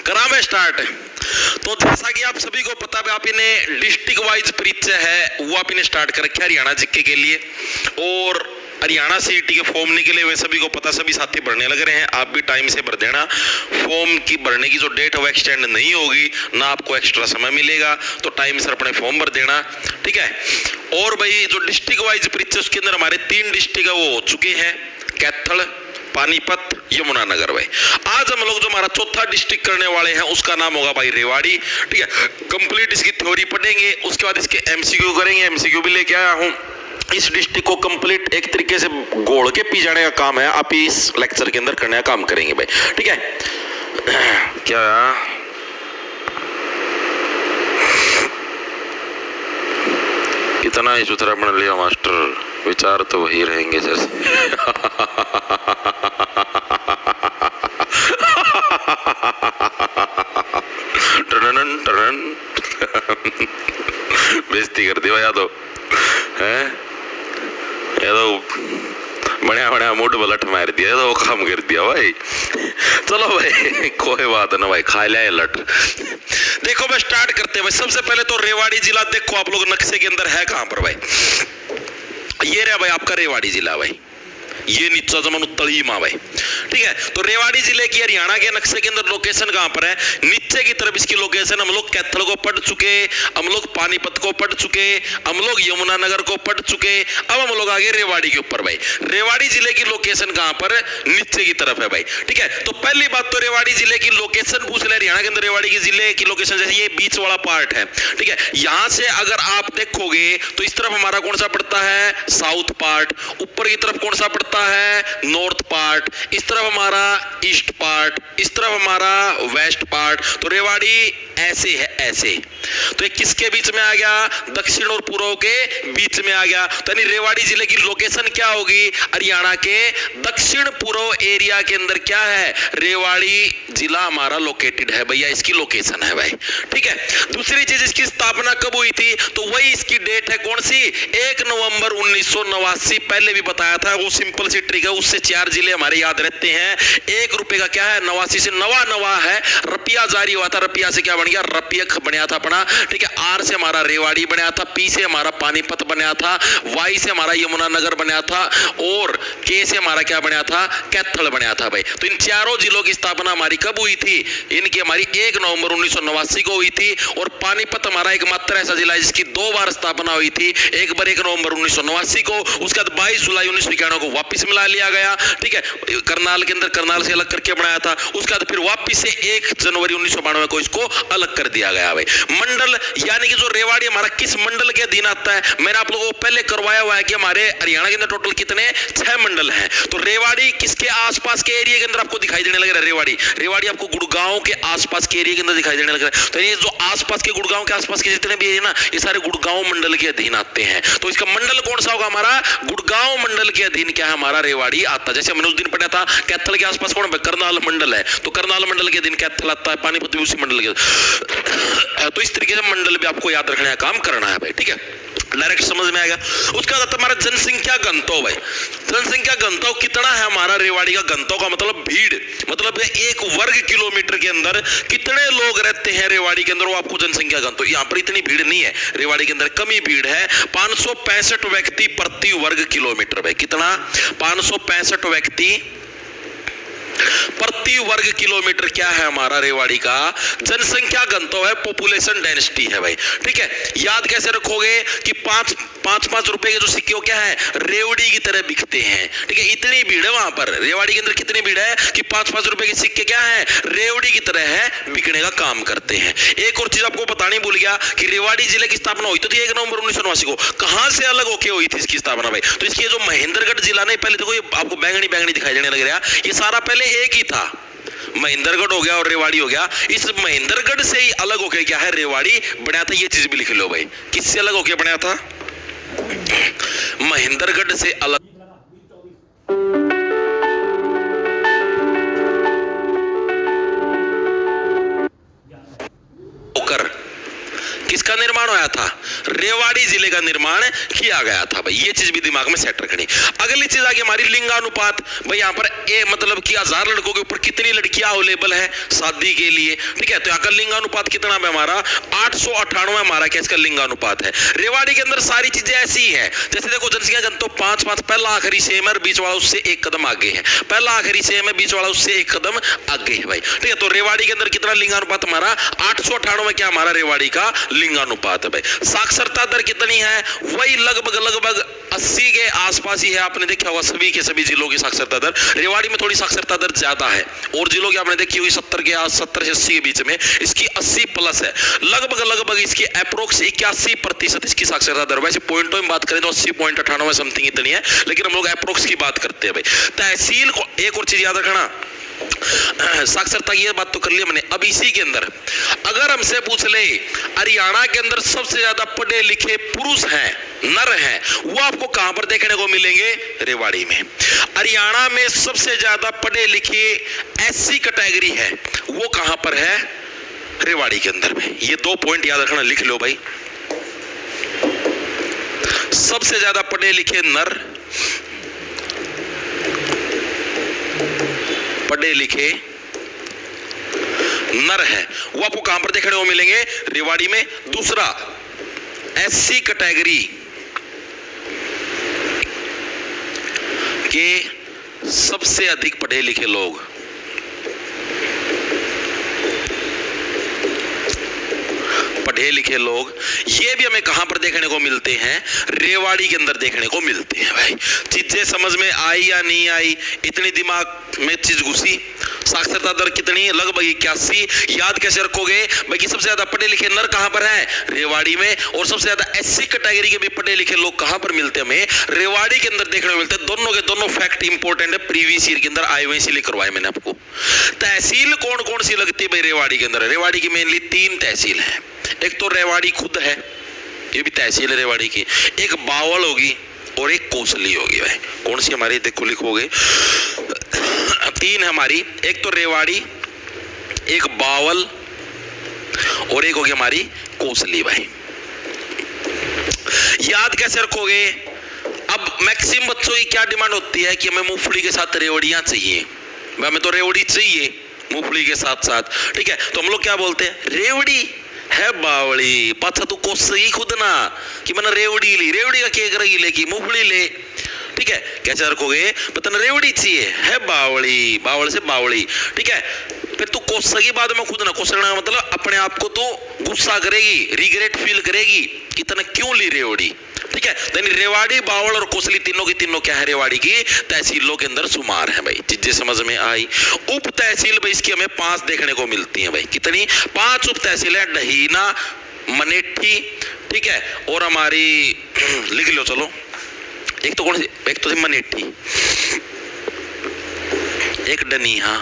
करा मैं स्टार्ट। तो जैसा कि आप सभी को पता है, आप इन्हें डिस्ट्रिक्ट वाइज परिचय है वो आप इन्हें स्टार्ट कर रखे हरियाणा जीके के लिए, और हरियाणा सीईटी के फॉर्म निकले हुए सभी को पता, सभी साथी भरने लग रहे हैं। आप भी टाइम से भर देना। फॉर्म की भरने की जो डेट है वो एक्सटेंड नहीं होगी, ना आपको एक्स्ट्रा समय मिलेगा, तो टाइम से अपने फॉर्म भर देना, ठीक है। और भाई जो डिस्ट्रिक्ट वाइज परिचय उसके अंदर हमारे 3 डिस्ट्रिक्ट है वो हो चुके हैं, कैथल, पानीपत, यमुनानगर। भाई आज हम लोग जो हमारा चौथा डिस्ट्रिक्ट करने वाले हैं उसका नाम होगा भाई रेवाड़ी, ठीक है। कंप्लीट इसकी थ्योरी पढ़ेंगे, उसके बाद इसके एमसीक्यू करेंगे। एमसीक्यू भी लेके आया हूं। इस डिस्ट्रिक्ट को कंप्लीट एक तरीके से घोल के पी जाने का काम है, आप इस लेक्चर के अंदर करने का काम करेंगे भाई, ठीक है। क्या कितना ही सुथरा बन लिया मास्टर, विचार तो वही रहेंगे जैसे। टरन टरन बेइज्जती कर दी भाई यादव है, बढ़िया बढ़िया मूड पलट मार दिया, तो काम कर दिया भाई। चलो भाई कोई बात ना भाई, खा लिया लट। देखो मैं स्टार्ट करते हैं भाई। सबसे पहले तो रेवाड़ी जिला देखो आप लोग नक्शे के अंदर है कहां पर भाई, ये रहा भाई आपका रेवाड़ी जिला भाई, ये नीचा जमन तलीमा भाई, ठीक है। तो रेवाड़ी जिले की हरियाणा के नक्शे के अंदर लोकेशन कहां पर है, नीचे की तरफ इसकी लोकेशन। हम लोग कैथल को पढ़ चुके, हम लोग पानीपत को पढ़ चुके, हम लोग यमुनानगर को पढ़ चुके, अब हम लोग आगे रेवाड़ी के ऊपर भाई। रेवाड़ी जिले की लोकेशन कहां पर, नीचे की तरफ है भाई, ठीक है। तो पहली बात तो रेवाड़ी जिले की लोकेशन पूछ ले, हरियाणा के अंदर रेवाड़ी की जिले की लोकेशन, जैसे ये बीच वाला पार्ट है, ठीक है। यहां से अगर आप देखोगे तो इस तरफ हमारा कौन सा पड़ता है, साउथ पार्ट। ऊपर की तरफ कौन सा पड़ता है, नॉर्थ पार्ट। इस तरफ हमारा ईस्ट पार्ट, इस तरफ हमारा वेस्ट पार्ट। तो रेवाड़ी ऐसे है, ऐसे। तो ये किसके बीच में आ गया, दक्षिण और पूर्व के बीच में आ गया। तो यानी रेवाड़ी जिले की लोकेशन क्या होगी, हरियाणा के दक्षिण पूर्व एरिया के अंदर क्या है, रेवाड़ी जिला हमारा लोकेटेड है भैया, इसकी लोकेशन है भाई, ठीक है। दूसरी चीज, इसकी स्थापना कब हुई थी, तो वही इसकी डेट है कौन सी, 1 नवंबर 1989। पहले भी बताया था, वो सिंपल सी ट्रिक है, उससे 4 जिले हमारे याद रहते हैं। 1 रुपए का क्या है, 89 से नवा है, रुपया जारी हुआ था, रुपया से क्या बन गया, रपियक बनया था अपना, ठीक है। आर से हमारा रेवाड़ी बनया था, पी से हमारा पानीपत बनया था, वाई से हमारा यमुनानगर बनया था, और के से हमारा क्या बनया था, कैथल बनया था भाई। तो इन चारों जिलों की स्थापना हमारी कब हुई थी, इनकी हमारी 1 नवंबर 1989 को हुई थी। और पानीपत हमारा एकमात्र ऐसा जिला है जिसकी 2 बार स्थापना हुई थी, एक बार 1 नवंबर 1989 को, उसके बाद 22 जुलाई 1991 को वापस मिला लिया गया, ठीक है। करनाल के अंदर करनाल से अलग करके बनाया था, उसके बाद फिर वापस से 1 जनवरी 1992 को इसको अलग कर दिया गया भाई। मंडल यानी कि जो रेवाड़ी हमारा किस मंडल के अधीन आता है, मैंने आप लोगों को पहले करवाया हुआ है कि हमारे हरियाणा के अंदर टोटल कितने 6 मंडल हैं। तो रेवाड़ी किसके आसपास के एरिया के अंदर आपको दिखाई देने लग रहा है, रेवाड़ी आपको गुड़गांव के आसपास के एरिया के अंदर दिखाई देने लग रहा है। तो ये जो आसपास के गुड़गांव के आसपास के जितने भी है ना, ये सारे गुड़गांव मंडल के अधीन आते हैं। तो इसका मंडल कौन सा होगा, हमारा गुड़गांव मंडल के अधीन क्या है, हमारा रेवाड़ी आता है। जैसे हमने उस दिन पढ़ा था कैथल के आसपास कौन है, करनाल मंडल है, तो करनाल मंडल के अधीन कैथल आता है, पानीपत भी उसी मंडल के। तो इस तरीके से मंडल भी आपको याद रखने का काम करना है भाई, ठीक है, डायरेक्ट समझ में आएगा। उसके बाद हमारा जनसंख्या घनत्व भाई, जनसंख्या घनत्व कितना है हमारा रेवाड़ी का, घनत्व का मतलब भीड़, मतलब 1 वर्ग किलोमीटर के अंदर कितने लोग रहते हैं रेवाड़ी के अंदर, वो आपको जनसंख्या घनत्व। यहाँ पर इतनी भीड़ नहीं है, रेवाड़ी के अंदर कमी भीड़ है, 565 व्यक्ति प्रति वर्ग किलोमीटर भाई। कितना, 565 व्यक्ति प्रति वर्ग किलोमीटर क्या है हमारा रेवाड़ी का जनसंख्या घनत्व है, पॉपुलेशन डेंसिटी है भाई, ठीक है। याद कैसे रखोगे कि 5 रुपए के जो सिक्के क्या है, रेवड़ी की तरह बिकते हैं, ठीक है। इतनी भीड़ है वहां पर रेवाड़ी के अंदर, कितनी भीड़ है कि 5 रुपए के सिक्के क्या है, रेवड़ी की तरह है, बिकने का काम करते हैं। एक और चीज आपको बतानी भूल गया कि रेवाड़ी जिले की स्थापना हुई तो थी 1 नवंबर 1989 को, कहां से अलग होके हुई थी इसकी स्थापना भाई, तो इसकी जो महेंद्रगढ़ जिला ने, पहले देखो ये आपको बैंगनी दिखाई देने लग रहा है, ये सारा पहले एक ही था, महेंद्रगढ़ हो गया और रेवाड़ी हो गया। इस महेंद्रगढ़ से ही अलग होकर क्या है, रेवाड़ी बनाया था। ये चीज भी लिख लो भाई, किससे अलग होकर बनाया था, महेंद्रगढ़ से अलग होकर। किस किसका निर्माण होया था? रेवाड़ी जिले का निर्माण किया गया था भाई। ये चीज भी दिमाग में सेट रखनी। अगली चीज आ गई हमारी लिंगानुपात। भाई यहाँ पर ए मतलब कि 1000 लड़कों के ऊपर कितनी लड़कियां अवेलेबल है शादी के लिए, ठीक है। तो यहाँ का लिंगानुपात कितना है हमारा? 898 हमारा क्या इसका लिंगानुपात है। रेवाड़ी के अंदर सारी चीजें ऐसी ही है, जैसे देखो जनसंख्या घनत्व 5 पहला आखिरी सेम है, बीच वाला उससे एक कदम आगे है। पहला आखिरी सेम है, बीच वाला उससे एक कदम आगे है भाई, ठीक है। तो रेवाड़ी के अंदर कितना लिंगानुपात हमारा? 898 क्या हमारा रेवाड़ी का लिंगानुपात है भाई। साक्षरता दर कितनी है? वही लगभग 80 के आसपास ही है। आपने देखा होगा सभी के सभी जिलों की साक्षरता दर। रेवाड़ी में थोड़ी साक्षरता दर ज्यादा है, और जिलों की आपने देखी हुई 70 से 80 के बीच में, इसकी 80 प्लस है। लगभग इसकी अप्रोक्स 81% इसकी साक्षरता दर। वैसे पॉइंटों में बात करें तो 80.98 समथिंग इतनी है, लेकिन हम लोग अप्रोक्स की बात करते हैं भाई। तहसील को एक और चीज याद रखना, साक्षरता की बात तो कर ली हमने। अब इसी के अंदर अगर हमसे पूछ ले हरियाणा के अंदर सबसे ज्यादा पढ़े लिखे पुरुष हैं, नर हैं, वो आपको कहां पर देखने को मिलेंगे? रेवाड़ी में। हरियाणा में सबसे ज्यादा पढ़े लिखे एससी कैटेगरी है, वो कहां पर है? रेवाड़ी के अंदर में। ये 2 पॉइंट याद रखना, लिख लो भाई। सबसे ज्यादा पढ़े लिखे नर, पढ़े लिखे नर है, वो आपको कहां पर देखने को मिलेंगे? रेवाड़ी में। दूसरा, एससी कैटेगरी के सबसे अधिक पढ़े लिखे लोग ये भी हमें कहां पर देखने को मिलते हैं? रेवाड़ी के अंदर देखने को मिलते हैं भाई। चीजें समझ में आई या नहीं आई? इतनी दिमाग में चीज घुसी। साक्षरता दर कितनी? लगभग 81। याद कैसे रखोगे भाई कि सबसे ज्यादा पढ़े लिखे नर कहां पर है? रेवाड़ी में। और सबसे ज्यादा एससी कैटेगरी के भी पढ़े लिखे लोग कहां पर मिलते हैं? हमें रेवाड़ी के अंदर देखने को मिलते हैं। दोनों के दोनों फैक्ट इंपॉर्टेंट है, प्रीवियस ईयर के अंदर आए हुए, इसीलिए करवाए मैंने आपको। तहसील कौन कौन सी लगती है भाई रेवाड़ी के अंदर? रेवाड़ी की मेनली 3 तहसील है। एक तो रेवाड़ी खुद है, ये भी तहसील है रेवाड़ी की। एक बावल होगी और एक कोसली होगी भाई। कौन सी हमारी? देखो लिखोगे 3 हमारी, एक तो रेवाड़ी, एक बावल और एक होगी हमारी कोसली भाई। याद कैसे रखोगे? अब मैक्सिमम बच्चों की क्या डिमांड होती है कि हमें मूंगफली के साथ रेवड़ियां चाहिए, हमें तो रेवड़ी चाहिए मूंगफली के साथ साथ, ठीक है। तो हम लोग क्या बोलते हैं? रेवड़ी है बावली। पाछा तू कोसगी खुद ना कि मैंने रेवड़ी ली, रेवड़ी का केक रही ले कि मूंगफली ले, ठीक है। कैसे रखोगे? पता ना रेवड़ी चाहिए है बावली, बावल से बावली, ठीक है। फिर तू कोसगी बाद में खुद ना। कोसना का मतलब अपने आप को तो गुस्सा करेगी, रिग्रेट फील करेगी कि तने क्यों ली रेवड़ी, ठीक है। यानी रेवाड़ी, बावल और कोसली तीनों की तीनों क्या है? रेवाड़ी की तहसीलों के अंदर शुमार है भाई। चीजें समझ में आई? उप तहसील भाई इसकी हमें 5 देखने को मिलती हैं भाई। कितनी? 5 उप तहसील है। डहीना, मनेठी, ठीक है, और हमारी लिख लो चलो, एक तो कौन सी? एक तो मनेठी, एक डनीहा,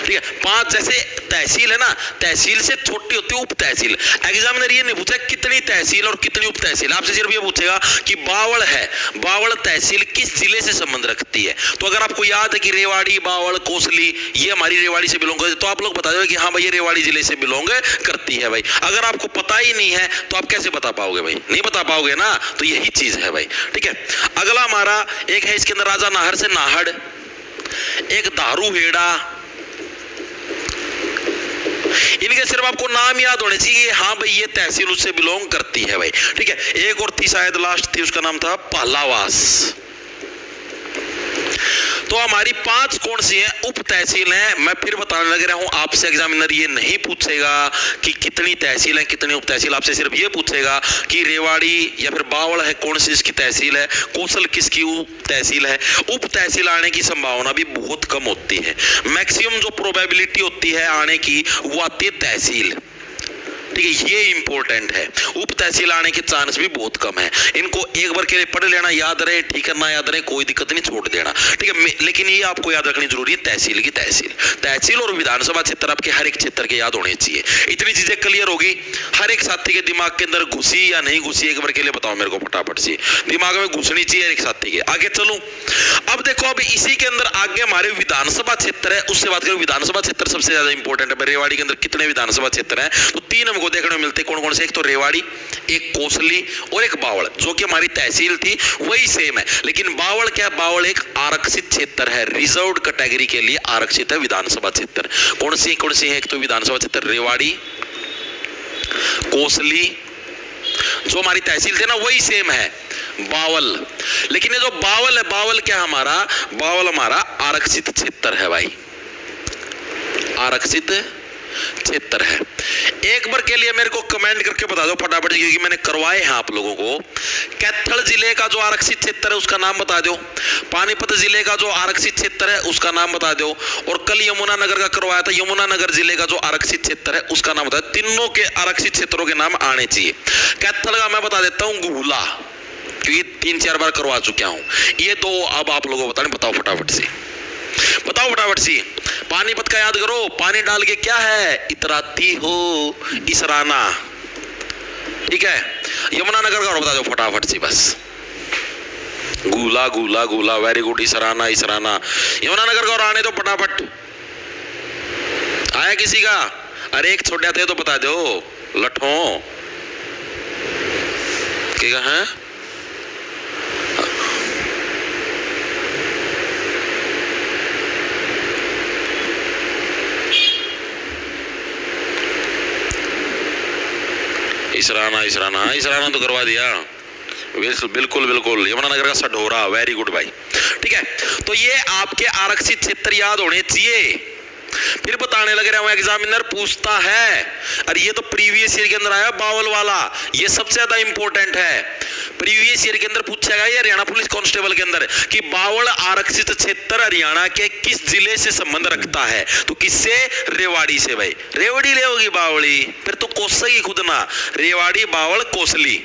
ठीक है। 5 जैसे तहसील है ना, तहसील से छोटी होती है उप तहसील। एग्जामिनर ये नहीं पूछा कितनी तहसील और कितनी उप तहसील, आपसे सिर्फ ये पूछेगा कि बावल है, बावल तहसील किस जिले से संबंध रखती है। तो अगर आपको याद है कि रेवाड़ी, बावल, कोसली ये हमारी रेवाड़ी से बिलोंग करती है, तो आप लोग बता दो कि हाँ भाई ये रेवाड़ी जिले से बिलोंग करती है भाई। अगर आपको पता ही नहीं है तो आप कैसे बता पाओगे भाई? नहीं बता पाओगे ना। तो यही चीज है भाई, ठीक है। अगला हमारा एक है, इसके अंदर राजा नाहर से नाहड़, एक दारू हेड़ा। इनके सिर्फ आपको नाम याद होने चाहिए, हाँ भाई ये तहसील उससे बिलोंग करती है भाई, ठीक है। एक और थी शायद लास्ट थी, उसका नाम था पालावास। तो हमारी 5 कौन सी है? उप तहसील है। मैं फिर बताने लग रहा हूं, आपसे एग्जामिनर ये नहीं पूछेगा कि कितनी तहसील है, कितनी उप तहसील। आपसे सिर्फ ये पूछेगा कि रेवाड़ी या फिर बावल है कौन सी इसकी तहसील है, कोसल किसकी उप तहसील है। उप तहसील आने की संभावना भी बहुत कम होती है। मैक्सिमम जो प्रोबेबिलिटी होती है आने की वो आती है तहसील, ठीक है। ये इंपॉर्टेंट है। उप तहसील आने के चांस भी बहुत कम है। इनको एक बार के लिए पढ़ लेना, याद रहे, ठीक है, ना याद रहे कोई दिक्कत नहीं, छोड़ देना, ठीक है। लेकिन ये आपको याद रखनी जरूरी है, तहसील की तहसील और विधानसभा क्षेत्र आपके हर एक क्षेत्र के याद होने चाहिए। इतनी चीजें क्लियर होगी, हर एक साथी के दिमाग के अंदर घुसी या नहीं घुसी, एक बार के लिए बताओ मेरे को फटाफट से। दिमाग में घुसनी चाहिए एक साथी के। आगे चलूं, अब देखो अब इसी के अंदर आगे हमारे विधानसभा क्षेत्र है, उससे बात करें। विधानसभा क्षेत्र सबसे ज्यादा इंपॉर्टेंट है। रेवाड़ी के अंदर कितने विधानसभा क्षेत्र है? तो 3 को देखने को मिलते कौन कौन से, एक तो रेवाड़ी, एक कोसली और एक बावल, जो कि हमारी तहसील थी वही सेम है। लेकिन बावल क्या है, बावल एक आरक्षित क्षेत्र है, रिजर्व्ड कैटेगरी के लिए आरक्षित है विधानसभा क्षेत्र। कौन सी है, एक तो विधानसभा क्षेत्र रेवाड़ी, कोसली, जो हमारी तहसील थे ना वही सेम है बावल। लेकिन ये जो बावल है, बावल क्या हमारा, बावल हमारा आरक्षित क्षेत्र है भाई, आरक्षित क्षेत्र है। एक बार के लिए मेरे को कमेंट करके बता दो फटाफट, क्योंकि मैंने करवाए हैं आप लोगों को। कैथल जिले का जो आरक्षित क्षेत्र है उसका नाम बता दो, पानीपत जिले का जो आरक्षित क्षेत्र है उसका नाम बता दो, और कल यमुनानगर का करवाया था, यमुनानगर जिले का जो आरक्षित क्षेत्र है उसका नाम बता दो। तीनों के आरक्षित क्षेत्रों के नाम आने चाहिए। कैथल का मैं बता देता हूँ गुहला, क्योंकि 3-4 बार करवा चुका हूं। ये दो अब आप लोगों को बताओ फटाफट से, बताओ फटाफट से। पानीपत का याद करो, पानी डाल के क्या है, इतराती हो इसराना, ठीक है। यमुनानगर का बता दो फटाफट से बस, गूला गूला गूला, वेरी गुड, इसराना इसराना। यमुनानगर का और आने दो फटाफट, आया किसी का? अरे एक छोड़ जाते तो बता दो लठों क्या है। इसराना तो करवा दिया, बिल्कुल बिल्कुल। यमुनानगर का सढोरा, वेरी गुड भाई, ठीक है। तो ये आपके आरक्षित क्षेत्र याद होने चाहिए। फिर बताने लग रहा हूं, एग्जामिनर पूछता है, और ये तो प्रीवियस ईयर के अंदर आया बावल वाला, ये सबसे ज्यादा इंपॉर्टेंट है। प्रीवियस ईयर के अंदर पूछा गया ये हरियाणा पुलिस कांस्टेबल के अंदर कि बावल आरक्षित क्षेत्र हरियाणा के किस जिले से संबंध रखता है, तो किससे, रेवाड़ी से। भाई रेवाड़ी ले होगी बावली, फिर तो कोसली खुद ना, रेवाड़ी बावल कोसली,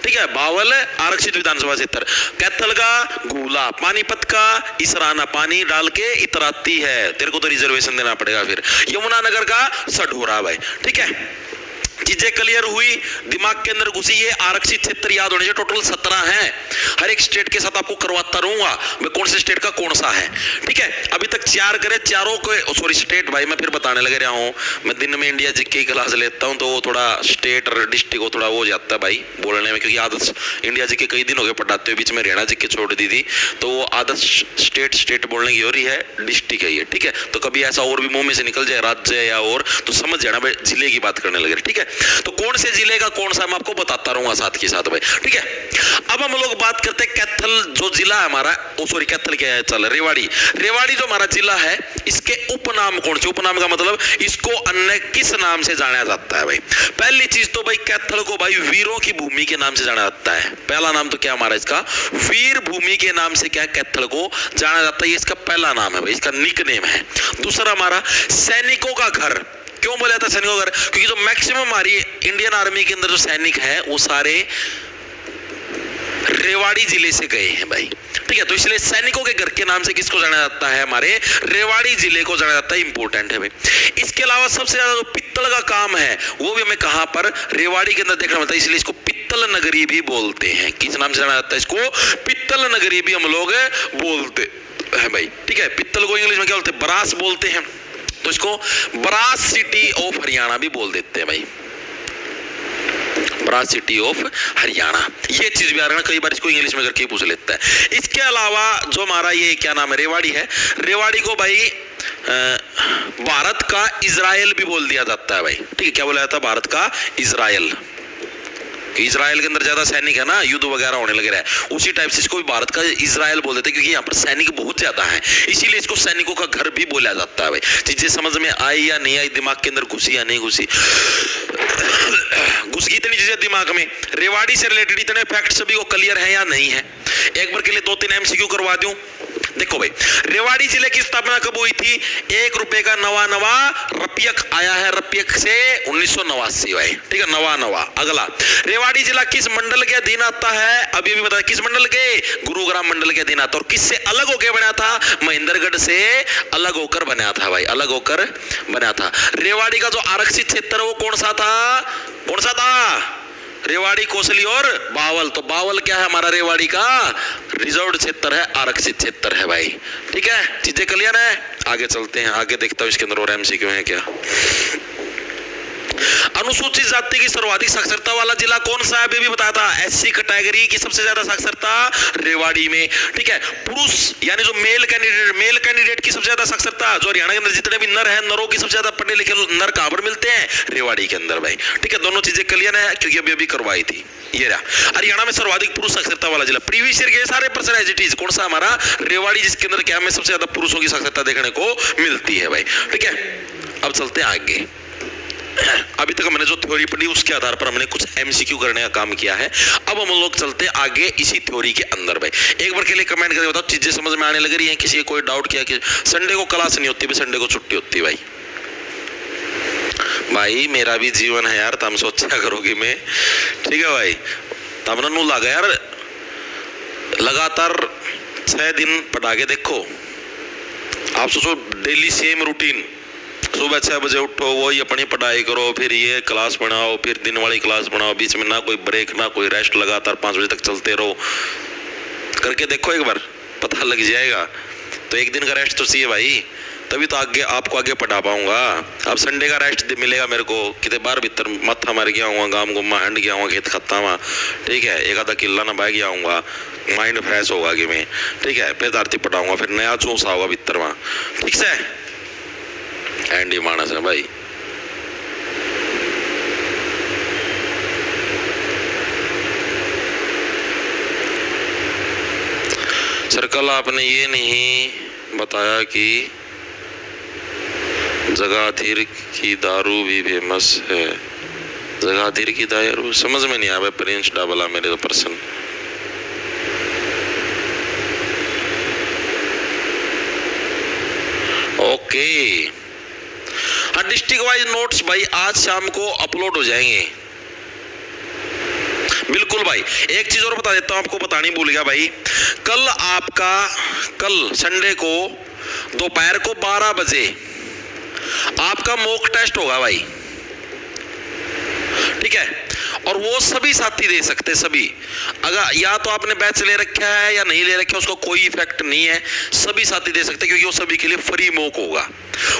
ठीक है। बावल आरक्षित विधानसभा क्षेत्र, कैथल का गूला, पानीपत का इसराना, पानी डाल के इतराती है, तेरे को तो रिजर्वेशन देना पड़ेगा। फिर यमुनानगर का सढोरा भाई, ठीक है। चीजें क्लियर हुई, दिमाग के अंदर घुसी। ये आरक्षित क्षेत्र याद होने चाहिए। टोटल 17 हैं, हर एक स्टेट के साथ आपको करवाता रहूंगा मैं कौन से स्टेट का कौन सा है, ठीक है। अभी तक 4 करे, चारों को सॉरी स्टेट भाई मैं फिर बताने लग रहा हूँ। मैं दिन में इंडिया जीके की क्लास लेता हूँ, तो वो थोड़ा स्टेट और डिस्ट्रिक्ट को थोड़ा वो जाता है भाई बोलने में, क्योंकि आदत इंडिया जीके कई दिन हो गए पढ़ाते हुए, बीच में हरियाणा जीके छोड़ दी थी, तो वो आदत स्टेट बोलने की हो रही है, डिस्ट्रिक्ट है ये, ठीक है। तो कभी ऐसा और भी मुंह में से निकल जाए राज्य या और, तो समझ जाना भाई जिले की बात करने लगे, ठीक है। तो कौन से जिले का कौन सा मैं आपको बताता रहूंगा साथ के साथ भाई, ठीक है। अब हम लोग बात करते हैं कैथल जो जिला है हमारा, सॉरी कैथल क्या है, चल रेवाड़ी जो हमारा जिला है, इसके उपनाम कौन से, उपनाम का मतलब इसको अन्य किस नाम से जाना जाता है भाई। पहली चीज तो भाई कैथल को भाई वीरों की भूमि के नाम से जाना जाता है। पहला नाम तो क्या हमारा इसका, वीर भूमि के नाम से क्या कैथल को जाना जाता है, ये इसका पहला नाम है भाई, इसका निक नेम है। दूसरा हमारा सैनिकों का घर, क्यों बोला था सैनिकों का घर, क्योंकि जो मैक्सिमम हमारी इंडियन आर्मी के अंदर जो सैनिक हैं वो सारे रेवाड़ी जिले से गए हैं भाई, ठीक है। तो इसलिए सैनिकों के घर के नाम से किसको जाना जाता है, हमारे रेवाड़ी जिले को जाना जाता है, इंपॉर्टेंट है भाई। इसके अलावा सबसे ज्यादा जो पित्तल का काम है वो भी हमें कहां पर, रेवाड़ी के अंदर देखना मिलता है, इसलिए इसको पित्तल नगरी भी बोलते हैं। किस नाम से जाना जाता है इसको, पित्तल नगरी भी हम लोग बोलते हैं भाई, ठीक है। पित्तल को इंग्लिश में क्या बोलते हैं, ब्रास बोलते हैं, तो इसको ब्रास सिटी ऑफ हरियाणा भी बोल देते हैं भाई, ब्रास सिटी ऑफ हरियाणा। ये चीज भी आ रहा है, कई बार इसको इंग्लिश में करके पूछ लेता है। इसके अलावा जो हमारा ये क्या नाम है, रेवाड़ी है, रेवाड़ी को भाई भारत का इजराइल भी बोल दिया जाता है भाई, ठीक है। क्या बोला जाता है, भारत का इजराइल, इजराइल के अंदर ज्यादा सैनिक है ना, युद्ध वगैरह होने लग रहा है, उसी टाइप से इसको भी भारत का इजराइल बोल देते हैं, क्योंकि यहाँ पर सैनिक बहुत ज्यादा है, इसीलिए इसको सैनिकों का घर भी बोला जाता है भाई। चीजें समझ में आई या नहीं आई, दिमाग के अंदर घुसी या नहीं घुसी, घुस गई इतनी चीजें दिमाग में। रेवाड़ी से रिलेटेड इतने फैक्ट सभी को क्लियर है या नहीं है, एक बार के लिए 2-3 MCQ करवा दूं। देखो भाई, रेवाड़ी जिले की स्थापना कब हुई थी, 1 रुपए का नवा रपियक आया है, रपियक से 1989 भाई, ठीक है, नवा। अगला, रेवाड़ी जिला किस मंडल के अधीन आता है, अभी भी बताया किस मंडल के, गुरुग्राम मंडल के अधीन आता है। और किससे अलग होकर बना था, महेंद्रगढ़ से अलग होकर बना था भाई, अलग होकर बना था। रेवाड़ी का जो आरक्षित क्षेत्र वो कौन सा था, रेवाड़ी, कोसली और बावल। तो बावल क्या है हमारा, रेवाड़ी का रिजर्व्ड क्षेत्र है, आरक्षित क्षेत्र है भाई, ठीक है। चीजें क्लियर है, आगे चलते हैं, आगे देखता हूं इसके अंदर और MCQ है क्या। अनुसूचित जाति की सर्वाधिक साक्षरता वाला जिला कौन सा है, अभी भी बताया था। एससी कैटेगरी की सबसे ज्यादा साक्षरता रेवाड़ी में, ठीक है। पुरुष यानी जो मेल कैंडिडेट की सबसे ज्यादा साक्षरता, जो हरियाणा के अंदर जितने भी नर हैं, नरों की सबसे ज्यादा पढ़े लिखे नर कहां पर मिलते हैं, रेवाड़ी के अंदर भाई, ठीक है। दोनों चीजें क्लियर है क्योंकि अभी अभी करवाई थी। ये रहा हरियाणा में सर्वाधिक पुरुष साक्षरता वाला जिला, प्रीवियस ईयर के सारे पर्सन एज इट इज, कौन सा हमारा रेवाड़ी, जिसके अंदर क्या में सबसे ज्यादा पुरुषों की साक्षरता देखने को मिलती है भाई, ठीक है। अब चलते हैं आगे। अभी तक मैंने जो थ्योरी पढ़ी उसके आधार पर हमने कुछ एमसीक्यू करने का काम किया है। अब हम लोग चलते आगे इसी थ्योरी के अंदर भाई। एक बार के लिए कमेंट करके बताओ चीजें समझ में आने लग रही हैं, किसी को कोई डाउट किया कि संडे को क्लास नहीं होती, संडे को छुट्टी होती भाई। भाई मेरा भी जीवन है यार, तुम सोचा करोगे मैं, ठीक है भाई। तब नू लगा यार लगातार 6 दिन पढ़ा के देखो, आप सोचो डेली सेम रूटीन, सुबह 6 बजे उठो, वही अपनी पढ़ाई करो, फिर ये क्लास पढ़ाओ, फिर दिन वाली क्लास पढ़ाओ, बीच में ना कोई ब्रेक ना कोई रेस्ट, लगातार 5 बजे तक चलते रहो। करके देखो एक बार, पता लग जाएगा। तो एक दिन का रेस्ट तो चाहिए भाई, तभी तो आगे आपको आगे पढ़ा पाऊंगा। अब संडे का रेस्ट मिलेगा मेरे को, कितने बार भीतर मत्था मार गया हूँ, गांव घुमा हंड गया हूँ, खेत खत्ता हुआ, ठीक है। एक आधा किला ना बह गया हूँ, माइंड फ्रेश होगा कि मैं, ठीक है। फिर धरती पढ़ाऊंगा, फिर नया चूसा होगा भीतर वहाँ, ठीक से। एंडी मानस है भाई। सर कल आपने ये नहीं बताया कि जगाधीर की दारू भी फेमस है। जगाधीर की दारू समझ में नहीं आया, प्रिंस डाबला मेरे तो पर्सन। ओके हाँ, डिस्ट्रिक्ट वाइज नोट्स भाई आज शाम को अपलोड हो जाएंगे, बिल्कुल भाई। एक चीज और बता देता हूं, आपको बतानी भूल गया भाई। कल संडे को दोपहर को 12 बजे आपका मॉक टेस्ट होगा भाई, ठीक है। और वो सभी साथी दे सकते, सभी। अगर या तो आपने बैच ले रखा है या नहीं ले रखा है, उसका कोई इफेक्ट नहीं है, सभी साथी दे सकते, क्योंकि वो सभी के लिए फ्री मॉक होगा।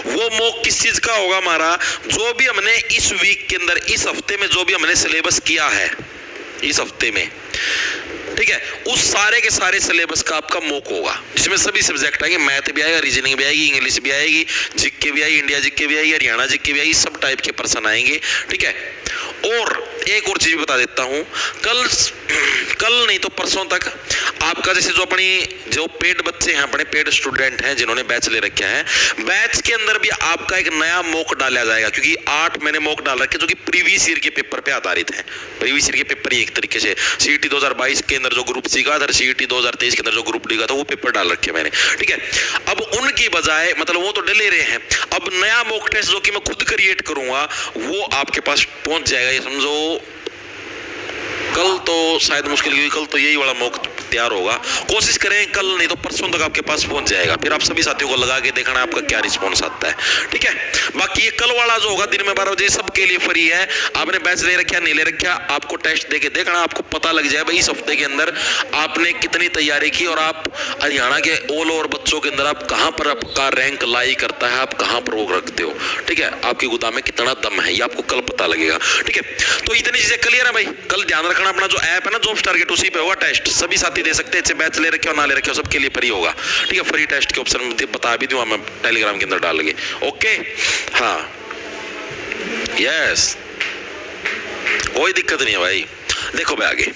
वो मॉक किस चीज का होगा, हमारा जो भी हमने इस वीक के अंदर, इस हफ्ते में जो भी हमने सिलेबस किया है इस हफ्ते में, ठीक है, उस सारे के सारे सिलेबस का आपका मॉक होगा, जिसमें सभी सब्जेक्ट आएंगे। मैथ भी आएगा, रीजनिंग भी आएगी, इंग्लिश भी आएगी, जीके भी आएगी, इंडिया जीके भी आएगी, हरियाणा जीके भी आएगी, सब टाइप के पर्सन आएंगे, ठीक है। और एक और चीज बता देता हूं, कल नहीं तो परसों तक आपका जैसे जो पेड बच्चे हैं, अपने पेड स्टूडेंट हैं जिन्होंने बैच ले रखे हैं, बैच के अंदर भी आपका एक नया मॉक डाला जाएगा, क्योंकि 8 मैंने मॉक डाल रखे जो कि प्रीवियस ईयर के पेपर पे आधारित है। प्रीवियस ईयर के पेपर ही एक तरीके से सीईटी 2022 के अंदर जो ग्रुप सी का था, सीईटी 2023 के अंदर जो ग्रुप डी का था, वो पेपर डाल रखे मैंने, ठीक है। अब उनकी बजाय मतलब वो तो डले रहे हैं, अब नया मॉक टेस्ट जो कि मैं खुद क्रिएट करूंगा वो आपके पास पहुंच जाएगा। ये समझो कल तो शायद मुश्किल, क्योंकि कल तो यही वाला मॉक तैयार होगा। कोशिश करें कल नहीं तो परसों तक आपके पास पहुंच जाएगा, फिर आप सभी साथियों को लगा के देखना आपका क्या रिस्पॉन्स आता है, ठीक है। बाकी ये कल वाला जो होगा दिन में 12 बजे सबके लिए फ्री है। आपने बैच ले रखा नहीं ले रखा, आपको टेस्ट देके देखना, आपको पता लग जाए भाई इस हफ्ते के अंदर आपने कितनी तैयारी की और आप हरियाणा के ऑल ओवर बच्चों के अंदर आप कहां पर आपका रैंक लाई करता है, आप कहां पर रोक रखते हो, ठीक है। आपके गोदाम में कितना दम है ये आपको कल पता लगेगा, ठीक है। तो इतनी चीजें क्लियर है भाई। कल ध्यान रखना, अपना जो ऐप है ना जॉब्स टारगेट, उसी पे होगा टेस्ट, सभी साथी दे सकते हैं, बैच ले रखे हो ना ले रखे हो सबके लिए फ्री होगा, ठीक है। फ्री टेस्ट के ऑप्शन बता भी दूंगा मैं टेलीग्राम के अंदर डाल के, ओके। हाँ यस, कोई दिक्कत नहीं है भाई। देखो भाई आगे,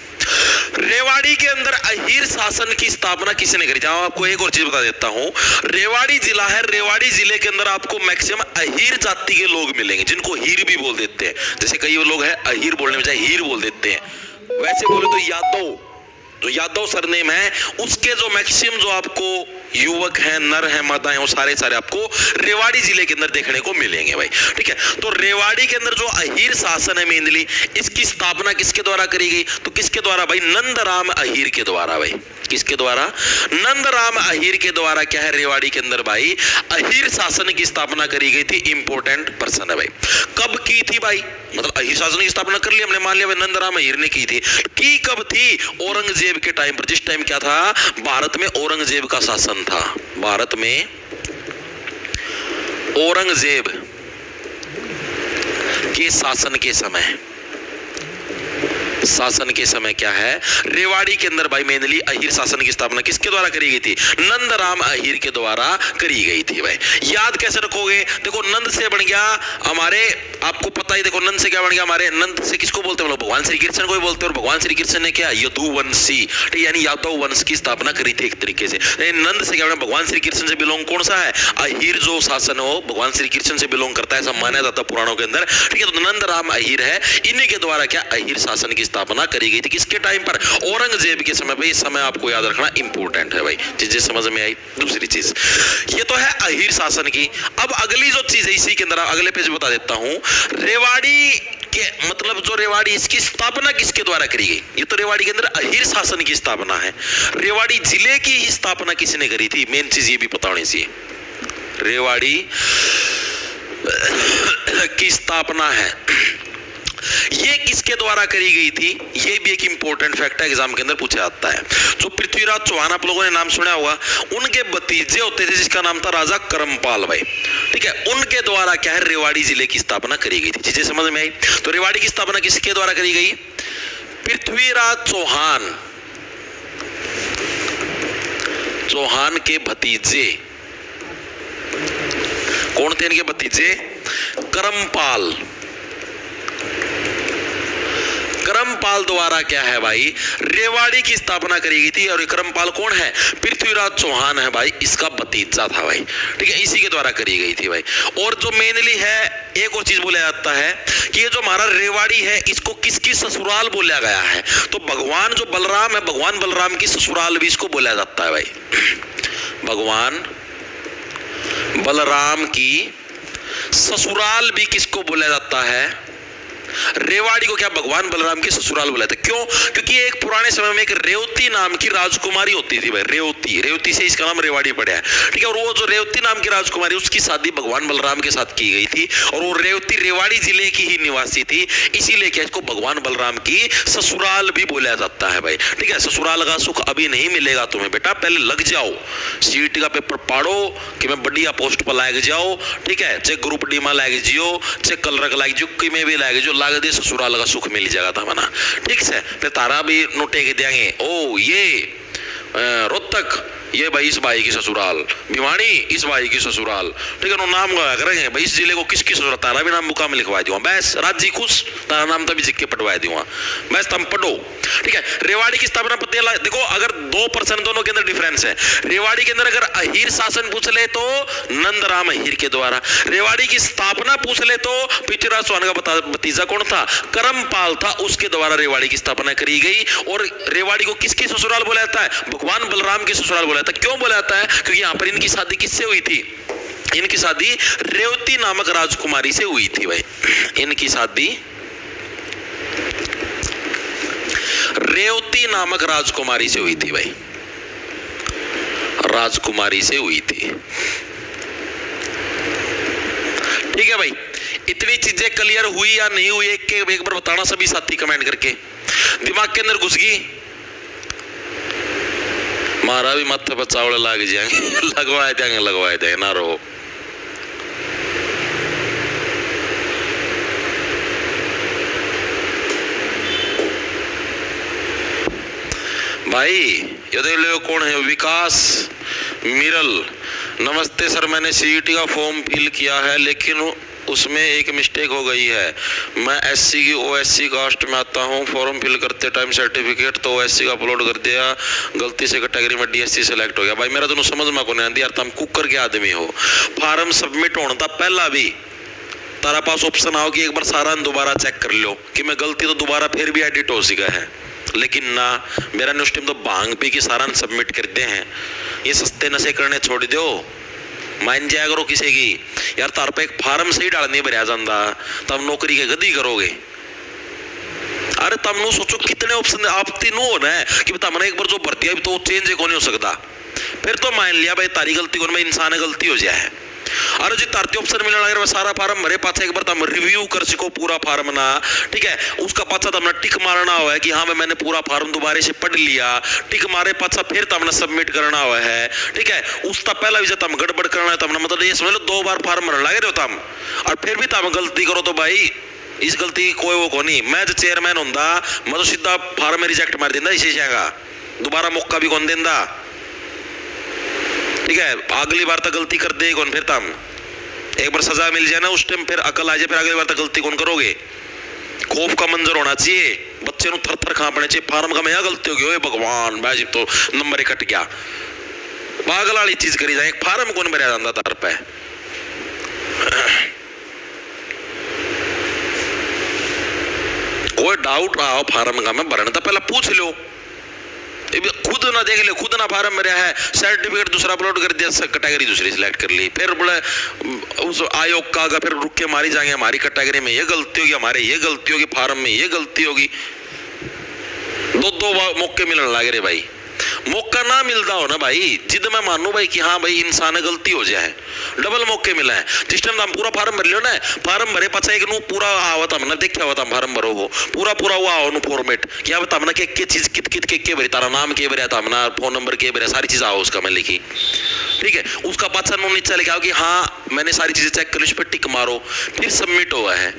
रेवाड़ी के अंदर अहीर शासन की स्थापना किसने करी थी? आपको एक और चीज बता देता हूं, रेवाड़ी जिला है, रेवाड़ी जिले के अंदर आपको मैक्सिमम अहीर जाति के लोग मिलेंगे, जिनको हीर भी बोल देते हैं। जैसे कई लोग हैं अहीर बोलने में हीर बोल देते हैं, वैसे बोले तो यादव, जो यादव सरनेम है उसके जो मैक्सिमम जो आपको युवक हैं, नर हैं, मादा हैं, वो सारे आपको रेवाड़ी जिले के अंदर देखने को मिलेंगे भाई, ठीक है। तो रेवाड़ी के अंदर जो अहीर शासन है मेनली, इसकी स्थापना किसके द्वारा करी गई? तो किसके द्वारा भाई? नंदराम अहीर के द्वारा भाई। किसके द्वारा? नंदराम अहीर के द्वारा क्या है, रेवाड़ी के अंदर भाई अहीर शासन की स्थापना करी गई थी। इंपोर्टेंट पर्सन है भाई। कब की थी भाई? मतलब अहीर शासन की स्थापना कर ली हमने, मान लिया भाई नंदराम अहीर ने की थी। की कब थी? औरंगजेब के टाइम पर, जिस टाइम क्या था, भारत में औरंगजेब का शासन था। भारत में औरंगजेब कि शासन के समय, शासन के समय क्या है, रेवाड़ी के अंदर भाई मेनली अहीर शासन की स्थापना किसके द्वारा करी गई थी, नंदराम अहीर के द्वारा करी गई थी भाई। याद कैसे रखोगे, देखो नंद से बन गया हमारे, आपको पता ही, देखो नंद से क्या बन गया हमारे, नंद से किसको बोलते हैं, भगवान श्री कृष्ण को ही बोलते हैं, और भगवान श्री कृष्ण ने क्या यदुवंशी, ठीक यानी यादव वंश की स्थापना करी थी एक तरीके से। नंद से क्या बना, भगवान श्री कृष्ण से बिलोंग कौन सा है, अहीर जो शासन हो भगवान श्री कृष्ण से बिलोंग करता है, ऐसा माना जाता है पुराणों के अंदर, ठीक है। तो नंदराम अहीर है, इन्हीं के द्वारा क्या अहीर शासन की स्थापना करी गई थी, किसके टाइम पर, औरंगजेब के समय पे। इस समय आपको याद रखना इंपॉर्टेंट है भाई, चीजें समझ में आई। दूसरी चीज ये तो है अहीर शासन की। अब अगली जो चीज है इसी के अंदर अगले पेज बता देता हूं, रेवाड़ी के मतलब जो रेवाड़ी, इसकी स्थापना किसके द्वारा करी गई, ये तो रेवाड़ी के अंदर अहीर शासन की स्थापना है। रेवाड़ी जिले की ही स्थापना किसने करी थी, मेन चीज ये भी पता होनी चाहिए। रेवाड़ी की स्थापना है, ये किसके द्वारा करी गई थी, ये भी एक इंपॉर्टेंट फैक्ट है, एग्जाम के अंदर पूछा जाता है। जो पृथ्वीराज चौहान आप लोगों ने नाम सुना होगा, उनके भतीजे होते थे जिसका नाम था राजा करमपाल भाई, ठीक है। उनके द्वारा क्या है, रेवाड़ी जिले की स्थापना करी गई थी। चीजें समझ में आई। तो रेवाड़ी की स्थापना किसके द्वारा करी गई, पृथ्वीराज चौहान, चौहान के भतीजे कौन थे, इनके भतीजे करमपाल, करमपाल द्वारा क्या है भाई, रेवाड़ी की स्थापना करी गई थी। और करमपाल कौन है, पृथ्वीराज चौहान है भाई, इसका भतीजा था भाई, ठीक है, इसी के द्वारा करी गई थी भाई। और जो मेनली है, एक और चीज बोला जाता है कि ये जो हमारा रेवाड़ी है, इसको किसकी ससुराल बोला गया है, तो भगवान जो बलराम है, भगवान बलराम की ससुराल भी इसको बोला जाता है भाई। भगवान बलराम की ससुराल भी किसको बोला जाता है, रेवाड़ी को क्या भगवान बलराम की ससुराल बोला था। क्यों, क्योंकि एक पुराने समय में एक रेवती नाम की राजकुमारी होती थी भाई, रेवती, रेवती से इसका नाम रेवाड़ी पड़ा है, ठीक है। और वो जो रेवती नाम की राजकुमारी, उसकी शादी भगवान बलराम के साथ की गई थी, और वो रेवती रेवाड़ी जिले की ही निवासी थी, इसीलिए क्या इसको भगवान बलराम की ससुराल भी बोला जाता है भाई, ठीक है। ससुराल का सुख अभी नहीं मिलेगा तुम्हें बेटा, पहले लग जाओ, सीईटी का पेपर पढ़ो कि मैं बढ़िया पोस्ट पर लाग जाओ, ठीक है, चाहे ग्रुप डी में लाग जियो, चाहे कलर लाग जियो, कि में भी लाग जो लाग दे, ससुराल का सुख मिल जाएगा था मना, ठीक है। फिर तारा भी नोटे के देंगे, ओ ये रोहतक, ये भाई इस भाई की ससुराल, भिवानी इस भाई की ससुराल, ठीक है। नाम करेंगे भाई इस जिले को किसकी ससुराल, तारा भी नाम बुका में लिखवा दूंगा, बस राजी खुश, तारा नाम तभी जिक्के पटवा दूंगा, बस तुम पढ़ो, ठीक है। रेवाड़ी की स्थापना पता, देखो अगर 2% दोनों के अंदर डिफरेंस है। रेवाड़ी के अंदर अगर अहीर शासन पूछ ले तो नंदराम अहीर के द्वारा, रेवाड़ी की स्थापना पूछ ले तो पृथ्वीराज चौहान का भतीजा कौन था, करमपाल था, उसके द्वारा रेवाड़ी की स्थापना करी गई। और रेवाड़ी को किसकी ससुराल बोला जाता है, भगवान बलराम की ससुराल बोला जाता है। क्यों बोला जाता है, क्योंकि यहां पर इनकी शादी किससे हुई थी, इनकी शादी रेवती नामक राजकुमारी से हुई थी भाई, इनकी शादी रेवती नामक राजकुमारी से हुई थी भाई, राजकुमारी से हुई थी, ठीक है भाई। इतनी चीजें क्लियर हुई या नहीं हुई, एक बार बताना सभी साथी कमेंट करके, दिमाग के अंदर घुस गई, मारा भी माथे पर चावल लाग जाएंगे, लगवाए देंगे ना रो। भाई ये देख लो कौन है, विकास मिरल, नमस्ते सर, मैंने सीईटी का फॉर्म फिल किया है लेकिन उसमें एक मिस्टेक हो गई है। मैं एससी की ओएससी कास्ट में आता हूँ, फॉर्म फिल करते टाइम सर्टिफिकेट तो ओएससी का अपलोड कर दिया, गलती से कैटेगरी में डीएससी सेलेक्ट हो गया। भाई मेरा तो समझ में को नहीं आती यार, तुम कुकर के आदमी हो, फॉर्म सबमिट होने था पहला भी तारा पास ऑप्शन आओ कि एक बार सारा दोबारा चेक कर लो कि मैं गलती तो दोबारा फिर भी एडिट हो सका है, लेकिन ना, मेरा उस टाइम तो भांग पी के सारा सबमिट करते हैं। ये सस्ते नशे करने छोड़ दो, मान जाया करो किसी की यार, तार पे एक फार्म सही डालने भरिया जाता, तब नौकरी के गदी करोगे। अरे तमनु सोचो कितने ऑप्शन आप तीनों हो ना कि तमने एक बार जो भर्ती है तो चेंज को नहीं हो सकता, फिर तो मान लिया भाई तारी गलती को, इंसान गलती हो जाए। अरे जी तारती ऑप्शन मिलने लगे, मैं सारा फार्म भरे पाछा एक बार तुम रिव्यू कर सको पूरा फार्म ना, ठीक है, उसका पाछा तुमने टिक मारना हुआ है कि हाँ मैंने पूरा फार्म दोबारा से पढ़ लिया, टिक मारे पाछा फिर तुमने सबमिट करना हुआ है, ठीक है। उसका पहला विषय तुम गड़बड़ करना है तुमने, मतलब ये समझ लो 2 बार फार्म भरने लगे हो तुम, और फिर भी तुम गलती करो तो भाई इस गलती कोई वो को नहीं। मैं जो चेयरमैन होंदा मैं तो सीधा फार्म में रिजेक्ट मार देंदा इसी का, दोबारा मौका भी कौन देंदा। ठीक है, अगली बार तक गलती कर दे कौन, फिर तम एक बार सजा मिल जाए ना उस टाइम फिर अकल आ जाए, फिर अगली बार तक गलती कौन करोगे। खौफ का मंजर होना चाहिए, बच्चे को थर थर कांपने चाहिए। फार्म का मैं गलती होगी, ओए भगवान भाई तो नंबर ही कट गया, पागल वाली चीज करी जाए। एक फार्म कौन भरया जाता दर पे। कोई डाउट रहा हो फार्म का मैं भरने तो पहले पूछ लो, खुद ना देख ले, खुद ना फार्म भरा है, सर्टिफिकेट दूसरा अपलोड कर दिया, कैटेगरी दूसरी सिलेक्ट कर ली, फिर बोले उस आयोग का फिर रुक के मारी जाएंगे, हमारी कैटेगरी में ये गलती होगी, हमारे ये गलती होगी, फार्म में ये गलती होगी। दो मौके मिलने लगे रे भाई। मौका ना मिलता हो ना भाई, जिद मैं मानू भाई कि हाँ भाई इंसान गलती हो जाए, डबल मौके मिला है। जिस टाइम हम पूरा फार्म भर लियो ना, फार्म भरे पाचा एक नु पूरा आवत हमने देखा हुआ था फार्म भरो हो पूरा वो आओ नु फॉर्मेट क्या बता हमने के चीज कित के भरी, तारा नाम के भरा था हमने, फोन नंबर के भरा, सारी चीज आओ उसका मैं लिखी। ठीक है, उसका पाचा नु नीचे लिखा कि हाँ मैंने सारी चीजें चेक कर ली, उस पर टिक मारो, फिर सबमिट हुआ है।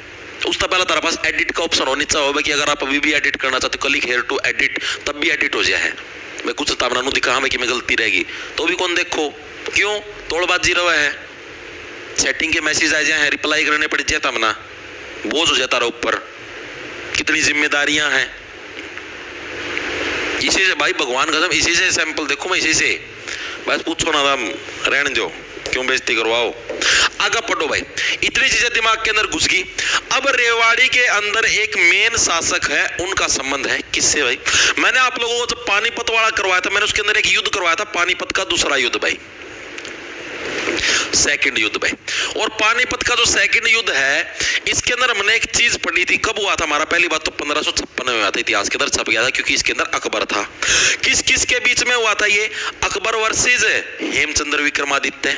उसका पहला तारा पास एडिट का ऑप्शन हो नीचे होगा कि अगर आप अभी भी एडिट करना चाहते हो क्लिक हियर टू एडिट, तब भी एडिट हो जाए। मैं कुछ तावना दिखा हमें कि मैं गलती रहेगी तो भी कौन देखो, क्यों तोड़बाजी रहा है। सेटिंग के मैसेज आ जाए, रिप्लाई करने पड़ जाए, तमना बोझ हो जाता रहा ऊपर, कितनी जिम्मेदारियां हैं। इसी से भाई भगवान कसम, इसी से सैंपल देखो मैं, इसी से बस पूछो ना दाम रहने दो, क्यों बेइज्जती करवाओ। आगे पढ़ो भाई, इतनी चीजें दिमाग के अंदर घुस गई। अब रेवाड़ी के अंदर एक मेन शासक है, उनका संबंध है किससे भाई। मैंने आप लोगों को जब पानीपत वाला करवाया था, मैंने उसके अंदर एक युद्ध करवाया था, पानीपत का दूसरा युद्ध भाई, सेकंड युद्ध भाई। और पानीपत का जो सेकंड युद्ध है, इसके अंदर हमने एक चीज पढ़ी थी। कब हुआ था हमारा पहली बात तो 1556 में हुआ था, इतिहास के अंदर छप गया था, क्योंकि इसके अंदर अकबर था। किस किस के बीच में हुआ था ये, अकबर वर्सेस हेमचंद्र विक्रमादित्य।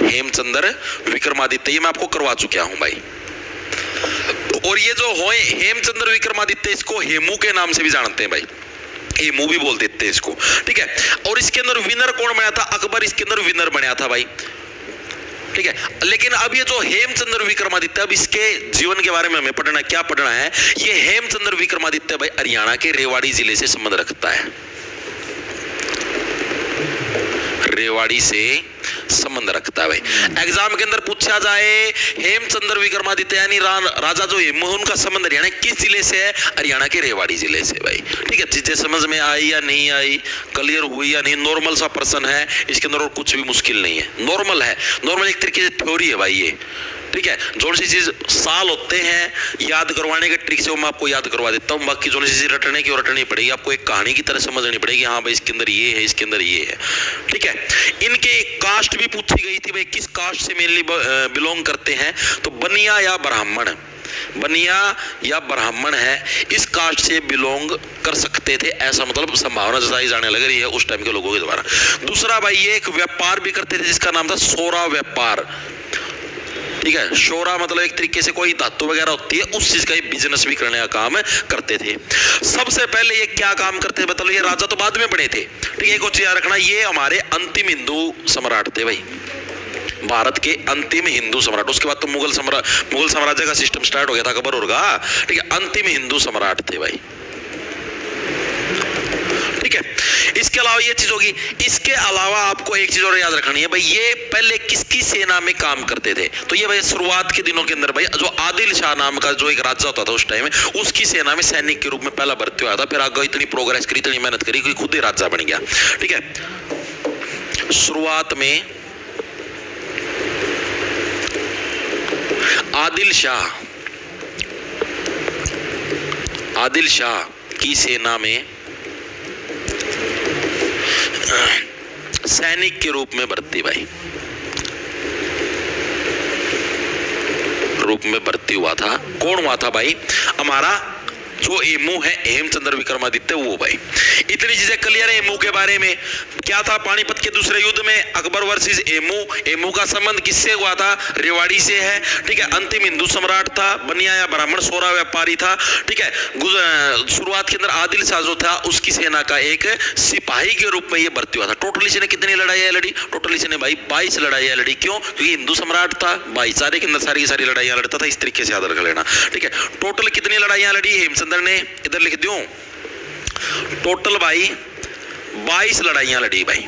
हेमचंद्र विक्रमादित्य ये मैं आपको करवा चुका हूं भाई। और ये जो हो हेमचंद्र विक्रमादित्य, इसको हेमू के नाम से भी जानते हैं भाई, हेमू भी बोल देते हैं इसको। ठीक है, और इसके अंदर विनर कौन बना था, अकबर इसके अंदर विनर बना था भाई। ठीक है, लेकिन अब ये जो हेमचंद्र विक्रमादित्य, अब इसके जीवन के बारे में हमें पढ़ना, क्या पढ़ना है। ये हेमचंद्र विक्रमादित्य भाई हरियाणा के रेवाड़ी जिले से संबंध रखता है, रेवाड़ी से संबंध रखता है भाई। एग्जाम के अंदर पूछा जाए हेमचंद्र विक्रमादित्य यानी राजा जो हेमू, उनका संबंध हरियाणा किस जिले से है, हरियाणा के रेवाड़ी जिले से भाई। ठीक है, चीजें समझ में आई या नहीं आई, क्लियर हुई या नहीं। नॉर्मल सा पर्सन है, इसके अंदर और कुछ भी मुश्किल नहीं है, नॉर्मल है, नॉर्मल एक तरीके से थ्योरी है भाई ये। ठीक है, जो सी चीज साल होते हैं याद करवाने के ट्रिक से वो मैं आपको याद करवा देता हूँ। बाकी जो सी चीज रटने की रटनी पड़ेगी, आपको एक कहानी की तरह समझनी पड़ेगी। हाँ भाई इसके अंदर ये है, इसके अंदर ये है। ठीक है, इनके कास्ट भी पूछी गई थी भाई, किस कास्ट से मेनली बिलोंग करते हैं, तो बनिया या ब्राह्मण, बनिया या ब्राह्मण है, इस कास्ट से बिलोंग कर सकते थे, ऐसा मतलब संभावना जताई जाने लग रही है उस टाइम के लोगों के द्वारा। दूसरा भाई ये एक व्यापार भी करते थे जिसका नाम था सोरा व्यापार। ठीक है, शोरा मतलब एक तरीके से कोई धातु वगैरह होती है, उस चीज का बिजनेस भी करने का काम करते थे। सबसे पहले ये क्या काम करते थे मतलब, ये राजा तो बाद में बने थे। ठीक है, एक चीज याद रखना, ये हमारे अंतिम हिंदू सम्राट थे भाई, भारत के अंतिम हिंदू सम्राट। उसके बाद तो मुगल साम्राज्य का सिस्टम स्टार्ट हो गया था अकबर और का। ठीक है, अंतिम हिंदू सम्राट थे भाई। ठीक है, इसके अलावा ये चीज होगी। इसके अलावा आपको एक चीज और याद रखनी है भाई, ये पहले किसकी सेना में काम करते थे, तो ये भाई शुरुआत के दिनों के अंदर भाई जो आदिल शाह नाम का जो एक राजा होता था उस टाइम में, उसकी सेना में सैनिक के रूप में पहला भर्ती हुआ था। फिर आगे इतनी प्रोग्रेस करी, इतनी मेहनत करी कि खुद ही राजा बन गया। ठीक है, शुरुआत में आदिल शाह की सेना में सैनिक के रूप में भर्ती भाई, रूप में भर्ती हुआ था। कौन हुआ था भाई, हमारा जो एमू है हेमचंद्र विक्रमादित्य वो भाई। इतनी चीजें क्लियर है एमू के बारे में। क्या था पानीपत के दूसरे युद्ध में अकबर वर्सेस एमू। एमू का संबंध किससे हुआ था? रेवाड़ी से है, ठीक है। अंतिम हिंदू सम्राट था, बनिया या ब्राह्मण सोरा व्यापारी था, ठीक है। शुरुआत के अंदर आदिल शाह जो था उसकी सेना का एक सिपाही के रूप में ये भर्ती हुआ था। टोटल इसने कितनी लड़ाइयां लड़ी? टोटल इसने भाई 22 लड़ाइयां लड़ी। क्यों? क्योंकि हिंदू सम्राट था, भाईचारे के अंदर सारी की सारी लड़ाइयां लड़ता था। इस तरीके से याद रख लेना, ठीक है। टोटल कितनी लड़ाइयां लड़ी हेमचंद्र ने? इधर लिख दूं, टोटल भाई 22 लड़ाइयां लड़ी भाई।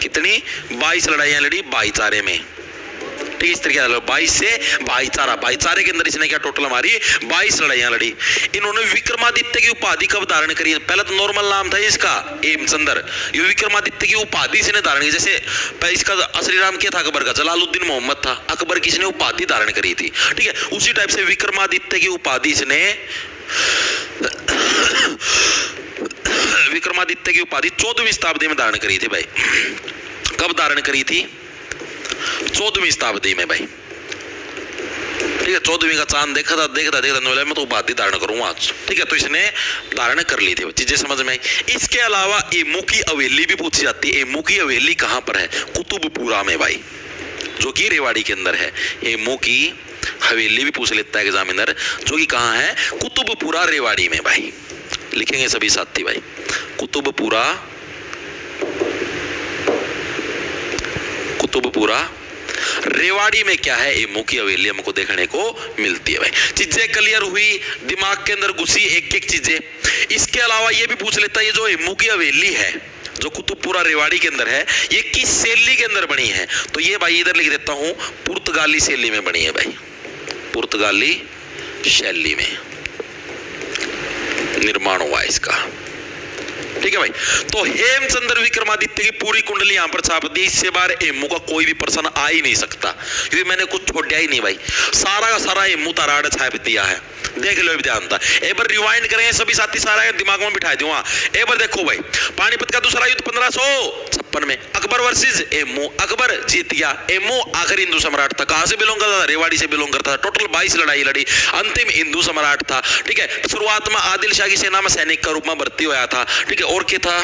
कितनी? 22 लड़ाइयां लड़ी भाईचारे में, ठीक है। इस तरीके से 22 से भाईचारा, भाईचारे के अंदर इसने क्या टोटल हमारी 22 लड़ाइयां लड़ी। इन्होंने विक्रमादित्य की उपाधि कब धारण करी? पहले तो नॉर्मल नाम था इसका हेमचंद्र, ये विक्रमादित्य की उपाधि इसने धारण की। जैसे इसका असली नाम क्या था अकबर का? जलालुद्दीन मोहम्मद था। अकबर की इसने उपाधि धारण करी थी, ठीक है। उसी टाइप से विक्रमादित्य की उपाधि इसने विक्रमादित्य की उपाधि 14वीं शताब्दी में धारण करी थी भाई। कब धारण करी थी? 14वीं शताब्दी में भाई, ठीक है। 14वीं का चांद देखा था, देखता मैं तो उपाधि धारण करूंगा आज, ठीक है। तो इसने धारण कर ली थी, चीजें समझ में आई। इसके अलावा एमू की हवेली भी पूछी जाती है। एमू की हवेली कहां पर है? कुतुबपुरा में भाई, जो कि रेवाड़ी के अंदर है। एमू की हवेली भी पूछ लेता है एग्जामिनर, जो कि कहां है? कुतुबपुरा रेवाड़ी में भाई। लिखेंगे सभी साथी भाई, कुतुबपुरा, कुतुबपुरा रेवाड़ी में क्या है? एमू की हवेली हमको देखने को मिलती है भाई। चीजें क्लियर हुई, दिमाग के अंदर घुसी एक एक चीजें। इसके अलावा ये भी पूछ लेता है, ये जो एमू की हवेली है जो कुतुबपुरा रेवाड़ी के अंदर है, ये किस शैली के अंदर बनी है? तो ये भाई इधर लिख देता हूं, पुर्तगाली शैली में बनी है भाई। पुर्तगाली शैली में निर्माण हुआ इसका, ठीक है भाई। तो हेमचंद्र विक्रमादित्य की पूरी कुंडली यहां पर छाप दी। इससे बाहर एमू का कोई भी प्रश्न आ ही नहीं सकता, क्योंकि मैंने कुछ छोड़ा ही नहीं भाई। सारा का सारा एमू ताराड़ छाप दिया है। देख लो ध्यान था। एक बार रिवाइंड करेंगे सभी साथी, सारा दिमाग में बिठा दूंगा। एक बार देखो भाई, पानीपत का दूसरा युद्ध 1556 में अकबर वर्सेस एमू। अकबर जीत गया, एमू आखिरी हिंदू सम्राट था। कहां से बिलोंग करता था? रेवाड़ी से बिलोंग करता था। टोटल 22 लड़ाई लड़ी, अंतिम हिंदू सम्राट था, ठीक है। शुरुआत में आदिल शाह की सेना में सैनिक का रूप में भर्ती हुआ था, ठीक है। और क्या था?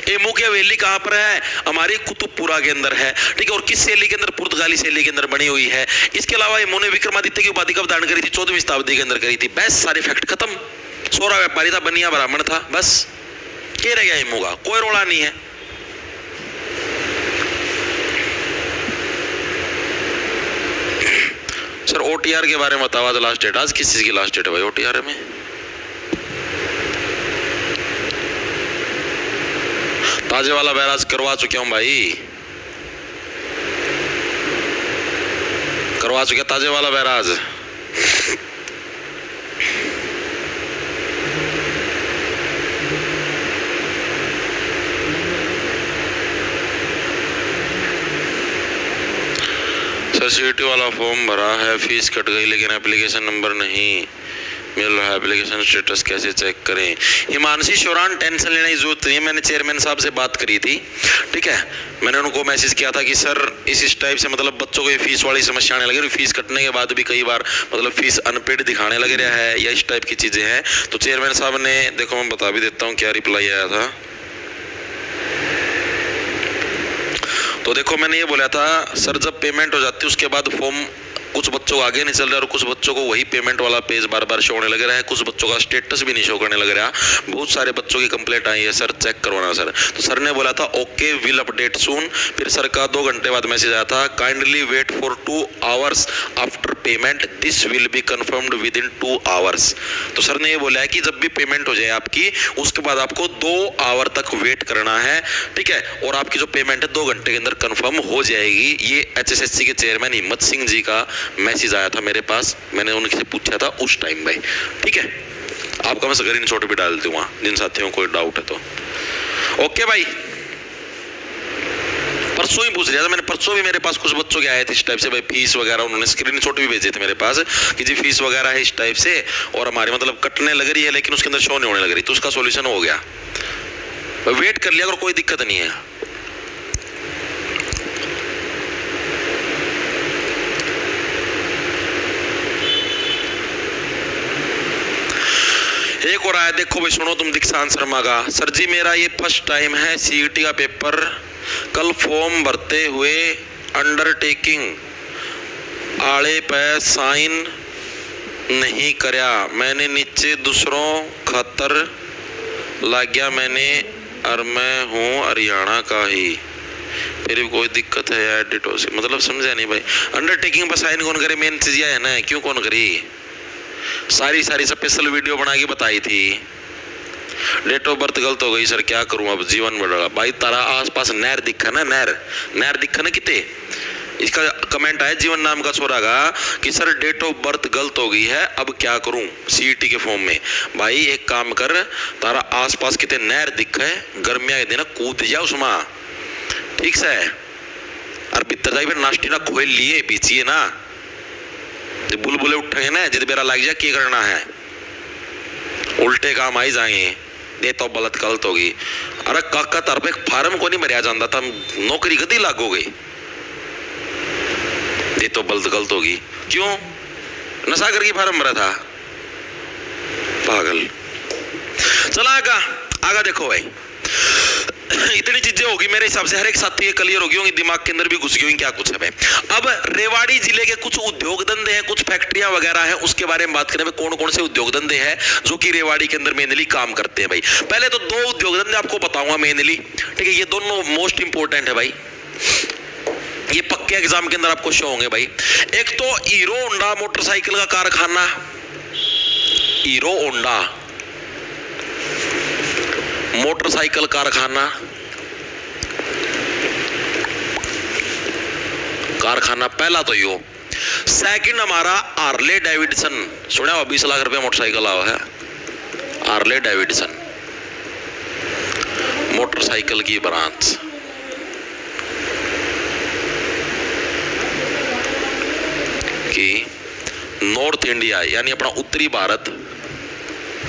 एमू की हवेली कहां पर है? हमारी कुतुबपुरा के अंदर है, ठीक है। और किस शैली के अंदर? पुर्तगाली शैली के अंदर बनी हुई है। इसके अलावा एमू ने विक्रमादित्य की उपाधि कब धारण करी थी? 14वीं शताब्दी के अंदर करी थी। बस सारे फैक्ट खत्म। सोरा व्यापारी था, बनिया ब्राह्मण था, बस क्या रह गया एमू का? कोई रोड़ा नहीं है। सर ओटीआर के बारे में बताओ, आज लास्ट डेट। आज किस चीज की लास्ट डेट है भाई ओटीआर में? ताजे वाला बैराज करवा चुके हूं भाई, करवा चुके ताजे वाला बैराज। सर सीटी वाला फॉर्म भरा है, फीस कट गई लेकिन एप्लीकेशन नंबर नहीं मिल रहा है। एप्लीकेशन स्टेटस कैसे चेक करें? हिमांशी शौरान, टेंशन लेने की जरूरत नहीं है। मैंने चेयरमैन साहब से बात करी थी, ठीक है। मैंने उनको मैसेज किया था कि सर इस टाइप से मतलब बच्चों को ये फीस वाली समस्या आने लगी। फीस कटने के बाद भी कई बार मतलब फीस अनपेड दिखाने लग रहा है या इस टाइप की चीजें हैं। तो चेयरमैन साहब ने, देखो मैं बता भी देता हूँ क्या रिप्लाई आया था। तो देखो मैंने ये बोला था सर जब पेमेंट हो जाती है उसके बाद फॉर्म कुछ बच्चों को आगे नहीं चल रहा और कुछ बच्चों को वही पेमेंट वाला पेज बार बार शो होने लग रहा है, कुछ बच्चों का स्टेटस भी नहीं शो करने लग रहा। बहुत सारे बच्चों की कंप्लेंट आई है सर चेक करवाना सर। तो सर ने बोला था ओके विल अपडेट सून। फिर सर का 2 घंटे बाद मैसेज आया था kindly wait for 2 hours after payment, this will be confirmed within 2 hours. तो सर ने ये बोला है कि जब भी पेमेंट हो जाए आपकी उसके बाद आपको 2 आवर तक वेट करना है, ठीक है, और आपकी जो पेमेंट है 2 घंटे के अंदर कंफर्म हो जाएगी। ये HSSC के चेयरमैन हिम्मत सिंह जी का मैसेज आया था मेरे पास, मैंने उनसे पूछा था उस टाइम भाई, ठीक है। आपका मैं स्क्रीनशॉट भी डाल दूंगा जिन साथियों को कोई डाउट है तो। ओके भाई, परसों ही पूछ लिया था मैंने, परसों भी मेरे पास कुछ बच्चों के आए थे इस टाइप से भाई फीस वगैरह, उन्होंने स्क्रीनशॉट भी भेजे थे मेरे पास कि जी फीस वगैरह है इस टाइप से और हमारी मतलब कटने लग रही है लेकिन उसके अंदर शो नहीं होने लग रही। तो उसका सॉल्यूशन हो गया, वेट कर लिया अगर कोई दिक्कत नहीं है। एक और है, देखो भाई सुनो तुम दीक्षांत शर्मा का। सर जी मेरा ये फर्स्ट टाइम है सीईटी का पेपर, कल फॉर्म भरते हुए अंडरटेकिंग आड़े पे साइन नहीं करया, मैंने नीचे दूसरों खातर लग गया मैंने, और मैं हूँ हरियाणा का ही, फिर भी कोई दिक्कत है यार डिटो से, मतलब समझा नहीं भाई। अंडरटेकिंग पर साइन कौन करे, मेन चीज है ना, क्यों कौन करी, सारी स्पेशल वीडियो बना के बताई थी। डेट ऑफ बर्थ गलत हो गई सर, क्या करूं अब, जीवन बढ़ेगा भाई। तारा आसपास नहर दिखा ना, नहर दिखा ना किते, इसका कमेंट आया जीवन नाम का छोरा का कि सर डेट ऑफ बर्थ गलत हो गई है, अब क्या करूं सीईटी के फॉर्म में। भाई एक काम कर, तारा आसपास किते नहर दिखा है, गर्मिया के दिन कूद जा उसमें, ठीक से, और भीतर जाए फिर नाश्ती ना खोल लिए पीछिए ना, जब बुलबुले उठेंगे ना, जिद बेरा लग जाए क्या करना है, उल्टे काम आई जाएंगे, ये तो गलत होगी। अरे काका तार पे फार्म को नहीं मरिया जाता था, नौकरी गदी लागो गई, ये तो गलत होगी, क्यों, नशा करके फार्म भरा था, पागल। चला आगा देखो भाई, इतनी चीजें होगी मेरे हिसाब से, हर एक साथी ये क्लियर होगी होंगी, दिमाग के अंदर भी घुस गई होंगी क्या कुछ है भाई। अब रेवाड़ी जिले के कुछ उद्योग धंधे हैं, कुछ फैक्ट्रियां वगैरह हैं, उसके बारे में बात करें भाई, कौन कौन से उद्योग धंधे हैं जो कि रेवाड़ी के अंदर मेनली काम करते हैं भाई। पहले तो दो उद्योग धंधे आपको बताऊंगा मेनली, ठीक है, ये दोनों मोस्ट इंपोर्टेंट है भाई, ये पक्के एग्जाम के अंदर आपको शो होंगे भाई। एक तो हीरो होंडा मोटरसाइकिल का कारखाना, हीरो होंडा मोटरसाइकिल कारखाना पहला तो यो। सेकंड हमारा हार्ले डेविडसन, सुना हो 20 लाख रुपया मोटरसाइकिल आवा है, हार्ले डेविडसन मोटरसाइकिल की ब्रांच। की नॉर्थ इंडिया यानी अपना उत्तरी भारत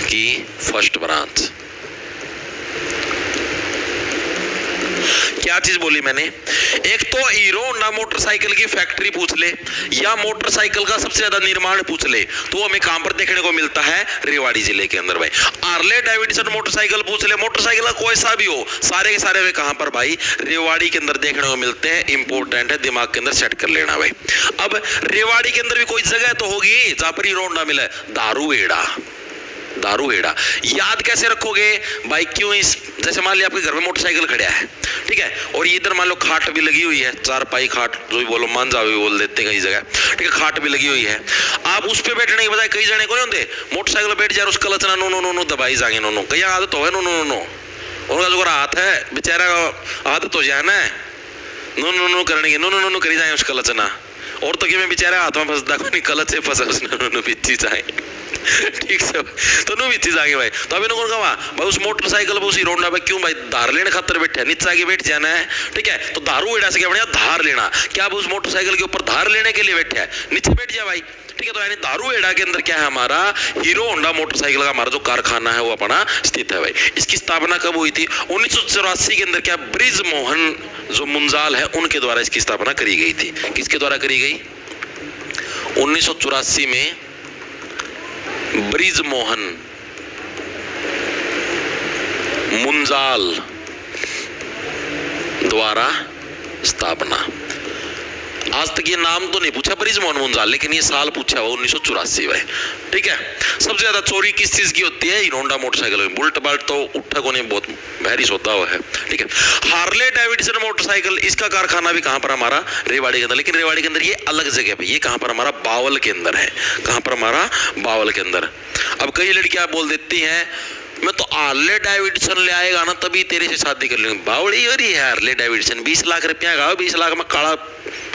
की फर्स्ट ब्रांच। क्या चीज बोली मैंने, एक तो हीरो होंडा मोटरसाइकिल की फैक्ट्री पूछ ले, या मोटरसाइकिल का सबसे ज्यादा निर्माण पूछ ले, तो हमें कहां पर देखने को मिलता है, रेवाड़ी जिले के अंदर भाई। हार्ले डेविडसन मोटरसाइकिल पूछ ले, मोटरसाइकिल का कोई सा भी हो, सारे के सारे वे कहां पर भाई, रेवाड़ी के अंदर देखने को मिलते हैं। इंपॉर्टेंट है, दिमाग के अंदर सेट कर लेना भाई। अब रेवाड़ी के अंदर भी कोई जगह तो होगी जहां पर हीरो होंडा मिला है, दारूहेड़ा। याद कैसे रखोगे भाई, क्यों, इस जैसे मान लिया आपके घर में मोटरसाइकिल खड़ा है, ठीक है, और इधर मान लो खाट भी लगी हुई है, चारपाई खाट जो भी बोलो, मांझा भी बोल देते कई जगह, ठीक है, खाट भी लगी हुई है। आप उस पे बैठने के बजाय कई जने को नहीं होते, मोटरसाइकिल बैठ जाए, उसका लचना नो दबाई जाएंगे, नो कई आदत हो है, नो उनका जो हाथ है बेचारा आदत हो जाए ना, नो करने की, नो करी जाए उसका लचना, और तो क्या बेचारा हाथ में फंसदा को नहीं, कलच से फंसा उसने पीछी जाए, ठीक से, तो नो बीती जाएंगे भाई। तो अभी कौन कहा भाई, उस मोटरसाइकिल पर उसी रोडना भाई, क्यों भाई, धार लेने खातर बैठे, नीचे आगे बैठ जाना है, ठीक है, तो दारू एड़ा से क्या बढ़िया धार लेना, क्या उस मोटरसाइकिल के ऊपर धार लेने के लिए बैठे है, नीचे बैठ जा भाई, ठीक है। तो यानी दारू एड़ा के अंदर क्या है, हमारा हीरो होंडा मोटरसाइकिल का हमारा जो कारखाना है वो अपना स्थित है भाई। इसकी स्थापना कब हुई थी, 1984 के अंदर क्या ब्रिज मोहन जो मुंजाल है उनके द्वारा इसकी स्थापना करी गई थी। किसके द्वारा करी गई, 1984 में ब्रिज मोहन मुंजाल द्वारा स्थापना। आज तक ये नाम तो नहीं पूछा ब्रिज मोहन मुंजाल, लेकिन ये साल पूछा हुआ 1984 भाई, ठीक है। सबसे ज्यादा चोरी किस चीज की होती है, हीरो होंडा मोटरसाइकिल में, बुलेट बाल्ट तो उठा को नहीं, बहुत भारी सौदा हुआ है, ठीक है। हार्ले डेविडसन मोटरसाइकिल, इसका कारखाना भी कहां पर, हमारा रेवाड़ी के अंदर, लेकिन रेवाड़ी के अंदर ये अलग जगह पे, ये कहां पर, हमारा बावल के अंदर है, कहां पर, हमारा बावल के अंदर। अब कई लड़कियां बोल देती हैं मैं तो हार्ले डेविडसन ले आएगा ना तभी तेरे से शादी कर लूंगी, बावड़ी हो रही है हार्ले डेविडसन, 20 लाख रुपया का, 20 लाख में काला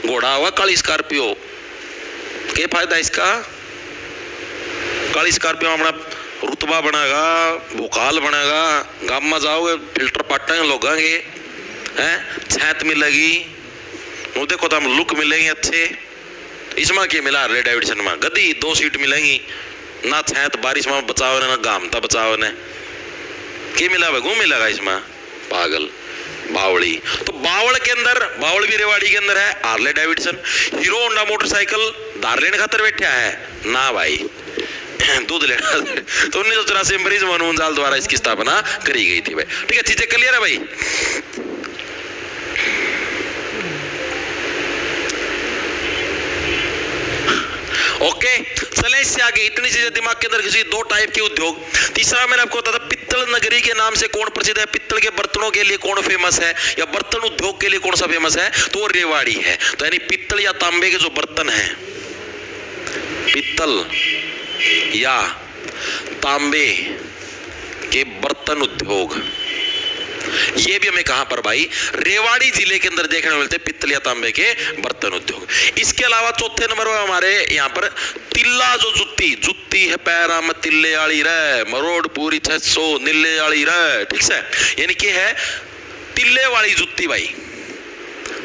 घोड़ा हुआ, काली स्कॉर्पियो, क्या फायदा इसका, काली स्कॉर्पियो में अपना रुतबा बनेगा, भोकाल बनेगा, गांव में जाओगे फिल्टर पाटेंगे लोगांगे हैं, छत मिलेगी, वो देखो तो हम लुक मिलेंगे अच्छे, इसमें क्या मिला हार्ले डेविडसन में, गद्दी 2 सीट मिलेंगी ना, छत बारिश में बचाओ ना गामता बचाओ ने, क्या मिला भाई, घूम मिलेगा इसमें, पागल बावड़ी। तो बावड़ के अंदर, बावड़ भी रेवाड़ी के अंदर है, Harley Davidson. Hero Honda motorcycle धार लेने खातर बैठा है ना भाई, दूध लेना। तो 1984 में ब्रिज मोहन मुंजाल द्वारा इसकी स्थापना करी गई थी भाई। ठीक है, चीजें क्लियर है भाई। ओके, चले इससे आगे। इतनी चीजें दिमाग के अंदर घुसी। दो टाइप के उद्योग। तीसरा मैंने आपको बताया था पित्तल नगरी के नाम से कौन प्रसिद्ध है, पित्तल के बर्तनों के लिए कौन फेमस है, या बर्तन उद्योग के लिए कौन सा फेमस है, तो वो रेवाड़ी है। तो यानी पित्तल या तांबे के जो बर्तन हैं, पित्तल या तांबे के बर्तन उद्योग, ये भी हमें कहां पर भाई, रेवाड़ी जिले के अंदर देखने को मिलते हैं, पित्तल या तांबे के बर्तन उद्योग। इसके अलावा चौथे नंबर पर हमारे यहाँ पर तिल्ला, जो जुत्ती है पैरा में तिल्ले आली रे, मरोड़ पूरी 600 नीले आली रे। ठीक है, यानी कि है तिल्ले वाली जुत्ती भाई।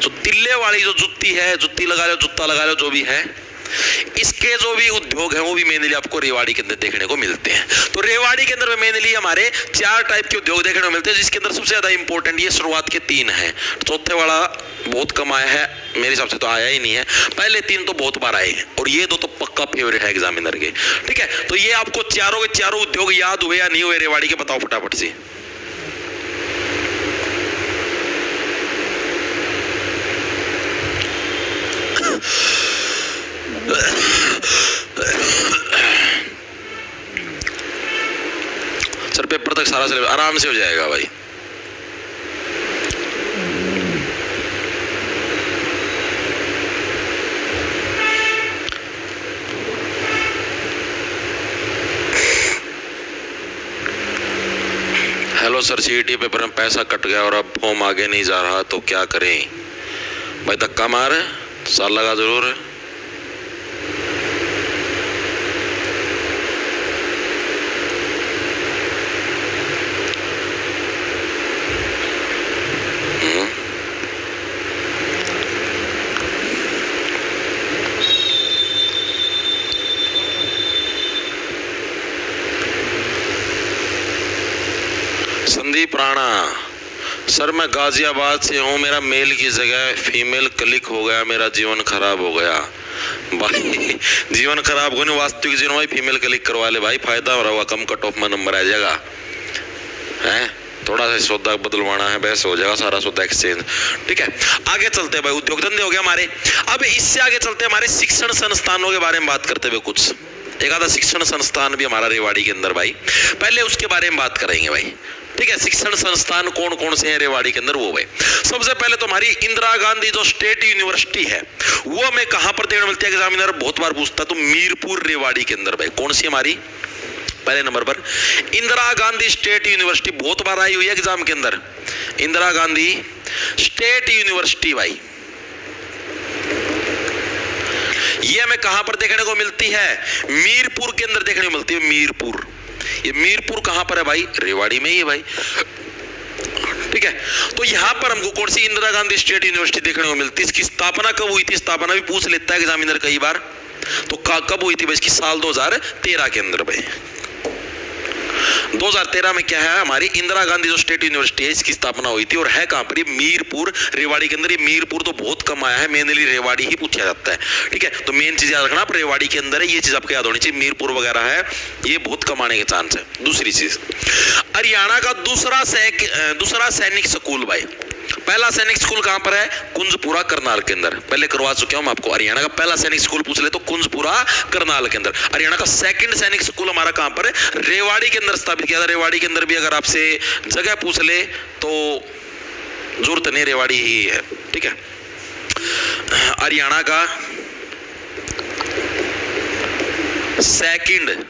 जो तिल्ले वाली जो जुत्ती है, जुत्ती लगा लो, जूता लगा लो, जो भी है, इसके जो भी उद्योग है वो भी मेनली आपको रेवाड़ी के अंदर देखने को मिलते हैं। तो रेवाड़ी के अंदर मेनली हमारे 4 टाइप के उद्योग देखने को मिलते हैं, जिसके अंदर सबसे ज्यादा इंपॉर्टेंट ये शुरुआत के 3 हैं। चौथे वाला बहुत कम आया है, मेरे हिसाब से तो आया ही नहीं है। पहले 3 तो बहुत बार आए हैं, और ये 2 तो पक्का फेवरेट है एग्जामिनर के। ठीक है, तो ये आपको चारों के चारों उद्योग याद हुए या नहीं हुए रेवाड़ी के, बताओ फटाफट से। सर पेपर तक सारा सिलेबस आराम से हो जाएगा भाई। हेलो सर, सीईटी पेपर में पैसा कट गया और अब फॉर्म आगे नहीं जा रहा, तो क्या करें भाई? धक्का मार, साल लगा जरूर। संदीप राणा, सर मैं गाजियाबाद से हूँ, मेरा मेल की जगह फीमेल क्लिक हो गया, मेरा जीवन खराब हो गया। भाई जीवन खराब होने वास्तविक जीवन में फीमेल क्लिक करवा ले भाई, फायदा हो रहा, कम कट ऑफ में नंबर आ जाएगा। है थोड़ा सा सौदा बदलवाना है, बहस हो जाएगा सारा सौदा एक्सचेंज। ठीक है, आगे चलते हैं भाई। उद्योग धंधे हो गए हमारे। अब इससे आगे चलते हैं हमारे शिक्षण संस्थानों के बारे में बात करते हुए। कुछ एक आधा शिक्षण संस्थान भी हमारा रेवाड़ी के अंदर भाई, पहले उसके बारे में बात करेंगे भाई। ठीक है, शिक्षण संस्थान कौन कौन से हैं रेवाड़ी के अंदर, वो भाई सबसे पहले तो हमारी इंदिरा गांधी जो स्टेट यूनिवर्सिटी है, वो हमें कहां पर देखने मिलती है, एग्जामिनर बहुत बार पूछता है, तो मीरपुर रेवाड़ी के अंदर भाई। कौन सी हमारी, पहले नंबर पर इंदिरा गांधी स्टेट यूनिवर्सिटी, बहुत बार आई हुई है एग्जाम के अंदर, इंदिरा गांधी स्टेट यूनिवर्सिटी भाई। ये हमें कहां पर देखने को मिलती है, मीरपुर के अंदर देखने को मिलती है, मीरपुर। ये मीरपुर कहां पर है भाई, रेवाड़ी में ही है भाई। ठीक है, तो यहां पर हमको कौन सी इंदिरा गांधी स्टेट यूनिवर्सिटी देखने को मिलती है। इसकी स्थापना कब हुई थी, स्थापना भी पूछ लेता है एग्जामिनर कई बार, तो कब हुई थी भाई, इसकी साल 2013 के अंदर भाई। 2013 में क्या है, हमारी इंदिरा गांधी जो स्टेट यूनिवर्सिटी है, इसकी स्थापना हुई थी, और है कहां पर, ये मीरपुर रेवाड़ी के अंदर। ये मीरपुर तो बहुत कम आया है, मेनली रेवाड़ी ही पूछा जाता है। ठीक है, तो मेन चीज याद रखना, आप रेवाड़ी के अंदर है, ये चीज आपको याद होनी चाहिए। मीरपुर वगैरह है, ये बहुत कम आने के चांस है। दूसरी चीज, हरियाणा का दूसरा सैनिक स्कूल भाई। पहला सैनिक स्कूल कहां पर है, कुंजपुरा करनाल के अंदर, पहले करवा चुके हूं आपको। हरियाणा का पहला सैनिक स्कूल पूछ ले तो कुंजपुरा करनाल के अंदर। हरियाणा का सेकंड सैनिक स्कूल हमारा कहां पर है, रेवाड़ी के अंदर स्थापित किया था। रेवाड़ी के अंदर भी अगर आपसे जगह पूछ ले तो जरूरत नहीं, रेवाड़ी ही है। ठीक है, हरियाणा का सेकंड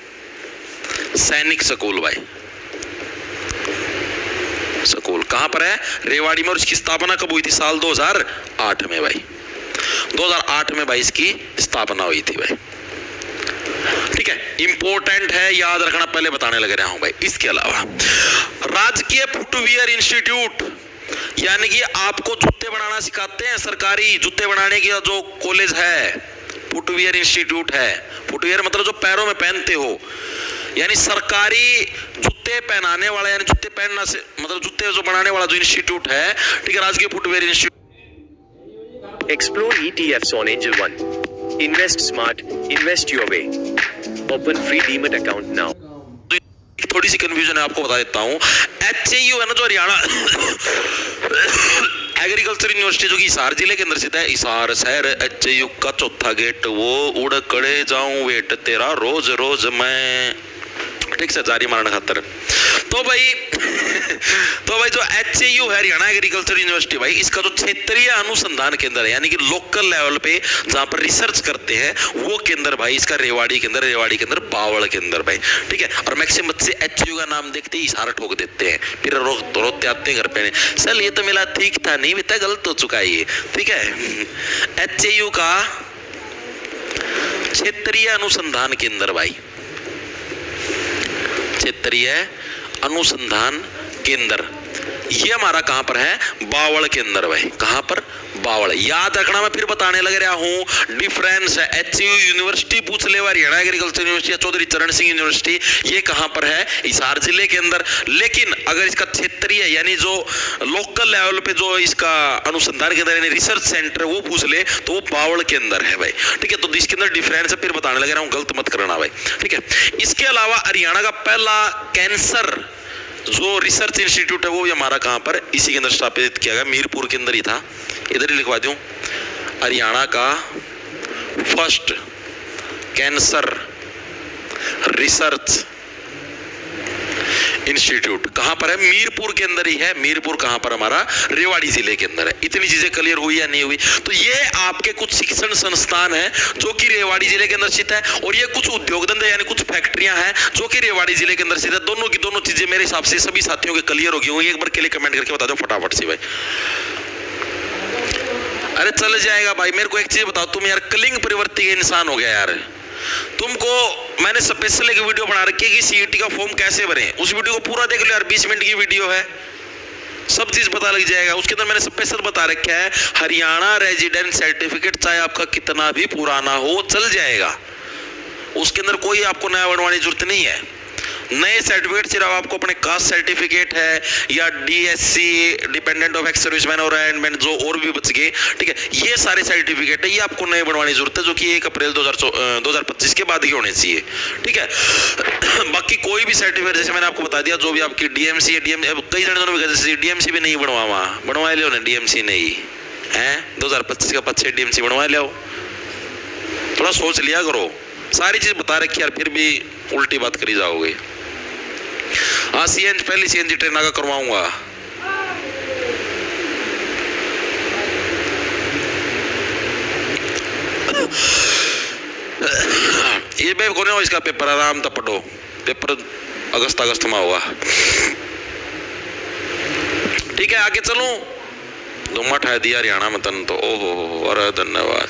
सैनिक स्कूल भाई, स्कूल कहां पर है, रेवाड़ी में। और इसकी स्थापना कब हुई थी, साल 2008 में भाई। 2008 में भाई इसकी स्थापना हुई थी भाई। ठीक है, इंपॉर्टेंट है, याद रखना, पहले बताने लग रहा हूं भाई। इसके अलावा राजकीय फुटवियर इंस्टीट्यूट, यानी कि आपको जूते बनाना सिखाते हैं, सरकारी जूते बनाने की जो कॉलेज है, फुटवियर इंस्टीट्यूट है। फुटवियर मतलब जो पैरों में पहनते हो, यानी सरकारी जूते पहनाने वाला, यानी जूते पहनना से मतलब जूते जो बनाने वाला जो इंस्टीट्यूट है, ठीक है, राजकीय footwear institute. Explore ETFs on Angel One. Invest smart, invest your way. Open free Demat account now. थोड़ी सी कंफ्यूजन है, आपको बता देता हूँ। HAU है ना जो हरियाणा एग्रीकल्चर यूनिवर्सिटी जो कि हिसार जिले के अंदर स्थित है, हिसार शहर, HAU का चौथा गेट, वो उड़ कड़े जाऊं वेट तेरा रोज रोज मैं, ठीक से जारी मारने खातर। तो भाई जो HAU है हरियाणा एग्रीकल्चर यूनिवर्सिटी भाई, इसका जो क्षेत्रीय अनुसंधान केंद्र है यानी कि लोकल लेवल पे जहां पर रिसर्च करते हैं वो केंद्र भाई इसका रेवाड़ी के अंदर बावल के अंदर भाई, ठीक है। और मैक्सिमम बच्चे HAU का नाम देखते ही इशारा ठोक देते हैं, फिर रोते आते हैं घर पे, सर ये तो मेरा ठीक था, नहीं बेटा गलत हो चुका है ये, ठीक है। HAU का क्षेत्रीय अनुसंधान केंद्र भाई, क्षेत्रीय अनुसंधान केंद्र, ये हमारा कहां पर है, बावल के अंदर भाई, कहां पर, बावल। याद रखना, मैं फिर बताने लग रहा हूं डिफरेंस है। HAU यूनिवर्सिटी पूछ ले, हरियाणा एग्रीकल्चर यूनिवर्सिटी, चौधरी चरण सिंह यूनिवर्सिटी, ये कहां पर है, हिसार जिले के अंदर। लेकिन अगर इसका क्षेत्रीय यानी जो लोकल लेवल पे जो इसका अनुसंधान केंद्र यानी रिसर्च सेंटर वो पूछ ले तो वो बावल के अंदर है भाई, ठीक है। तो इसके अंदर डिफरेंस है, फिर बताने लग रहा हूं, गलत मत करना भाई, ठीक है। इसके अलावा हरियाणा का पहला कैंसर जो रिसर्च इंस्टीट्यूट है वो भी हमारा कहां पर, इसी के अंदर स्थापित किया गया, मीरपुर के अंदर ही था, इधर ही लिखवा दूं, हरियाणा का फर्स्ट कैंसर रिसर्च इंस्टीट्यूट कहां पर है, मीरपुर के अंदर ही है। मीरपुर कहां पर, हमारा रेवाड़ी जिले के अंदर है। इतनी चीजें क्लियर हुई या नहीं हुई? तो ये आपके कुछ शिक्षण संस्थान है जो कि रेवाड़ी जिले के अंदर स्थित है, और ये कुछ उद्योग धंधे यानी कुछ फैक्ट्रियां हैं जो कि रेवाड़ी जिले के अंदर स्थित है। दोनों की दोनों चीजें मेरे हिसाब से सभी साथियों के क्लियर हो गई होंगी। एक बार के लिए कमेंट करके बता दो फटाफट से भाई। अरे चल जाएगा भाई। मेरे को एक चीज बताओ, तुम यार कलिंग परिवर्ती के इंसान हो गया यार। तुमको मैंने स्पेशल एक वीडियो बना रखी है कि सीईटी का फॉर्म कैसे भरें, उस वीडियो को पूरा देख लो यार, 20 मिनट की वीडियो है, सब चीज पता लग जाएगा। उसके अंदर मैंने स्पेशल बता रखा है हरियाणा रेजिडेंट सर्टिफिकेट चाहे आपका कितना भी पुराना हो चल जाएगा, उसके अंदर कोई आपको नया बनवाने की जरूरत नहीं है। नए सर्टिफिकेट सिर्फ आपको अपने कास्ट सर्टिफिकेट है या DSC dependent of ex serviceman और एंडमेंट जो और भी बच गए, ठीक है, ये सारे सर्टिफिकेट है, ये आपको नए बनवाने की जरूरत है, जो कि 1 अप्रैल 2025 के बाद ही होने चाहिए, ठीक है। बाकी कोई भी सर्टिफिकेट जैसे मैंने आपको बता दिया, जो भी आपकी DMC कई जने भी DMC भी नहीं बनवा लियो ना, DMC नहीं है 2025 का 5 DMC बनवा लिया, थोड़ा सोच लिया करो। सारी चीज बता रखी यार, फिर भी उल्टी बात करी जाओगे। हाँ पहली CNG ट्रेन आगे करवाऊंगा। ये भाई कौन है इसका पेपर, आराम तो पढ़ो, पेपर अगस्त में होगा, ठीक है। आगे चलूं, धुम्मा ठा दिया हरियाणा में तन तो, ओहो अरे धन्यवाद।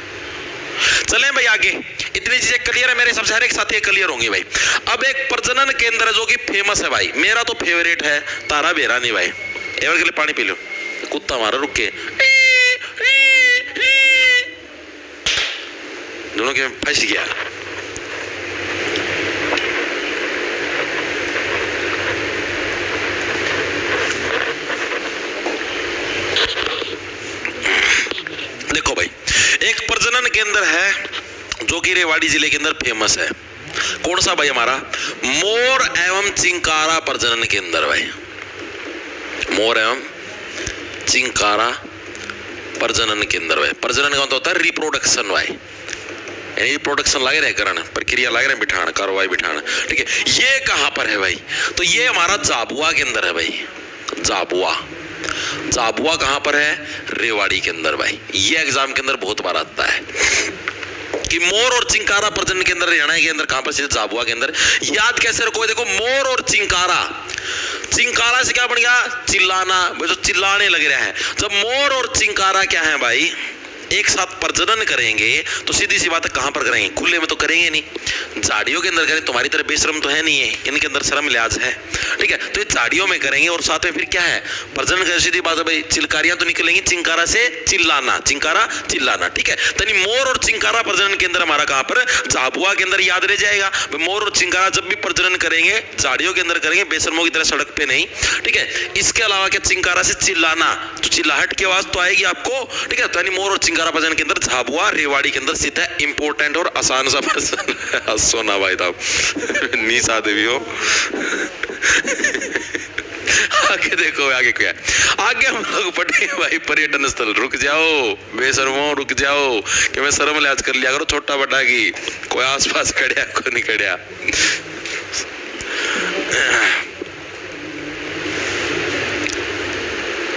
चलें भाई आगे, इतनी चीजें क्लियर है मेरे हिसाब से, हर एक साथी क्लियर होंगी भाई। अब एक प्रजनन केंद्र जो कि फेमस है भाई, मेरा तो फेवरेट है तारा बेरानी भाई। एवर के लिए पानी पी लो, कुत्ता मारा रुक के, दोनों के फंस गया। देखो भाई, एक प्रजनन केंद्र है जो कि रेवाड़ी जिले के अंदर फेमस है। कौन सा भाई, हमारा मोर एवं चिंकारा प्रजनन केंद्र भाई, मोर एवं चिंकारा प्रजनन केंद्र भाई। प्रजनन का होता है रिप्रोडक्शन भाई, रिप्रोडक्शन लगे रहे करना, प्रक्रिया लगे रहे बिठाना, कार्रवाई बिठाना, ठीक है। ये कहां पर है भाई, तो ये हमारा झाबुआ के अंदर है भाई। झाबुआ कहां पर है, रेवाड़ी के अंदर भाई। ये एग्जाम के अंदर बहुत बार आता है कि मोर और चिंकारा प्रजनन के अंदर, हरियाणा के अंदर कहां पर स्थित, झाबुआ के अंदर। याद कैसे रखो, देखो मोर और चिंकारा, चिंकारा से क्या बन गया, चिल्लाना, जो चिल्लाने लग रहा है। जब मोर और चिंकारा क्या है भाई, एक साथ प्रजनन करेंगे तो सीधी सी बात है कहां पर करेंगे, खुले में तो करेंगे नहीं, झाड़ियों के अंदर करें। तुम्हारी तरह बेशरम तो है नहीं है, इनके अंदर शर्म लिहाज है, ठीक है। तो ये झाड़ियों में करेंगे और साथ में फिर क्या है, प्रजनन करें। सीधी बात है भाई, चिलकारियां तो निकलेंगी, चिंकारा से चिल्लाना, चिंकारा चिल्लाना, ठीक है। तनी मोर और चिंकारा प्रजनन के अंदर हमारा कहां पर, झाबुआ के अंदर। याद रह जाएगा, मोर और चिंकारा जब भी प्रजनन करेंगे झाड़ियों के अंदर करेंगे, बेशरमों की तरह सड़क पे नहीं, ठीक है। इसके अलावा क्या, चिंकारा से चिल्लाना, तो चिल्लाहट की आवाज तो आएगी आपको, ठीक है। तो मोर और चिंकारा भजन के अंदर झाबुआ रेवाड़ी के अंदर स्थित है। इंपॉर्टेंट और आसान सा प्रश्न। सोना भाई साहब नीसा देवी हो। आगे देखो आगे क्या है। आगे हम लोग पढ़े भाई पर्यटन स्थल। रुक जाओ बेशर्मो रुक जाओ कि मैं शर्म लिहाज कर लिया करो छोटा बड़ा की कोई आसपास खड़िया कोई नहीं खड़िया।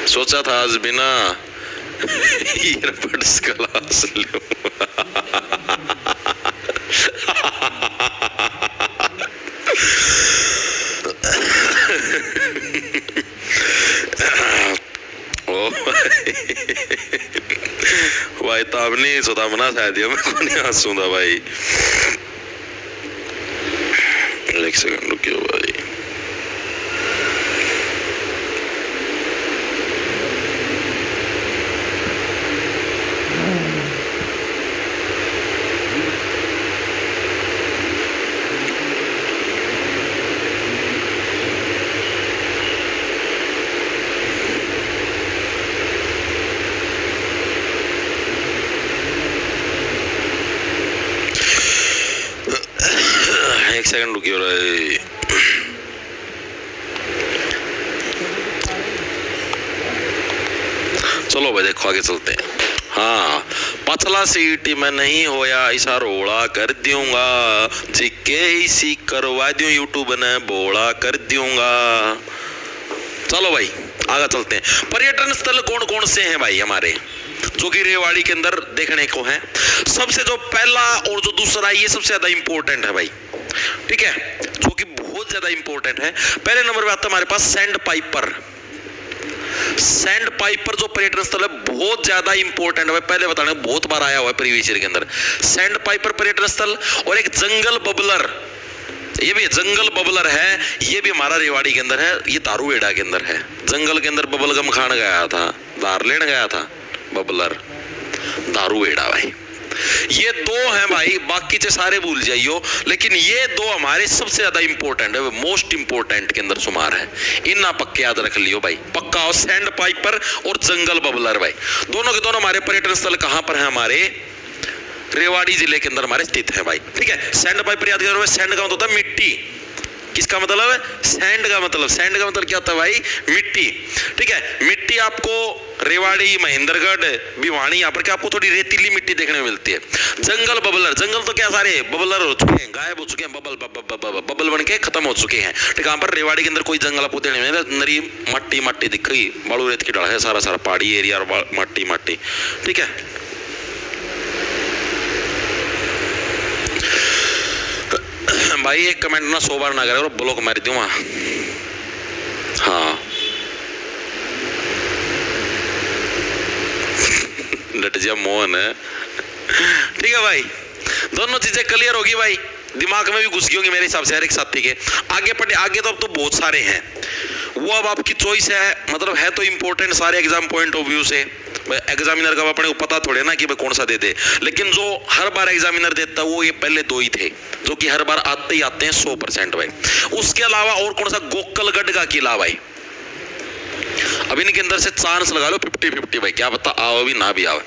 सोचा था आज बिना ईयरबड्स क्लास लो। भाई तब नहीं सोता मना शायद मैं को नहीं हंसूंगा भाई। एक सेकंड रुकियो भाई। एक सेकंड रुकियो रे। चलो भाई देखो आगे चलते हैं। हाँ पछला सीटी में नहीं होया ऐसा रोड़ा कर दूंगा जिके इसी करवा दूं यूट्यूब ने बोला कर दूंगा। चलो भाई आगे चलते हैं। पर्यटन स्थल कौन कौन से हैं भाई हमारे जो कि रेवाड़ी के अंदर देखने को है। सबसे जो पहला और जो दूसरा ये सबसे ज्यादा इंपॉर्टेंट है भाई, ठीक है, जो कि बहुत ज्यादा इंपॉर्टेंट है। पहले नंबर पे आता है हमारे पास सैंड पाइपर। सैंड पाइपर जो पर्यटन स्थल है बहुत ज्यादा इंपॉर्टेंट है। पहले बताने बहुत बार आया हुआ है प्रीवियस ईयर के अंदर। सैंड पाइपर पर्यटन स्थल और एक जंगल बबलर, ये भी जंगल बबलर है, ये भी हमारा रेवाड़ी के अंदर है। ये दारूवेड़ा के अंदर है। जंगल के अंदर बबलगम खान गया था, दार लेने गया था बबलर, दारूवेड़ा भाई। ये दो हैं भाई, बाकी से सारे भूल जाइयो, लेकिन ये दो हमारे सबसे ज्यादा इंपॉर्टेंट है, मोस्ट इंपॉर्टेंट के अंदर शुमार है। इन ना पक्के याद रख लियो भाई, पक्का। और सैंड पाइपर और जंगल बबलर भाई दोनों के दोनों हमारे पर्यटन स्थल कहां पर है? हमारे रेवाड़ी जिले के अंदर हमारे स्थित है भाई, ठीक है। सैंड पाइपर याद करो, सैंड का मतलब होता है मिट्टी। किसका मतलब है? सैंड का मतलब। सैंड का मतलब क्या होता है भाई? मिट्टी, ठीक है। मिट्टी आपको रेवाड़ी, महेंद्रगढ़, भिवानी, यहाँ पर क्या आपको थोड़ी रेतीली मिट्टी देखने में मिलती है। जंगल बबलर, जंगल तो क्या सारे बबलर हो चुके हैं, गायब हो चुके हैं, बबल बन के खत्म हो चुके हैं, ठीक है। यहाँ पर रेवाड़ी के अंदर कोई जंगल आपको देखने में नरी मट्टी मट्टी दिख रही, बालू रेत की डाल है, सारा सारा पहाड़ी एरिया और मट्टी मट्टी, ठीक है। भाई एक कमेंट ना 100 बार ना करे और ब्लॉक मार दूं। हाँ डट जा मोहन है, ठीक है भाई। दोनों चीजें क्लियर होगी भाई, दिमाग में भी घुस गई होगी मेरे हिसाब से हर एक साथी के। आगे पढ़े, आगे तो अब तो बहुत सारे हैं, वो अब आपकी चॉइस है, मतलब है तो इंपॉर्टेंट सारे एग्जाम पॉइंट ऑफ व्यू से। एग्जामिनर का अपने को पता थोड़े ना कि भाई कौन सा दे दे, लेकिन जो हर बार एग्जामिनर देता है वो ये पहले दो ही थे जो कि हर बार आते ही आते हैं 100% भाई। उसके अलावा और कौन सा? गोकलगढ़ का किला भाई। अब इनके अंदर से चांस लगा लो 50-50 भाई, क्या पता आओ भी ना भी आओ।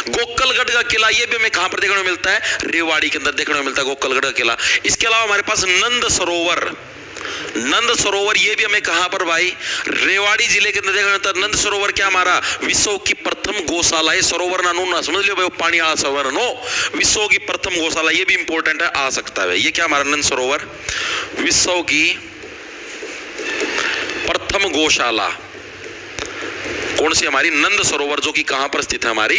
गोकलगढ़ का किला ये भी हमें कहां पर देखने को मिलता है? रेवाड़ी के अंदर देखने को मिलता है गोकलगढ़ का किला। इसके अलावा हमारे पास नंद सरोवर, नंद सरोवर ये भी हमें कहां पर भाई? रेवाड़ी जिले के अंदर देखने को मिलता है। नंद सरोवर क्या हमारा? विश्व की प्रथम गौशाला है। सरोवर ना ना समझ लियो भाई, पानी वाला सरोवर नो, विश्व की प्रथम गौशाला, ये भी इंपॉर्टेंट है, आ सकता है। ये क्या हमारा? नंद सरोवर विश्व की प्रथम गौशाला कौन सी? हमारी नंद सरोवर, जो कि कहां पर स्थित है? हमारी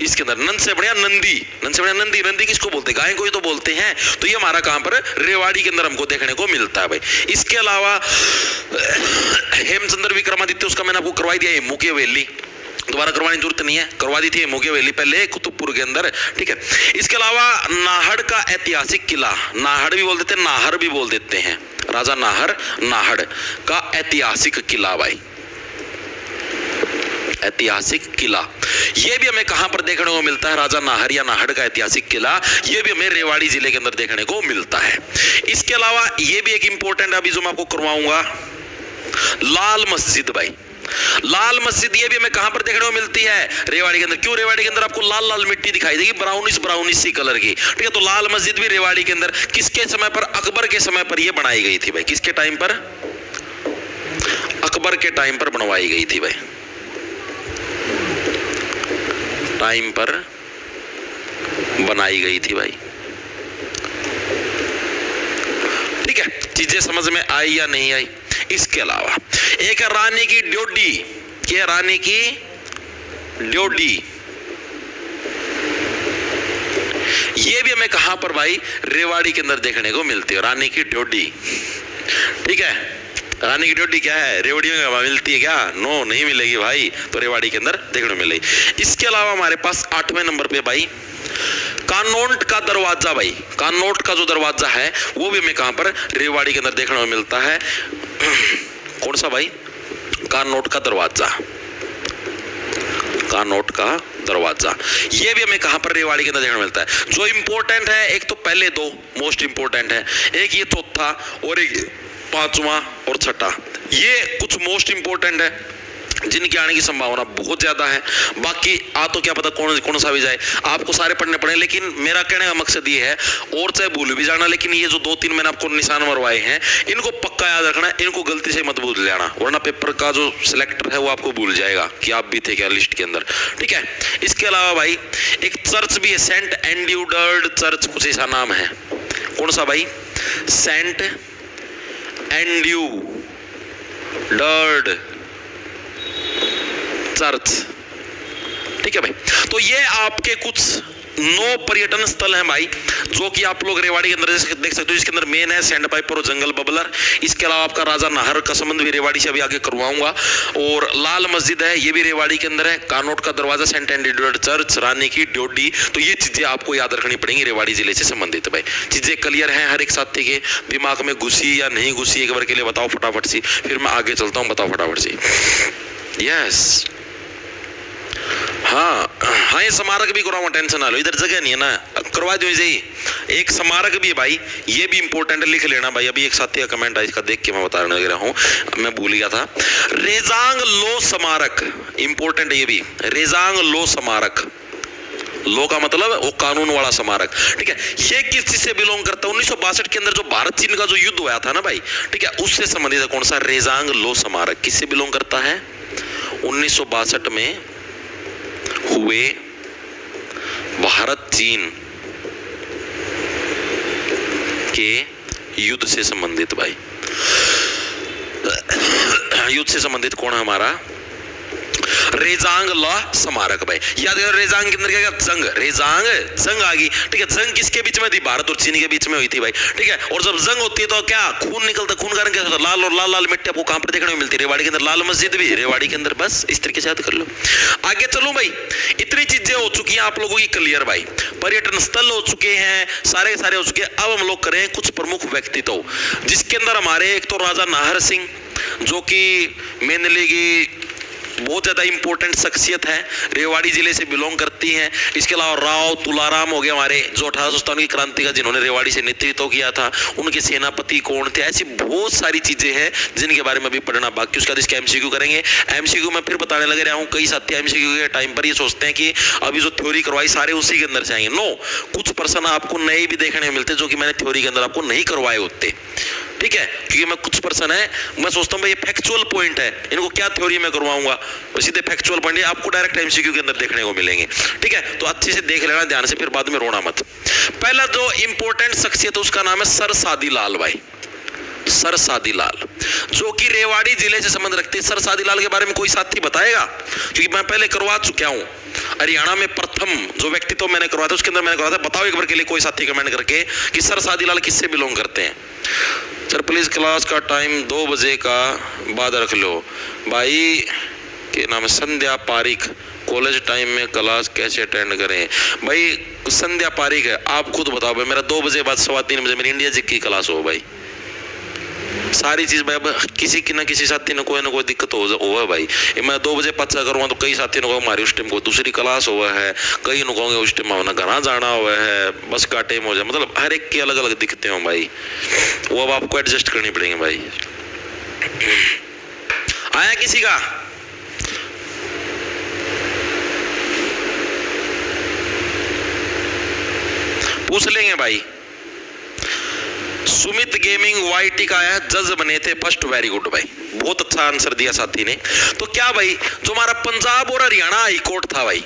इसके अंदर। नंद से बढ़िया नंदी, नंद से बढ़िया नंदी। नंदी किसको बोलते हैं? गाय को ही तो बोलते हैं। तो ये हमारा कहां पर? रेवाड़ी के अंदर हमको देखने को मिलता है भाई। इसके अलावा हेमचंद्र विक्रमादित्य, उसका मैंने आपको करवाई दिया, मुके वैली, दोबारा करवाने की जरूरत नहीं है, करवा दी थी मुके वैली पहले कुतुबपुर के अंदर, ठीक है। इसके अलावा नाहड़ का ऐतिहासिक किला, नाहड़ भी बोल देते हैं, नाहर भी बोल देते हैं, राजा नाहर, नाहड़ का ऐतिहासिक किला भाई, ऐतिहासिक किला। यह भी हमें कहां पर देखने को मिलता है? राजा नाहर या नाहड़ का ऐतिहासिक किला, यह भी हमें रेवाड़ी जिले के अंदर देखने को मिलता है। इसके अलावा यह भी एक इंपॉर्टेंट अभी जो मैं आपको करवाऊंगा, लाल मस्जिद भाई। लाल मस्जिद ये भी हमें कहां पर देखने को मिलती है? रेवाड़ी के अंदर। क्यों रेवाड़ी के अंदर आपको लाल लाल मिट्टी दिखाई देगी, ब्राउनिश ब्राउनिश सी कलर की, ठीक है। तो लाल मस्जिद भी रेवाड़ी के अंदर किसके समय पर? अकबर के समय पर ये बनाई गई थी भाई। किसके टाइम पर? अकबर के टाइम पर बनवाई गई थी भाई, टाइम पर बनाई गई थी भाई, ठीक है। चीजें समझ में आई या नहीं आई? इसके अलावा एक रानी की ड्योढ़ी, क्या? रानी की ड्योढ़ी, ये भी हमें कहां पर भाई? रेवाड़ी के अंदर देखने को मिलती है, रानी की ड्योढ़ी, ठीक है। रानी की ड्योढ़ी क्या है? रेवाड़ी में मिलती है क्या? नो, नहीं मिलेगी भाई, तो रेवाड़ी के अंदर देखने को मिलेगी। इसके अलावा हमारे पास 8वें नंबर पे भाई कानोट का दरवाजा भाई। कानोट का जो दरवाजा है वो भी हमें कहां पर? रेवाड़ी के अंदर देखने को मिलता है। कौन सा भाई? कानोट का दरवाजा, कानोट का दरवाजा, ये भी हमें कहां पर? रेवाड़ी के अंदर देखने को मिलता है। जो इंपॉर्टेंट है, एक तो पहले दो मोस्ट इंपॉर्टेंट है, एक ये चौथा और एक पांचवा और छठा, ये कुछ मोस्ट इंपॉर्टेंट है जिनके आने की संभावना बहुत ज्यादा है। बाकी आ तो क्या पता कौन कौन सा भी जाए, आपको सारे पढ़ने पड़े। लेकिन मेरा कहने का मकसद ये है, और चाहे भूल भी जाना, लेकिन ये जो 2-3 मैंने आपको निशान मरवाए हैं इनको पक्का याद रखना, इनको गलती से मत भूल जाना, वरना पेपर का जो सिलेक्टर है वो आपको भूल जाएगा कि आप भी थे क्या लिस्ट के अंदर, ठीक है। इसके अलावा भाई एक चर्च भी है, सेंट एंड्यूडर्ड चर्च, कुछ ऐसा नाम है। कौन सा भाई? सेंट एंड्यूडर्ड चर्च, ठीक है भाई। तो ये आपके कुछ 9 पर्यटन स्थल हैं भाई, जो कि आप लोग रेवाड़ी के अंदर देख सकते हो, जिसके अंदर मेन है सैंड पाइपर और जंगल बबलर। इसके अलावा आपका राजा नाहर का संबंध भी रेवाड़ी से अभी आगे करवाऊंगा, और लाल मस्जिद है ये भी रेवाड़ी के अंदर है, कानोट का दरवाजा, सेंट एंड्यूडर्ड चर्च, रानी की ड्योढ़ी। तो ये चीजें आपको याद रखनी पड़ेंगी रेवाड़ी जिले से संबंधित भाई। चीजें क्लियर हैं हर एक साथी के दिमाग में? घुसी या नहीं घुसी, एक बार के लिए बताओ फटाफट सी, फिर मैं आगे चलता हूँ, बताओ फटाफट सी। यस, हाँ हाँ, ये स्मारक भी करवाऊंगा, टेंशन ना लो, इधर जगह नहीं है ना, करवा दो इसे ही। एक स्मारक भी है भाई, ये भी इंपॉर्टेंट है, लिख लेना भाई। अभी एक साथी का कमेंट है, इसका देख के मैं बताने लग रहा हूँ, मैं भूल गया था। रेजांग लो स्मारक इंपॉर्टेंट है, ये भी रेजांग लो स्मारक, लो का मतलब वो कानून वाला स्मारक, ठीक है। ये किस चीज से बिलोंग करता है? 1962 के अंदर जो भारत चीन का जो युद्ध हुआ था ना भाई, ठीक है, उससे संबंधित है। कौन सा? रेजांग लो स्मारक किससे बिलोंग करता है? 1962 में हुए भारत चीन के युद्ध से संबंधित भाई, युद्ध से संबंधित कौन है हमारा? रेजांग ला स्मारक भाई। याद करो रेजांग के अंदर क्या? जंग, रेजांग जंग आ गई, ठीक है। जंग किसके बीच में थी? भारत और चीन के बीच में हुई थी भाई, ठीक है। और जब जंग होती है तो क्या खून निकलता, खून का रंग कैसा होता? लाल, और लाल लाल मिट्टी आपको कहां पर देखने को मिलती है? रेवाड़ी के अंदर। लाल मस्जिद भी रेवाड़ी के अंदर। बस इस तरीके से याद कर लो। आगे चलो भाई, इतनी चीजें हो चुकी हैं आप लोगों की क्लियर भाई, पर्यटन स्थल हो चुके हैं, सारे सारे हो चुके हैं। अब हम लोग करें कुछ प्रमुख व्यक्तित्व, जिसके अंदर हमारे एक तो राजा नाहर सिंह, जो कि मेनली की बहुत ज्यादा इंपॉर्टेंट शख्सियत है, रेवाड़ी जिले से बिलोंग करती हैं। इसके अलावा राव तुलाराम हो गए हमारे, जो 1857 की क्रांति का जिन्होंने रेवाड़ी से नेतृत्व किया था, उनके सेनापति कौन थे? ऐसी बहुत सारी चीजें हैं जिनके बारे में अभी पढ़ना बाकी। उसके बाद इसका एमसीक्यू करेंगे। एमसीक्यू में फिर बताने लगे रहा हूँ, कई साथी एमसीक्यू के टाइम पर ये सोचते हैं कि अभी जो थ्योरी करवाई सारे उसी के अंदर से आएंगे। नो, कुछ पर्सन आपको नए भी देखने को मिलते जो कि मैंने थ्योरी के अंदर आपको नहीं करवाए होते, ठीक है। क्योंकि मैं कुछ पर्सन है, मैं सोचता हूँ भाई ये फैक्चुअल पॉइंट है, इनको क्या थ्योरी में करवाऊंगा, सीधे फैक्चुअल पॉइंट आपको डायरेक्ट एमसीक्यू के अंदर देखने को मिलेंगे, ठीक है। तो अच्छे से देख लेना ध्यान से, फिर बाद में रोना मत। पहला जो इंपॉर्टेंट शख्सियत है उसका नाम है सर सादी लाल भाई, सर सादी लाल, जो कि रेवाड़ी जिले से संबंध रखते हैं। सर सादी लाल के बारे में कोई साथी बताएगा? क्योंकि मैं पहले करवा चुका हूं, हरियाणा में प्रथम जो व्यक्तित्व मैंने करवाया था उसके अंदर मैंने करवाया था। बताओ एक बार के लिए कोई साथी कमेंट करके कि सर सादी लाल किससे बिलोंग करते हैं। सर प्लीज क्लास का टाइम 2 बजे का बाद रख लो भाई। के नाम है संध्या पारिक, कॉलेज टाइम में क्लास कैसे अटेंड करें? भाई संध्या पारिक है, आप खुद बताओ भाई। मेरा 2 बजे बाद 3:15 बजे मेरी इंडिया जी की क्लास हो भाई। सारी चीज भाई, किसी की ना किसी साथी ने कोई दिक्कत हो भाई। मैं 2 बजे पच्चा करूँगा तो कई साथी ने कहो हमारी उस टाइम को दूसरी क्लास हुआ है, कई ने कहोगे उस टाइम अपना घर जाना हुआ है, बस का टाइम हो जाए, मतलब हर एक की अलग अलग दिखते हो भाई, वो अब आपको एडजस्ट करनी पड़ेंगे भाई। आया किसी का? पूछ लेंगे भाई। सुमित गेमिंग YT का आया, जज बने थे फर्स्ट, वेरी गुड भाई, बहुत अच्छा आंसर दिया साथी ने। तो क्या भाई, जो हमारा पंजाब और हरियाणा हाई कोर्ट था भाई,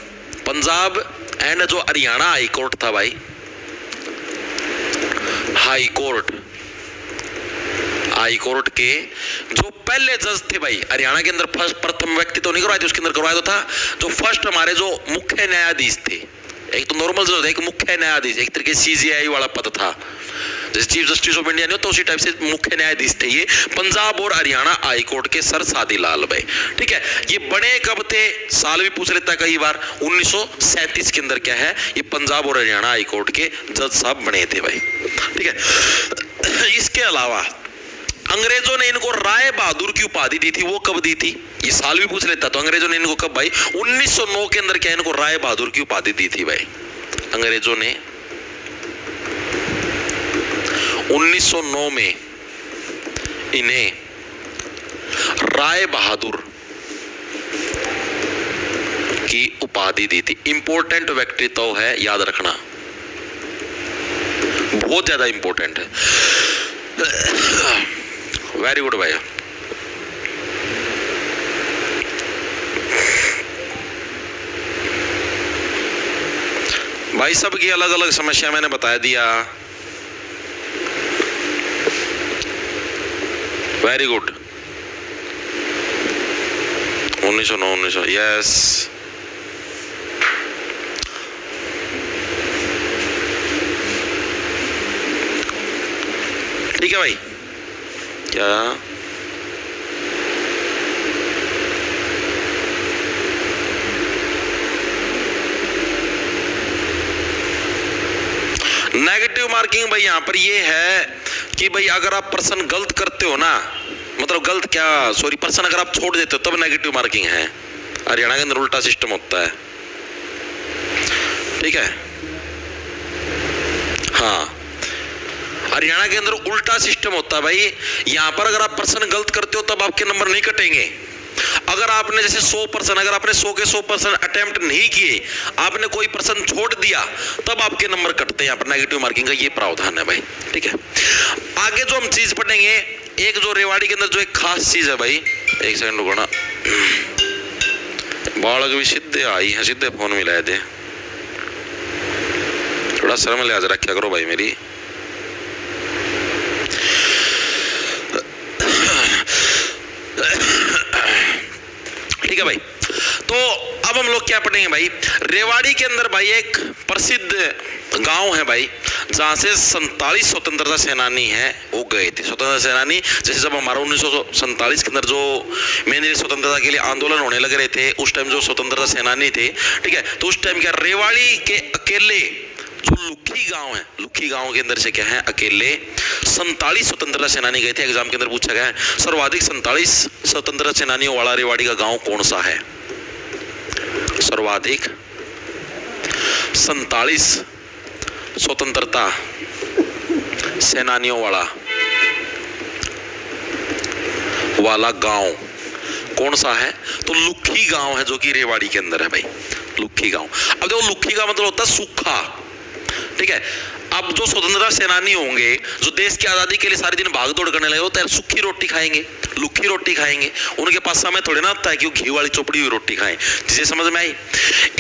पंजाब एंड जो हरियाणा हाई कोर्ट था भाई, हाई कोर्ट के जो पहले जज थे भाई हरियाणा के अंदर, फर्स्ट प्रथम व्यक्ति तो नहीं करवाए थे, उसके अंदर करवाया तो था जो फर्स्ट हमारे जो मुख्य न्यायाधीश थे, एक तो नॉर्मल जज था, एक मुख्य न्यायाधीश, एक तरीके CJI वाला पद था, जैसे चीफ जस्टिस ऑफ इंडिया नहीं होता उसी टाइप से मुख्य न्यायाधीश थे ये पंजाब और हरियाणा हाई कोर्ट के सर सादीलाल भाई। ठीक है, ये बने कब थे, साल भी पूछ लेता है कई बार, 1937 के अंदर क्या है, ये पंजाब और हरियाणा हाई कोर्ट के जज साहब बने थे भाई। ठीक है, इसके अलावा अंग्रेजों ने इनको राय बहादुर की उपाधि दी थी, वो कब दी थी, ये साल भी पूछ लेता। तो अंग्रेजों ने इनको कब भाई, 1909 के अंदर क्या इनको राय बहादुर की उपाधि दी थी भाई, अंग्रेजों ने 1909 में इन्हें राय बहादुर की उपाधि दी थी। इंपॉर्टेंट व्यक्तित्व है, याद रखना, बहुत ज्यादा इंपॉर्टेंट है। वेरी गुड भैया। भाई सबकी अलग अलग समस्या मैंने बता दिया। Very good. 1909 यस। ठीक है भाई, क्या नेगेटिव मार्किंग भाई यहां पर ये है कि भाई अगर आप प्रश्न गलत करते हो ना, मतलब गलत क्या, सॉरी, प्रश्न अगर आप छोड़ देते हो तब नेगेटिव मार्किंग है। हरियाणा के अंदर उल्टा सिस्टम होता है। ठीक है, हाँ, हरियाणा के अंदर उल्टा सिस्टम होता है भाई। यहां पर अगर आप प्रश्न गलत करते हो तब आपके नंबर नहीं कटेंगे। अगर आपने जैसे 100%, अगर आपने 100 के 100% अटेम्प्ट नहीं किए, आपने कोई प्रश्न छोड़ दिया, तब आपके नंबर कटते हैं। यहाँ पर नेगेटिव मार्किंग का ये प्रावधान है भाई। ठीक है, आगे जो हम चीज पढ़ेंगे, एक जो रेवाड़ी के अंदर जो एक खास चीज है भाई, एक सेकंड रुको ना, बालक भी सीधे आई है, सीधे फोन मिलाए थे, थोड़ा शर्म लिहाज रखा करो भाई मेरी। ठीक है भाई, तो अब हम लोग क्या पढ़ेंगे भाई, रेवाड़ी के अंदर भाई एक प्रसिद्ध गांव है भाई, जहां से 47 स्वतंत्रता सेनानी हैं वो गए थे। स्वतंत्रता सेनानी जैसे जब हमारा 1947 के अंदर जो मेन स्वतंत्रता के लिए आंदोलन होने लग रहे थे, उस टाइम जो स्वतंत्रता सेनानी थे, ठीक है, तो उस टाइम क्या रेवाड़ी के अकेले जो लुखी गांव है, लुखी गांव के अंदर से क्या है, अकेले 47 स्वतंत्रता सेनानी गए थे। एग्जाम के अंदर पूछा गया है सर्वाधिक 47 स्वतंत्रता सेनानियों वाला रेवाड़ी का गांव कौन सा है। सर्वाधिक 47 स्वतंत्रता सेनानियों वाला गांव कौन सा है, तो लुखी गांव है, जो कि रेवाड़ी के अंदर है भाई, लुखी गांव। अब देखो लुखी का मतलब होता है सूखा। ठीक है, अब जो स्वतंत्रता सेनानी होंगे, जो देश की आजादी के लिए सारे दिन भाग दौड़ करने लगे, होता है सूखी रोटी खाएंगे, लुखी रोटी खाएंगे। उनके पास समय थोड़े ना होता है कि वो घी वाली चोपड़ी हुई रोटी खाएं। जिसे समझ में आई।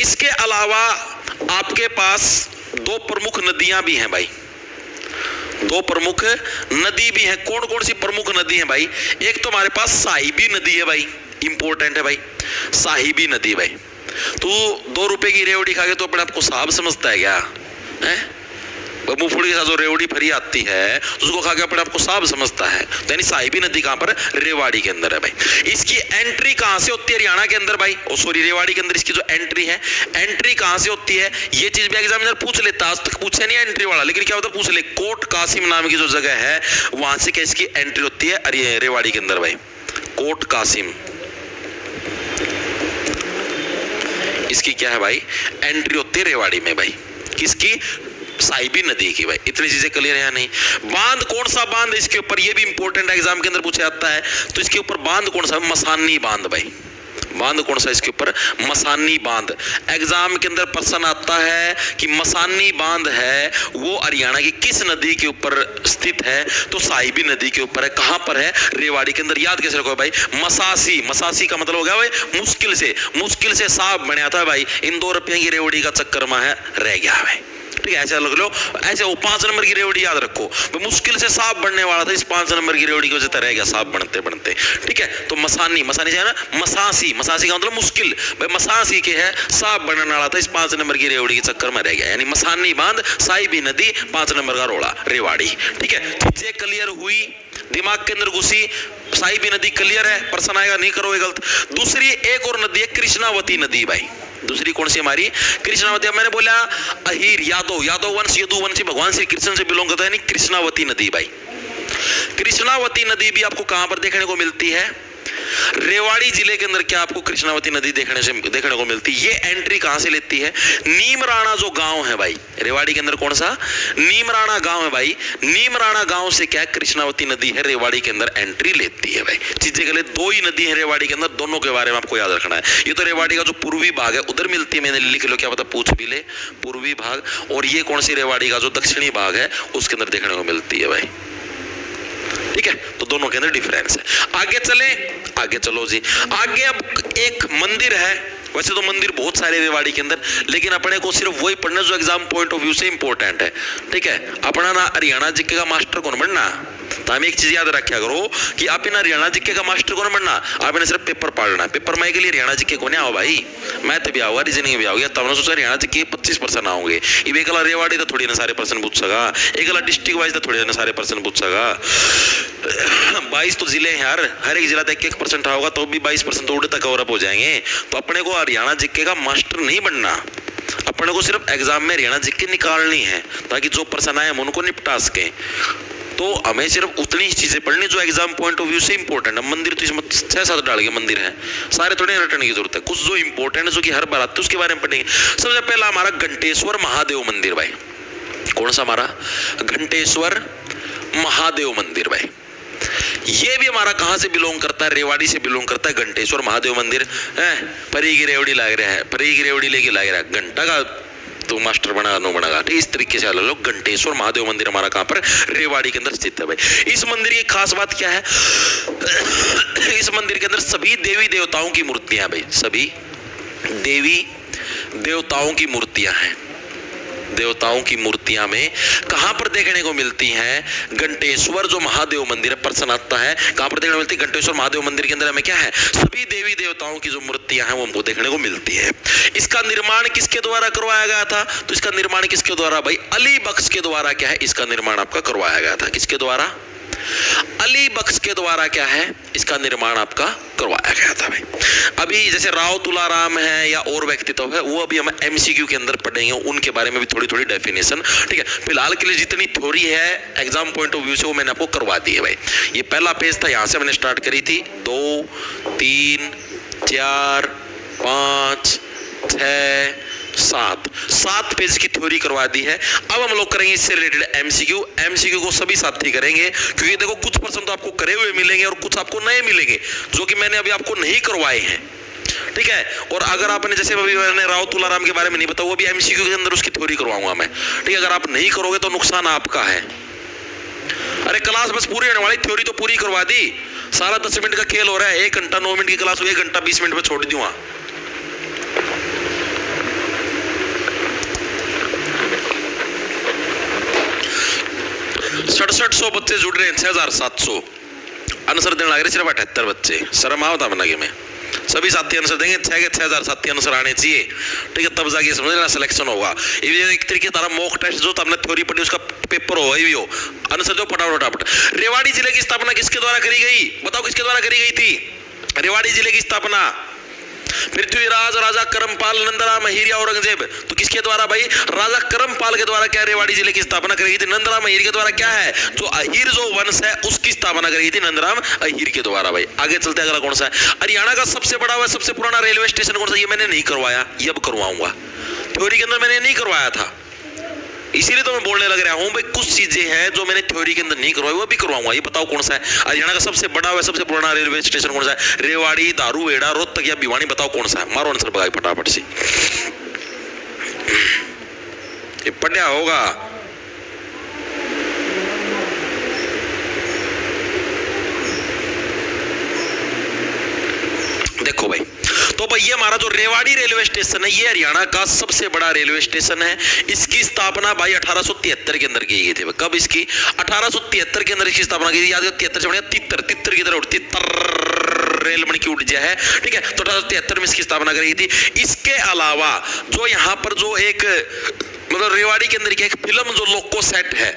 इसके अलावा आपके पास दो प्रमुख नदियां भी हैं भाई, दो प्रमुख नदी भी है। कौन कौन सी प्रमुख नदी है भाई, एक तो हमारे पास साहिबी नदी है भाई, इंपॉर्टेंट है भाई, साहिबी नदी भाई। तू 2 रुपए की रेवड़ी खा के तो अपने आपको साहब समझता है क्या है? मूंगफली के साथ जो रेवड़ी फरी आती है उसको खा के अपने आपको साहब समझता है। यानी साहिबी नदी कहां पर, रेवाड़ी के अंदर है भाई। इसकी एंट्री कहां से होती है हरियाणा के अंदर भाई, सॉरी रेवाड़ी के अंदर इसकी जो एंट्री है, एंट्री कहां से होती है, ये चीज भी एग्जामिनर पूछ लेता, आज तक पूछे नहीं एंट्री वाला, लेकिन क्या होता है पूछ ले, कोट कासिम नाम की जो जगह है वहां से क्या इसकी एंट्री होती है रेवाड़ी के अंदर भाई, कोट कासिम, इसकी क्या है भाई, एंट्री होती है रेवाड़ी में भाई, किसकी, साहिबी नदी की भाई। इतनी चीजें क्लियर है या नहीं। बांध कौन सा बांध इसके ऊपर, ये भी इंपॉर्टेंट एग्जाम के अंदर पूछा जाता है, तो इसके ऊपर बांध कौन सा, मसानी बांध भाई, बांध कौन सा इसके ऊपर, मसानी बांध। एग्जाम के अंदर प्रश्न आता है कि मसानी बांध है वो हरियाणा की किस नदी के ऊपर स्थित है, तो साहिबी नदी के ऊपर है। कहां पर है, रेवाड़ी के अंदर। याद कैसे रखो भाई, मसासी, मसासी का मतलब हो गया भाई मुश्किल से साफ बनया था भाई, इन 2 रुपये की रेवड़ी का चक्कर में है रह गया भाई, ठीक है, ऐसे लग लो, ऐसे वो 5 नंबर की रेवड़ी याद रखो, मुश्किल से साफ बनने वाला था, इस 5 नंबर की रेवड़ी की वजह से रह गया साफ बनते बनते, ठीक है। तो मसानी, मसानी है ना, मसासी, मसासी का मतलब मुश्किल भाई, मसासी के है साफ बनने वाला था, इस 5 नंबर की रेवड़ी के चक्कर में रह गया, यानी मसानी बांध, साहिबी नदी, 5 नंबर का रोड़ा रेवाड़ी, ठीक है। चीजें क्लियर हुई, दिमाग के अंदर घुसी, साहिबी नदी क्लियर है, प्रश्न आएगा नहीं करोगे गलत। दूसरी एक और नदी है कृष्णावती नदी भाई, दूसरी कौन सी हमारी, कृष्णावती। मैंने बोला अहीर, यादव वंश, यदु वंश भगवान श्री कृष्ण से बिलोंग करता है, यानी कृष्णावती नदी भाई। कृष्णावती नदी भी आपको कहां पर देखने को मिलती है, रेवाड़ी जिले के अंदर क्या आपको कृष्णावती नदी देखने को मिलती है। ये एंट्री कहां से लेती है, नीमराणा जो गांव है भाई, रेवाड़ी के अंदर कौन सा, नीमराणा गांव है भाई, नीमराणा गांव से क्या है, कृष्णावती नदी है रेवाड़ी के अंदर एंट्री लेती है भाई। चीजें के लिए 2 ही नदी है रेवाड़ी के अंदर, दोनों के बारे में आपको याद रखना है। ये तो रेवाड़ी का जो पूर्वी भाग है उधर मिलती है, मैंने लिख लो, क्या पता पूछ भी ले, पूर्वी भाग। और ये कौन सी, रेवाड़ी का जो दक्षिणी भाग है उसके अंदर देखने को मिलती है भाई, ठीक है। तो दोनों के अंदर डिफरेंस है। आगे चले, आगे चलो जी, आगे अब एक मंदिर है। वैसे तो मंदिर बहुत सारे रेवाड़ी के अंदर, लेकिन अपने को सिर्फ वही पढ़ना जो एग्जाम पॉइंट ऑफ व्यू से इंपॉर्टेंट है, ठीक है। अपना ना हरियाणा जीके का मास्टर कौन बनना, तो हमें एक चीज याद रखा करो कि आप इन हरियाणा जीके का मास्टर कौन बनना, आपने सिर्फ पेपर पढ़ना है। पेपर में के लिए हरियाणा जीके को नहीं आओ भाई, मैथ भी आओगा, रीजनिंग भी आओगे, तब सोचा हरियाणा जीके 25% आओगे। ये एकला रेवाड़ी तो थोड़ी ना सारे पर्सन पूछ सका, एकला डिस्ट्रिक्ट वाइज तो थोड़ी ना सारे पर्सन पूछ सका। 22 तो जिले हैं यार, हर एक जिला तक 1% होगा तो भी 22% तो उड़े तक कवर अप हो जाएंगे। तो अपने को हरियाणा जीके का मास्टर नहीं बनना, अपने को सिर्फ एग्जाम में हरियाणा जीके निकालनी है, ताकि जो पर्सन आए हम उनको निपटा सके। तो हमें सिर्फ उतनी ही चीजें पढ़नी जो एग्जाम पॉइंट ऑफ व्यू से इंपॉर्टेंट है। मंदिर तो इसमें 6-7 डाल के मंदिर है, सारे थोड़े रटने की जरूरत है, कुछ जो इंपॉर्टेंट है जो कि हर बार आते हैं उसके बारे में पढ़ेंगे। सबसे पहला हमारा घंटेश्वर महादेव मंदिर भाई, कौन सा हमारा, घंटेश्वर महादेव मंदिर भाई। ये भी हमारा कहां से बिलोंग करता है, रेवाड़ी से बिलोंग करता है घंटेश्वर महादेव मंदिर है। परी की रेवड़ी लाग रहा है, परी की रेवड़ी लेके लाग रहा है, घंटा का तो मास्टर बना नो बनागा, ठीक इस तरीके से लोग। घंटेश्वर महादेव मंदिर हमारा कहां पर, रेवाड़ी के अंदर स्थित है भाई। इस मंदिर की खास बात क्या है, इस मंदिर के अंदर सभी देवी देवताओं की मूर्तियां भाई, सभी देवी देवताओं की मूर्तियां हैं। देवताओं की मूर्तियां में कहां पर देखने को मिलती हैं, घंटेश्वर जो महादेव मंदिर है, प्रश्न आता है कहां पर देखने को मिलती है, घंटेश्वर महादेव मंदिर के अंदर हमें क्या है, सभी देवी देवताओं की जो मूर्तियां हैं वो हमको देखने को मिलती है। इसका निर्माण किसके द्वारा करवाया गया था, तो इसका निर्माण किसके द्वारा भाई, अली बख्श के द्वारा क्या है, इसका निर्माण आपका करवाया गया था, किसके द्वारा, अली बख्श के द्वारा क्या है, इसका निर्माण आपका करवाया गया था भाई। अभी जैसे राव तुलाराम है या और व्यक्तित्व है, वो अभी हम एमसीक्यू के अंदर पढ़ेंगे, उनके बारे में भी थोड़ी थोड़ी डेफिनेशन, ठीक है। फिलहाल के लिए जितनी थ्योरी है एग्जाम पॉइंट ऑफ व्यू से वो मैंने आपको करवा दी है भाई। ये पहला पेज था, यहां से मैंने स्टार्ट करी थी, 2 3 4 5 6 7 पेज की थ्योरी करवा दी है। अब हम लोग करेंगे इससे रिलेटेड एमसीक्यू को सभी साथी करेंगे, क्योंकि देखो कुछ पर्सन तो आपको करे हुए मिलेंगे और कुछ आपको नए मिलेंगे जो कि मैंने अभी आपको नहीं करवाए हैं, ठीक है। और अगर आपने जैसे अभी मैंने राव तुलाराम के बारे में नहीं बताया, वो भी एमसीक्यू के अंदर उसकी थ्योरी करवाऊंगा मैं, ठीक है। अगर आप नहीं करोगे तो नुकसान आपका है। अरे क्लास बस पूरी होने वाली, थ्योरी तो पूरी करवा दी, सारा 10 मिनट का खेल हो रहा है। 1 घंटा 9 मिनट की क्लास, 1 घंटा 20 मिनट में छोड़ दूंगा। 6700 बच्चे जुड़ रहे हैं, 6700 आंसर देने लग रहे, सिर्फ 78 बच्चे, शर्म आओ था बना के मैं। सभी साथी आंसर देंगे, 6 के 6000 साथी आंसर आने चाहिए, ठीक है, तब जाके समझ लेना सिलेक्शन होगा। ये एक तरीके तारा मॉक टेस्ट जो तुमने थ्योरी पढ़ी उसका पेपर होगा, ये भी हो, आंसर दो फटाफट। रेवाड़ी जिले की स्थापना किसके द्वारा करी गई, बताओ किसके द्वारा करी गई थी रेवाड़ी जिले की स्थापना, पृथ्वीराज राजा करमपाल नंदराम अहीर औरंगजेब, तो किसके द्वारा भाई, राजा करमपाल के द्वारा क्या रेवाड़ी जिले की स्थापना करी गई थी, नंदराम अहीर के द्वारा क्या है, जो अहीर जो वंश है उसकी स्थापना करी गई थी नंदराम अहीर के द्वारा भाई। आगे चलते अगला कौन सा है, हरियाणा का सबसे बड़ा व सबसे पुराना रेलवे स्टेशन कौन सा, ये मैंने नहीं करवाया, ये अब करवाऊंगा, थ्योरी के अंदर मैंने नहीं करवाया था, इसीलिए तो मैं बोलने लग रहा हूं भाई, कुछ चीजें हैं जो मैंने थ्योरी के अंदर नहीं करवाई, वो भी करवाऊंगा। ये बताओ कौन सा है हरियाणा का सबसे बड़ा व सबसे पुराना रेलवे स्टेशन कौन सा है? रेवाड़ी, दारूहेड़ा, रोहतक या भिवानी? बताओ कौन सा है? मारो आंसर भाई फटाफट से, ये पढ़ा होगा। देखो भाई, तो भाई ये हमारा जो रेवाड़ी रेलवे स्टेशन है, ये हरियाणा का सबसे बड़ा रेलवे स्टेशन है। इसकी स्थापना भाई 1873 के अंदर की गई थी। कब इसकी? 1873 के अंदर इसकी स्थापना की थी। याद करो, 73 से बढ़िया तितर की तरह उड़ती रेलमणि की ऊर्जा है, ठीक है। तो 1873 में इसकी स्थापना करी थी। इसके अलावा जो यहाँ पर जो एक मतलब रेवाड़ी के अंदर एक फिल्म जो लोको सेट है,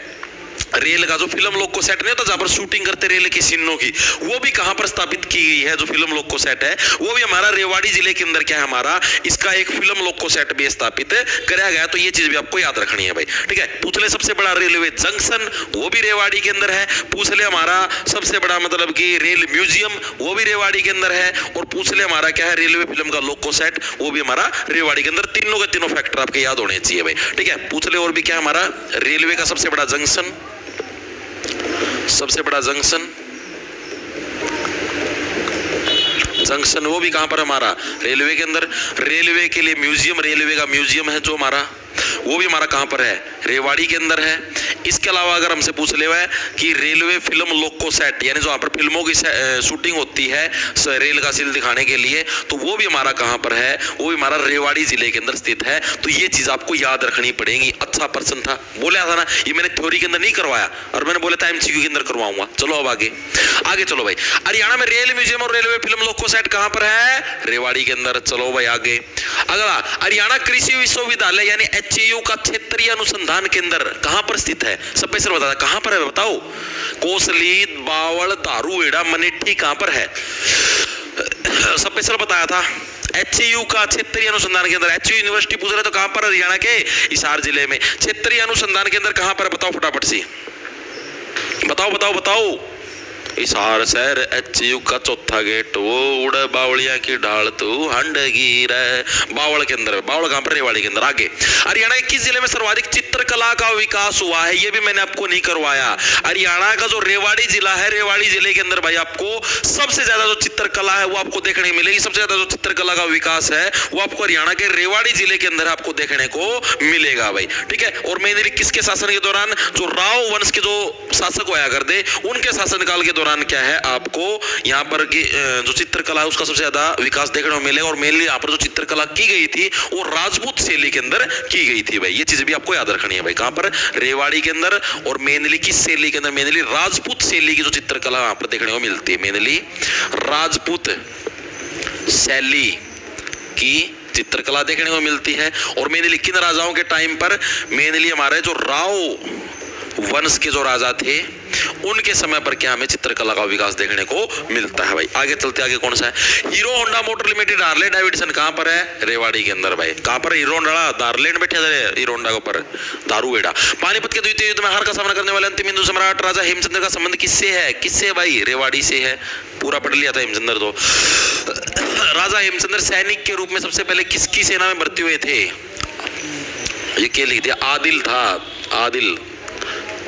रेल का जो फिल्म लोग को सेट नहीं होता जहां पर शूटिंग करते रेल की सीनों की, वो भी कहां पर स्थापित की गई है? जो फिल्म लोग को सेट है वो भी हमारा रेवाड़ी जिले के अंदर क्या है, हमारा इसका एक फिल्म लोग को सेट भी स्थापित कराया गया। तो ये चीज भी आपको याद रखनी है भाई, ठीक है। पूछ ले सबसे बड़ा रेलवे जंक्शन, वो भी रेवाड़ी के अंदर है। पूछ ले हमारा सबसे बड़ा मतलब कि रेल म्यूजियम, वो भी रेवाड़ी के अंदर है। और पूछ ले हमारा क्या है, रेलवे फिल्म का लोग को सेट, वो भी हमारा रेवाड़ी के अंदर। तीनों के तीनों फैक्टर आपके याद होने चाहिए भाई, ठीक है। पूछ ले और भी क्या है, हमारा रेलवे का सबसे बड़ा जंक्शन, सबसे बड़ा जंक्शन वो भी कहां पर हमारा रेलवे के अंदर। रेलवे के लिए म्यूजियम, रेलवे का म्यूजियम है जो हमारा, वो भी हमारा कहां पर है? रेवाड़ी के अंदर है। इसके अलावा अगर हमसे पूछ ले हुआ है कि रेलवे फिल्म लोको सेट, यानी जो वहां पर फिल्मों की शूटिंग होती है रेल का सील दिखाने के लिए, तो वो भी हमारा कहां पर है? वो भी हमारा रेवाड़ी जिले के अंदर स्थित है। तो ये चीज आपको याद रखनी पड़ेगी। अच्छा प्रश्न था, बोला था ना, ये मैंने थ्योरी के अंदर नहीं करवाया और मैंने बोला था एमसीक्यू के अंदर करवाऊंगा। चलो अब आगे चलो भाई। हरियाणा में रेल म्यूजियम और रेलवे फिल्म लोको सेट कहां पर है? रेवाड़ी के अंदर। चलो भाई आगे। अगला, हरियाणा कृषि विश्वविद्यालय यानी एचएयू का क्षेत्रीय अनुसंधान केंद्र कहां पर स्थित है? सब पैसे बता, कहां पर है बताओ? कोसली, बावल, दारूहेड़ा, मनेठी कहां पर है? सब पैसे बताया था। एचयू का क्षेत्रीय अनुसंधान केंद्र, एचयू यूनिवर्सिटी पूछ रहे तो कहां पर? हरियाणा के हिसार जिले में। क्षेत्रीय अनुसंधान केंद्र कहां पर? बताओ फटाफट से, बताओ। हिसार शहर, एचयू का चौथा गेट, वो उड़ बावलिया की ढाल तू हंडगीर है। बावल के अंदर, बावल कहां पर? रेवाड़ी के अंदर। आगे, हरियाणा के किस जिले में सर्वाधिक चित्रकला का विकास हुआ है? ये भी मैंने आपको नहीं करवाया। हरियाणा का जो रेवाड़ी जिला है, रेवाड़ी जिले के अंदर भाई आपको सबसे ज्यादा जो चित्रकला है वो आपको देखने मिलेगी। सबसे ज्यादा जो चित्रकला का विकास है वो आपको हरियाणा के रेवाड़ी जिले के अंदर आपको देखने को मिलेगा भाई, ठीक है। और मेनली किसके शासन के दौरान? जो राव वंश के जो शासक हुआ करते, उनके शासनकाल के दौरान क्या है आपको यहाँ पर जो चित्रकला है उसका सबसे ज्यादा विकास देखने को मिलेगा। और मेनली यहाँ पर जो चित्रकला की गई थी वो राजपूत शैली के अंदर की गई थी भाई। ये चीज भी आपको याद रखनी है भाई। कहां पर? रेवाड़ी के अंदर। और मेनली किस शैली के अंदर? मेनली राजपूत शैली की जो चित्रकला यहाँ पर देखने को मिलती है, मेनली राजपूत शैली की चित्रकला देखने को मिलती है। और मेनली किन राजाओं के टाइम पर? मेनली हमारे जो राव वंश के जो राजा थे उनके समय पर क्या हमें चित्रकला का विकास देखने को मिलता है भाई। आगे चलते, आगे कौन सा है? Hero Honda motor limited Harley Davidson कहां पर है? रेवाड़ी के अंदर भाई। कहां पर? हीरो होंडा दार्लेंड बैठे हीरो होंडा के ऊपर दारूहेड़ा। पानीपत के द्वितीय युद्ध में हार का सामना करने वाले अंतिम हिंदू सम्राट राजा हेमचंद्र का संबंध किससे है? किससे भाई? रेवाड़ी से है। पूरा पढ़ लिया था हेमचंद्र। तो राजा हेमचंद्र सैनिक के रूप में सबसे पहले किसकी सेना में भर्ती हुए थे? ये क्या लिख दिया? आदिल था, Adil.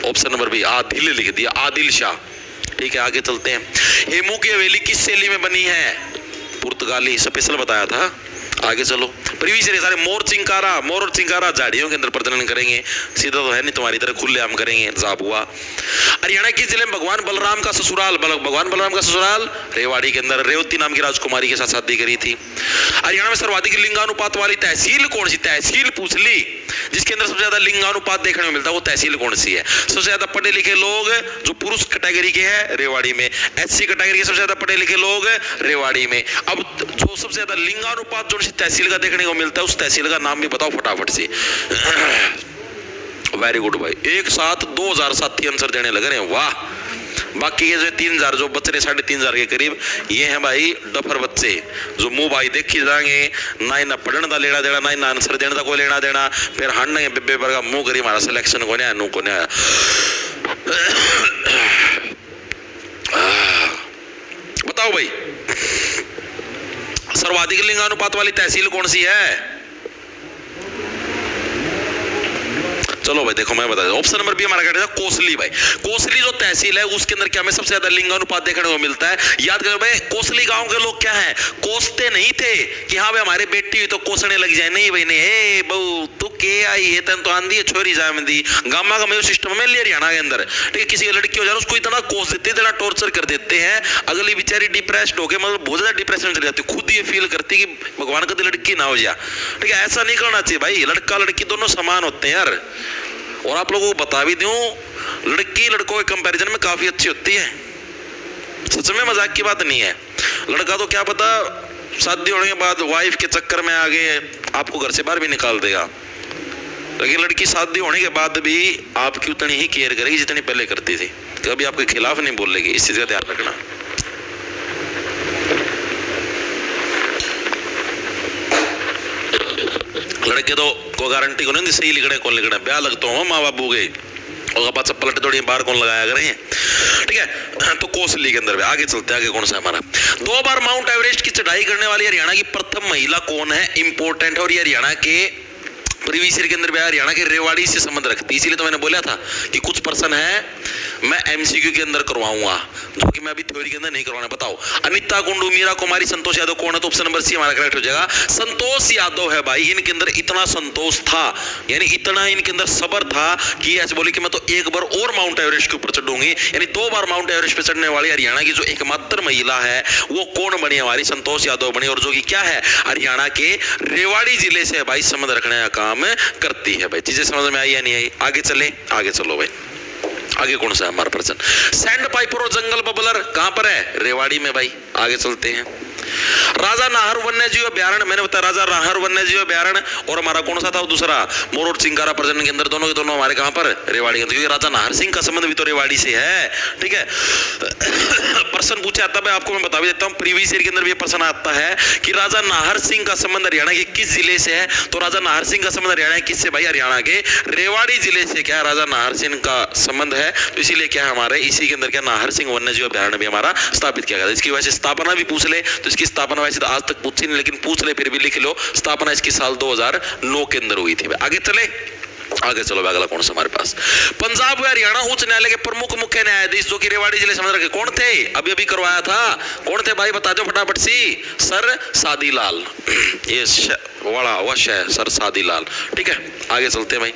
Option number B, Adil लिख दिया, आदिल शाह, ठीक है। आगे चलते हैं। हेमू की हवेली किस शैली में बनी है? पुर्तगाली, स्पेशल बताया था। आगे चलो। प्रीवियस ईयर सारे मोर और चिंकारा झाड़ियों के अंदर प्रजनन करेंगे। सीधा तो है नहीं, तुम्हारी तरह खुलेआम करेंगे, जाप हुआ। हरियाणा किस जिले में भगवान बलराम का ससुराल? भगवान बलराम का ससुराल रेवाड़ी के अंदर। रेवती नाम की राजकुमारी के साथ शादी करी थी। हरियाणा में सर्वाधिक लिंगानुपात वाली तहसील कौन सी? तहसील पूछ ली जिसके अंदर सबसे ज्यादा लिंगानुपात देखने को मिलता है, वो तहसील कौन सी है? सबसे ज्यादा पढ़े लिखे लोग जो पुरुष कैटेगरी के हैं रेवाड़ी में। एससी कैटेगरी के सबसे ज्यादा पढ़े लिखे लोग रेवाड़ी में। अब जो सबसे ज्यादा लिंगानुपात जो तहसील का देखने को मिलता है उस तहसील का नाम भी बताओ फटाफट से। वेरी गुड भाई, एक साथ 2000 साथी आंसर देने लग रहे हैं, वाह। बाकी ये जो 3000 जो बच रहे 3500 के करीब, ये हैं भाई डफर बच्चे जो मुंह भाई देखी जाएंगे, ना ही ना पढ़ने का लेना देना, ना ही ना आंसर देने का कोई लेना देना, फिर हटने बेबे पर का मुंह करी हमारा सिलेक्शन को नहीं आया, नू को नहीं आया। बताओ भाई सर्वाधिक लिंगानुपात वाली तहसील कौन सी है? चलो भाई देखो मैं बता दूं, ऑप्शन नंबर बी हमारा क्या था, कोसली भाई। कोसली जो तहसील है उसके अंदर क्या हमें सबसे ज्यादा लिंगानुपात देखने को मिलता है। याद करो भाई, कोसली गांव के लोग क्या है, कोसते नहीं थे कि हाँ भाई हमारे बेटी हुई तो कोसने लग जाए, नहीं भाई नहीं, ए बहू तू के आई है, तन तो आंधी है छोरी जाए में दी गामा का मेरे सिस्टम में ले हरियाणा के अंदर, ठीक है। किसी की लड़की हो जाए उसको इतना कोस देते हैं, इतना टॉर्चर कर देते हैं, अगली बेचारी डिप्रेस्ड होकर मतलब बहुत ज्यादा डिप्रेशन में चली जाती है, खुद ये फील करती है कि भगवान कभी लड़की ना हो जाए, ठीक है। ऐसा नहीं करना चाहिए भाई, लड़का लड़की दोनों समान होते हैं यार। और आप लोगों को बता भी दूं, लड़की लड़कों के कंपैरिजन में काफी अच्छी होती है, सच में मजाक की बात नहीं है। लड़का तो क्या पता शादी होने के बाद वाइफ के चक्कर में आगे आपको घर से बाहर भी निकाल देगा, लेकिन लड़की शादी होने के बाद भी आपकी उतनी ही केयर करेगी जितनी पहले करती थी, कभी आपके खिलाफ नहीं बोलेगी, इस चीज का ध्यान रखना। लड़के तो कोई गारंटी को नहीं सही लिखने कौन लिखना, ब्याह लगता हूँ माँ बाबू गए और बच्चा पलट थोड़ी बार कौन लगाया करें, ठीक है। तो कोसली के अंदर आगे चलते हैं, आगे कौन सा हमारा, 2 बार माउंट एवरेस्ट की चढ़ाई करने वाली हरियाणा की प्रथम महिला कौन है, इंपॉर्टेंट है। और ये हरियाणा के प्रीवियस ईयर के अंदर भी हरियाणा के रेवाड़ी से संबंध रखती है, इसीलिए तो मैंने बोला था कि कुछ पर्सन है मैं एमसीक्यू के अंदर करवाऊंगा जो कि मैं अभी थ्योरी के अंदर नहीं करवाना। बताओ, अनिता कुंडू, मीरा कुमारी, संतोष यादव कौन है, तो ऑप्शन नंबर सी हमारा करेक्ट हो जाएगा, संतोष यादव है भाई। इनके अंदर इतना संतोष था, यानी इतना इनके अंदर सब्र था कि ऐसे बोले कि मैं तो एक बार और माउंट एवरेस्ट के ऊपर चढ़ूंगी, यानी 2 बार माउंट एवरेस्ट पे चढ़ने वाली हरियाणा की जो एकमात्र महिला है वो कौन बनी, हमारी संतोष यादव बनी, और जो कि क्या है हरियाणा के रेवाड़ी जिले से भाई संबंध रखने का काम करती है भाई। चीजें समझ में आई या नहीं आई, आगे चले, आगे चलो भाई। आगे कौन सा है हमारा पर्सन, सैंड पाइपर और जंगल बबलर कहां पर है, रेवाड़ी में भाई। आगे चलते हैं, राजा नाहर वन्य जीव अभ्यारण्य, मैंने बताया राजा नाहर वन्य जीव अभ्यारण्य, और हमारा कौन सा था दूसरा, मोर और चिंकारा प्रजनन के अंदर, दोनों के दोनों हमारे कहां पर, रेवाड़ी के अंदर, क्योंकि राजा नाहर सिंह का संबंध भी तो रेवाड़ी से है, ठीक है। प्रश्न पूछा आता है, आपको मैं बता भी देता हूं, प्रीवियस ईयर के अंदर भी प्रश्न आता है कि राजा नाहर सिंह का संबंध हरियाणा के किस जिले से है, तो राजा नाहर सिंह का संबंध हरियाणा के किससे भाई, हरियाणा के रेवाड़ी जिले से क्या राजा नाहर सिंह का संबंध है, तो इसीलिए क्या है हमारे इसी के अंदर क्या नाहर सिंह वन्य जीव अभ्यारण्य भी हमारा स्थापित किया गया। इसकी वजह से स्थापना भी पूछ ले तो इसकी स्थापना वैसे तो आज तक पूछी नहीं, लेकिन पूछ ले फिर भी लिख लो, स्थापना इसकी साल 2009 के अंदर हुई थी। आगे चले, आगे चलो, अगला कौन सा हमारे पास, पंजाब व हरियाणा उच्च न्यायालय के प्रमुख मुख्य न्यायाधीश जो कि रेवाड़ी जिले समझ रखे कौन थे, अभी अभी करवाया था, कौन थे भाई बता दो फटाफट सी, सर सादीलाल, ये वाला अवश्य है सर सादीलाल, ठीक है। आगे चलते हैं भाई,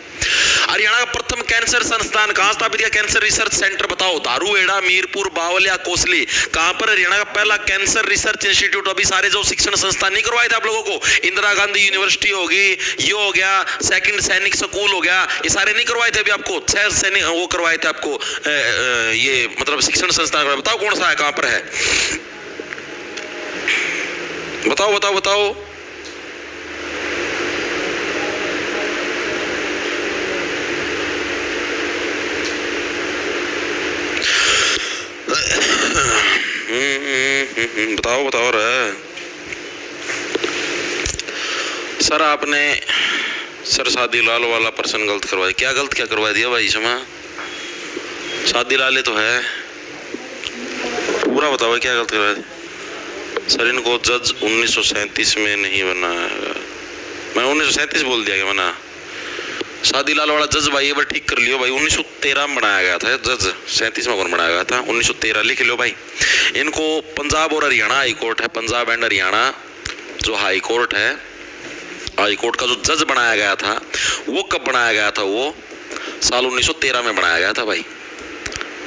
हरियाणा का प्रथम कैंसर संस्थान कहां स्थापित किया, कैंसर रिसर्च सेंटर बताओ, दारूहेड़ा, मीरपुर, बावलिया, कोसली, कहां पर हरियाणा का पहला कैंसर रिसर्च इंस्टीट्यूट। अभी सारे जो शिक्षण संस्थान नहीं करवाए थे आप लोगों को, इंदिरा गांधी यूनिवर्सिटी होगी, ये हो गया, सेकंड सैनिक स्कूल हो गया, ये सारे नहीं करवाए थे अभी आपको, 6 सैनिक वो करवाए थे आपको, ये मतलब शिक्षण संस्थान, बताओ कौन सा है, कहां पर है, बताओ बताओ बताओ। बताओ बताओ रे सर, आपने सर सादीलाल वाला प्रश्न गलत करवा दिया, क्या करवा दिया भाई, क्षमा, सादीलाल तो है, पूरा बताओ क्या गलत करवा दिया सर। इनको जज 1937 में नहीं बना, मैं 1937 बोल दिया क्या बना, सादीलाल वाला जज भाई एक बार ठीक कर लियो भाई, 1913 में बनाया गया था जज, 37 में कौन बनाया गया था, 1913 लिख लो भाई। इनको पंजाब और हरियाणा हाई कोर्ट है, पंजाब एंड हरियाणा जो हाई कोर्ट है, हाई कोर्ट का जो जज बनाया गया था वो कब बनाया गया था, वो साल 1913 में बनाया गया था भाई,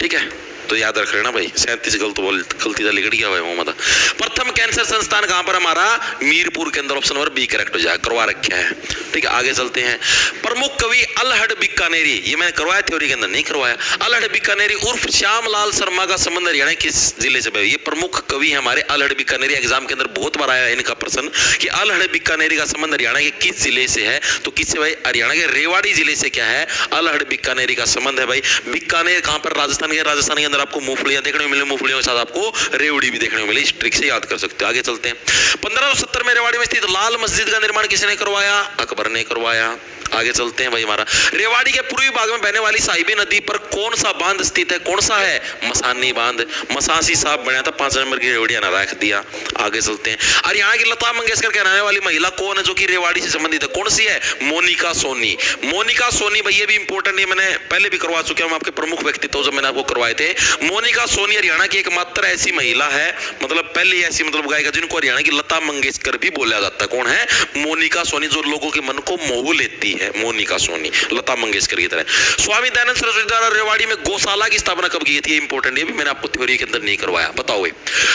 ठीक है। तो याद रख लेना भाई, 37 गलती से लिख गया भाई मोहम्मद। प्रथम कैंसर संस्थान कहां पर हमारा, मीरपुर के अंदर, ऑप्शन नंबर बी करेक्ट हो जाए, करवा रखा है, ठीक है। आगे चलते हैं, प्रमुख कवि अलहड़ बीकानेरी, ये मैंने करवाया थ्योरी के अंदर नहीं करवाया, अलहड़ बीकानेरी उर्फ श्यामलाल शर्मा का संबंध हरियाणा किस जिले से भाई, ये प्रमुख कवि हमारे अलहड़ बीकानेरी, एग्जाम के अंदर बहुत बार आया इनका प्रश्न कि अलहड़ बीकानेरी का संबंध हरियाणा के किस जिले से है, तो किससे भाई, हरियाणा के रेवाड़ी जिले से क्या है, अलहड़ बीकानेरी का संबंध है भाई। बीकानेर कहां पर, राजस्थान के, राजस्थान के अंदर आपको मूंगफलियां देखने को मिले, मूंगफलियों के साथ आपको रेवड़ी भी देखने को मिली, इस ट्रिक से याद कर सकते हो। आगे चलते हैं, 1570 में रेवाड़ी में स्थित लाल मस्जिद का निर्माण किसने करवाया, अकबर ने करवाया। आगे चलते हैं भाई। हमारा रेवाड़ी के पूर्वी भाग में बहने वाली साहिबी नदी पर कौन सा बांध स्थित है? कौन सा है? मसानी बांध। मसासी साहब बनया था 5 नंबर की रेवड़िया ना रख दिया। आगे चलते हैं। हरियाणा की लता मंगेशकर कहलाने वाली महिला कौन है जो कि रेवाड़ी से संबंधित है? कौन सी है? मोनिका सोनी। मोनिका सोनी भाई ये भी इंपॉर्टेंट है, मैंने पहले भी करवा चुका हूं आपके प्रमुख व्यक्तित्व जो मैंने आपको करवाए थे। मोनिका सोनी हरियाणा की एकमात्र ऐसी महिला है, मतलब पहली ऐसी मतलब गायिका जिनको हरियाणा की लता मंगेशकर भी बोला जाता है। कौन है? मोनिका सोनी, जो लोगों के मन को मोह लेती है। मोनिका सोनी लता मंगेशकर की तरह। स्वामी दयानंद सरस्वती द्वारा रेवाड़ी में गौशाला की स्थापना कब की थी? इंपॉर्टेंट, ये भी मैंने आपको थ्योरी के अंदर नहीं करवाया। बताओ भाई,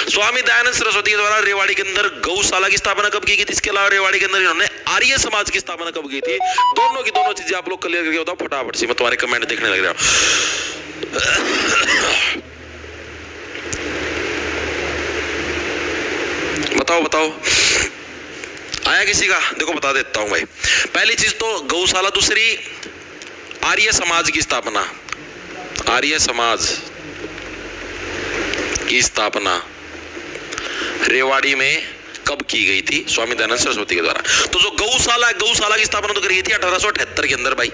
स्वामी दयानंद सरस्वती के द्वारा रेवाड़ी के अंदर गौशाला की स्थापना कब की थी? इसके अलावा रेवाड़ी के अंदर इन्होंने आर्य समाज की स्थापना कब की थी? दोनों की दोनों चीजें आप लोग क्लियर करके बताओ फटाफट से, मैं तुम्हारे कमेंट देखने लग रहा हूं। बताओ बताओ, आया किसी का? देखो बता देता हूं भाई। पहली चीज तो गौशाला, दूसरी आर्य समाज की स्थापना। आर्य समाज की स्थापना रेवाड़ी में कब की गई थी? स्वामी दयानंद सरस्वती के द्वारा। तो जो गौशाला की स्थापना तो करी गई थी 1878 के अंदर भाई।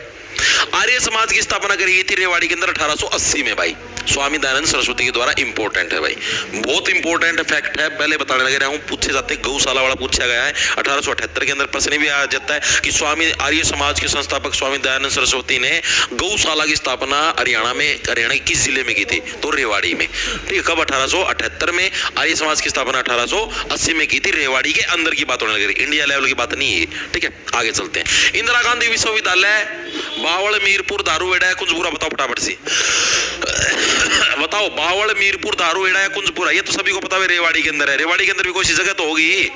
आर्य समाज की स्थापना करी गई थी रेवाड़ी के अंदर 1880 में भाई, स्वामी दयानंद सरस्वती के द्वारा। इंपॉर्टेंट है भाई, बहुत इंपॉर्टेंट फैक्ट है, पहले बताने लगे रहा हूं। पूछे जाते गौशाला वाला पूछा गया है 1878 के अंदर, प्रश्न भी आ जाता है कि स्वामी आर्य समाज के संस्थापक स्वामी दयानंद सरस्वती ने गौशाला की स्थापना हरियाणा के किस जिले में की थी? तो रेवाड़ी में। ठीक है, कब? 1878 में। आर्य समाज की स्थापना 1880 में की थी। रेवाड़ी के अंदर की बात होने लगी, इंडिया लेवल की बात नहीं है। ठीक है, आगे चलते हैं। इंदिरा गांधी विश्वविद्यालय बावल, मीरपुर, दारूवेड़ा या कुंजपुरा? बताओ फटाफट से बताओ। बावल, मीरपुर, दारूवेड़ा या कुंजपुरा? ये तो सभी को पता है रेवाड़ी के अंदर है। रेवाड़ी के अंदर भी कोई सी जगह तो होगी।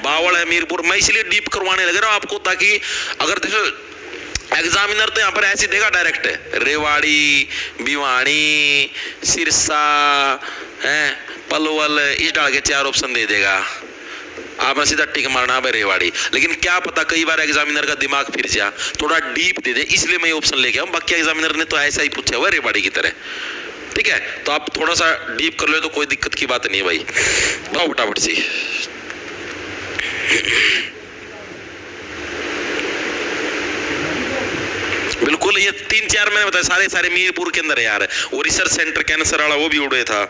बावल है, मीरपुर। मैं इसलिए डीप करवाने लग रहा हूं आपको, ताकि अगर देखो एग्जामिनर तो यहाँ पर ऐसी देगा डायरेक्ट, रेवाड़ी, भिवानी, सिरसा है, पलवल, इस डाल के 4 ऑप्शन दे देगा। आपने सीधा टिक मारना है रेवाड़ी। लेकिन क्या पता कई बार एग्जामिनर का दिमाग फिर जा, थोड़ा डीप दे दे, इसलिए मैं ये ऑप्शन लेके आऊं। बाकी एग्जामिनर ने तो ऐसा ही पूछा हुआ रेवाड़ी की तरह। ठीक है, तो आप थोड़ा सा डीप कर लो तो कोई दिक्कत की बात नहीं भाई। बताओ फटाफट से। बिल्कुल, ये 3-4 मैंने बताया, सारे मीरपुर के अंदर है यार। वो रिसर्च सेंटर कैंसर वाला वो भी उड़े था।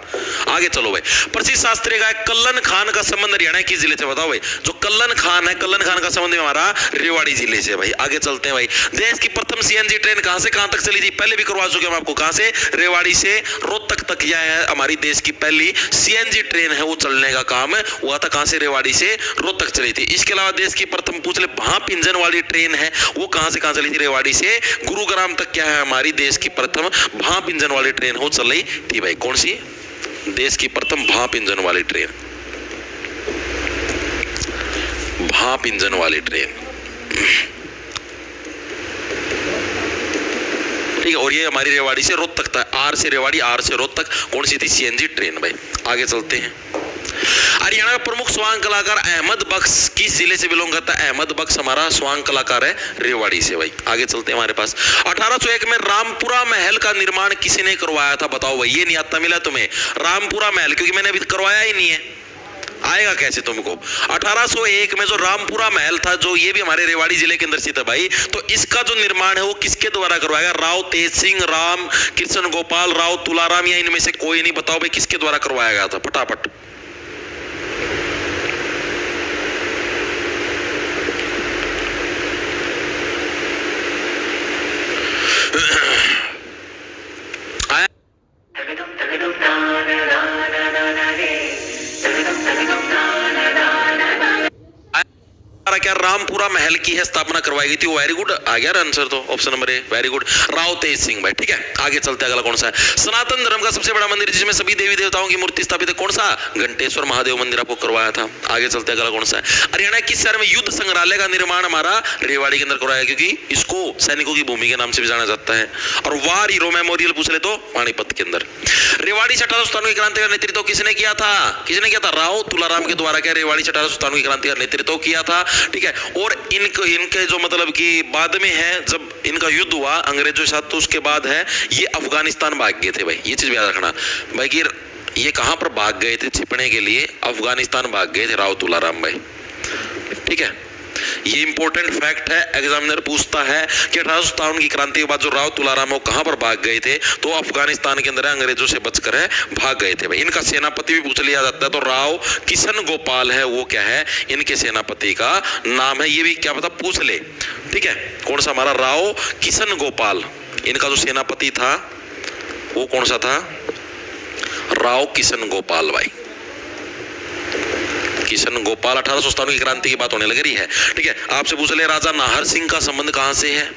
आगे चलो भाई। प्रसिद्ध शास्त्रीय गायक कल्लन खान का संबंध हरियाणा किस जिले से? बताओ भाई। जो कल्लन खान है, कल्लन खान का संबंध हमारा रेवाड़ी जिले से भाई। आगे चलते हैं भाई। देश की प्रथम सीएनजी ट्रेन कहां से कहां तक चली थी? पहले भी करवा चुके हम आपको। कहां से? रेवाड़ी से रोहतक तक। यह है हमारी देश की पहली सीएनजी ट्रेन है, वो चलने का काम हुआ था। कहां से? रेवाड़ी से रोहतक चली थी। इसके अलावा देश की प्रथम पूछ ले भाप इंजन वाली ट्रेन है, वो कहां से कहां चली थी? रेवाड़ी से गुरुग्राम तक। क्या है? हमारी देश की प्रथम भाप इंजन वाली ट्रेन हो चल रही थी भाई। कौन सी? देश की प्रथम भाप इंजन वाली ट्रेन। भाप इंजन वाली ट्रेन। ठीक है, और ये हमारी रेवाड़ी से रोहतक तक। आर से रेवाड़ी, आर से रोहतक। कौन सी थी? सीएनजी ट्रेन भाई। आगे चलते हैं। हरियाणा का प्रमुख स्वांग कलाकार अहमद बख्श किस जिले से बिलोंग करता है? अहमद बख्श हमारा स्वांग कलाकार है रेवाड़ी से भाई। आगे चलते हैं हमारे पास। 1801 में रामपुरा महल का निर्माण किसने करवाया था? बताओ भाई। ये नहीं आता मिला तुम्हें रामपुरा महल, क्योंकि मैंने अभी करवाया ही नहीं है, आएगा कैसे तुमको? 1801 में जो रामपुरा महल था, जो ये भी हमारे रेवाड़ी जिले के अंदर स्थित है भाई, तो इसका जो निर्माण है वो किसके द्वारा करवाया? राव तेज सिंह, राम कृष्ण गोपाल, राव तुलाराम, या इनमें से कोई नहीं? बताओ भाई किसके द्वारा करवाया गया था? फटाफट। क्या रामपुरा महल की है स्थापना करवाई गई थी? वो वेरी गुड आ गया आंसर, तो option number A very good, Rao Tej Singh भाई। ठीक है, आगे चलते हैं। अगला कौन सा है? सनातन धर्म का सबसे बड़ा मंदिर जिसमें सभी देवी देवताओं की मूर्ति स्थापित है, कौन सा? घंटेश्वर महादेव मंदिर आपको करवाया था। आगे चलते हैं। अगला कौन सा है? हरियाणा किस शहर में युद्ध संग्रहालय का निर्माण हमारा रेवाड़ी के अंदर करवाया, क्योंकि इसको सैनिकों की भूमि के नाम से भी जाना जाता है। और वार हीरो मेमोरियल पूछ ले तो पानीपत के अंदर। रेवाड़ी 1897 की क्रांति का नेतृत्व किसने किया था? किसने किया था? राव तुलाराम के द्वारा। क्या रेवाड़ी 1897 की क्रांति का नेतृत्व किया था? ठीक है, और इनके जो मतलब कि बाद में है, जब इनका युद्ध हुआ अंग्रेजों के साथ, तो उसके बाद है ये अफगानिस्तान भाग गए थे भाई। ये चीज याद रखना भाई कि ये कहां पर भाग गए थे छिपने के लिए? अफगानिस्तान भाग गए थे राव तुलाराम भाई। ठीक है, ये इंपॉर्टेंट फैक्ट है, एग्जामिनर पूछता है कि 1857 की क्रांति के बाद जो राव तुलाराम वो कहां पर भाग गए थे, तो अफगानिस्तान के अंदर अंग्रेजों से बचकर भाग गए थे भाई। इनका सेनापति भी पूछ लिया जाता है, तो राव किशन गोपाल है, वो क्या है, इनके सेनापति का नाम है। ये भी क्या पता पूछ ले, ठीक है। कौन सा हमारा राव किशन गोपाल, इनका जो सेनापति था वो कौन सा था, राव किशन गोपाल भाई, किशन गोपाल। 1857 की क्रांति की बात होने लग रही है, ठीक है। आपसे पूछ ले राजा नाहर सिंह का संबंध कहां से है,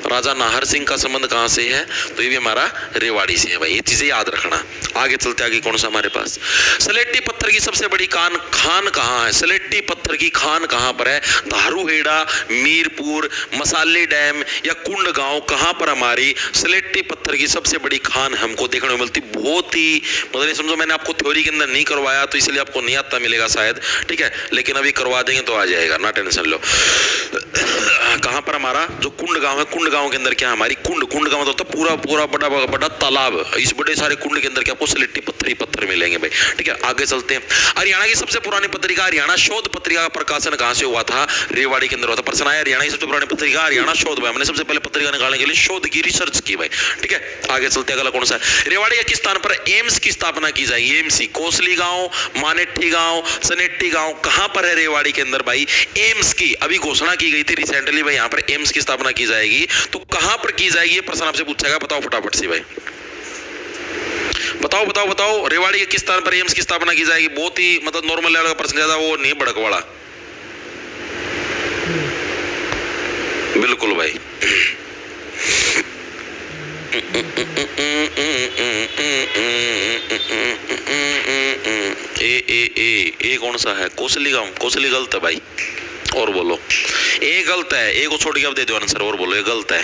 राजा नाहर सिंह का संबंध कहां से है, तो ये भी हमारा रेवाड़ी से है भाई। ये चीजें याद रखना। आगे चलते आगे कौन सा हमारे पास, सलेटी पत्थर की सबसे बड़ी खान कहां है, सलेटी पत्थर की खान कहां पर है, धारूहेड़ा, मीरपुर, मसाले डैम या कुंड गांव, कहां पर हमारी सलेटी पत्थर की सबसे बड़ी खान हमको देखने को मिलती। बहुत ही मतलब समझो मैंने आपको थ्योरी के अंदर नहीं करवाया तो इसलिए आपको नहीं आता मिलेगा शायद, ठीक है, लेकिन अभी करवा देंगे तो आ जाएगा, ना टेंशन लो। कहां पर हमारा जो कुंड गांव है, कुंड गांव के अंदर क्या हमारी कुंड गांव मतलब पूरा पूरा बड़ा तालाब, इस बड़े सारे कुंड के अंदर क्या आपको सलेटी पत्थर ही पत्थर मिलेंगे भाई, ठीक है। आगे चलते हैं। हरियाणा की सबसे पुरानी पत्रिका हरियाणा शोध पत्रिका का प्रकाशन कहां से हुआ था, रेवाड़ी के अंदर हुआ था। प्रश्न आया हरियाणा की सबसे पुरानी पत्रिका हरियाणा शोध भाई, हमने सबसे पहले पत्रिका निकालने के लिए शोध की रिसर्च की भाई, ठीक है। आगे चलते हैं, अगला कौन सा है, रेवाड़ी के किस स्थान पर एम्स की स्थापना की जाएगी, एम्स कोसली गांव, मानेठी गांव, सनेटी गांव, कहां पर है रेवाड़ी के अंदर भाई एम्स की अभी घोषणा की गई थी रिसेंटली भाई, यहां पर एम्स की स्थापना की जाएगी, तो कहां पर की जाएगी, ये प्रश्न आपसे पूछेगा, बताओ फटाफट से भाई, बताओ बताओ बताओ, रेवाड़ी के किस स्थान पर एम्स की स्थापना की जाएगी। बहुत ही मतलब नॉर्मल लेवल का प्रश्न, ज्यादा वो नहीं भड़क वाला, बिल्कुल भाई। ए कौन सा है, कोसली गांव, कोसली गलत है भाई, और बोलो ए गलत है, ए को छोड़ के अब दे दो आंसर, और बोलो ये गलत है।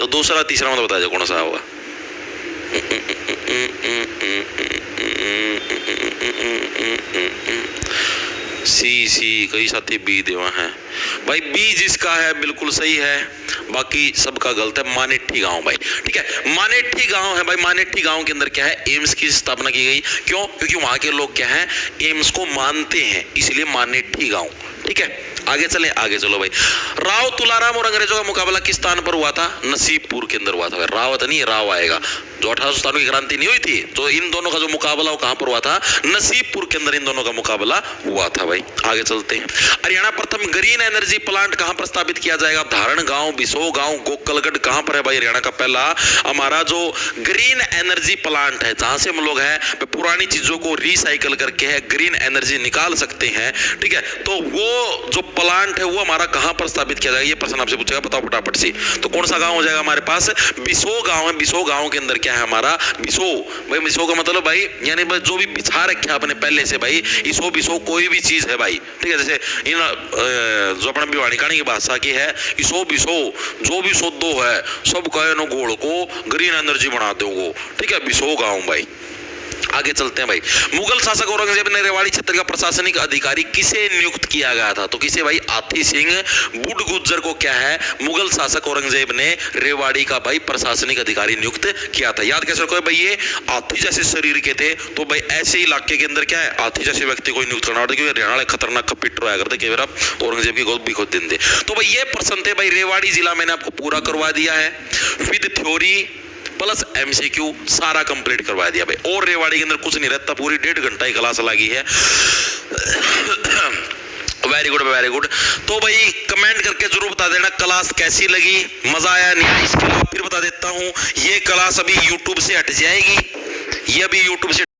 दूसरा तीसरा मतलब बता दो कौन सा होगा। सी कई साथी बी देवा है भाई, बी जिसका है बिल्कुल सही है, बाकी सबका गलत है। मानेठी गांव भाई, ठीक है, मानेठी गांव है भाई। मानेठी गांव के अंदर क्या है, एम्स की स्थापना की गई, क्यों, क्योंकि वहां के लोग क्या है एम्स को मानते हैं, इसलिए मानेठी गांव, ठीक है। आगे चले, आगे चलो भाई। राव तुलाराम और अंग्रेजों का मुकाबला किस स्थान पर हुआ था, नसीबपुर के अंदर हुआ था। रावत नहीं, राव आएगा। जो 1857 की क्रांति नहीं हुई थी, तो इन दोनों का जो मुकाबला वो कहां पर हुआ था, नसीबपुर के अंदर इन दोनों का मुकाबला हुआ था भाई। आगे चलते हैं। हरियाणा प्रथम ग्रीन एनर्जी प्लांट कहां पर स्थापित किया जाएगा, धारण गांव, बिसो गांव, गोकलगढ़, कहां पर है भाई हरियाणा का पहला हमारा जो ग्रीन एनर्जी प्लांट है, जहां से हम लोग है पुरानी चीजों को रिसाइकल करके है ग्रीन एनर्जी निकाल सकते हैं, ठीक है। तो वो जो प्लांट है वो हमारा कहां पर स्थापित किया जाएगा, ये प्रश्न आपसे पूछेगा, बताओ फटाफट से। तो कौन सा गांव हो जाएगा हमारे पास, बिसो गांव है। बिसो गांव के अंदर क्या है हमारा, बिसो भाई, बिसो का मतलब भाई यानी जो भी बिछा रखे आपने पहले से भाई, इसो बिसो कोई भी चीज है भाई, ठीक है। जैसे इन जो अपना भिवानी कानी की भाषा की है, इसो बिसो जो भी सौदो है सब कहे गोड़ को ग्रीन एनर्जी बना दोगे, ठीक है, बिसो गांव भाई। आगे चलते हैं भाई। मुगल शासक औरंगजेब ने रेवाड़ी क्षेत्र का प्रशासनिक अधिकारी किसे नियुक्त किया गया था, तो किसे भाई, आती सिंह बुडगुज्जर को क्या है मुगल शासक औरंगजेब ने रेवाड़ी का भाई प्रशासनिक अधिकारी नियुक्त किया था। याद कैसे रखो भाई, ये हाथी जैसे शरीर के थे, तो भाई ऐसे इलाके के अंदर क्या है हाथी जैसे व्यक्ति को नियुक्त करना होता है, क्योंकि हरियाणा खतरनाक कपिट रहा करते कई बार आप औरंगजेब की गोद भी खोद देते। तो भाई ये प्रश्न थे भाई, रेवाड़ी जिला मैंने आपको पूरा करवा दिया है, विद थ्योरी प्लस एमसीक्यू सारा कंप्लीट करवा दिया भाई। और रेवाड़ी के अंदर कुछ नहीं रहता, पूरी 1.5 घंटा की क्लास लगी है। Very good very good. तो भाई कमेंट करके जरूर बता देना क्लास कैसी लगी, मजा आया नहीं आया। इसके अलावा फिर बता देता हूं, ये क्लास अभी यूट्यूब से हट जाएगी, ये अभी यूट्यूब से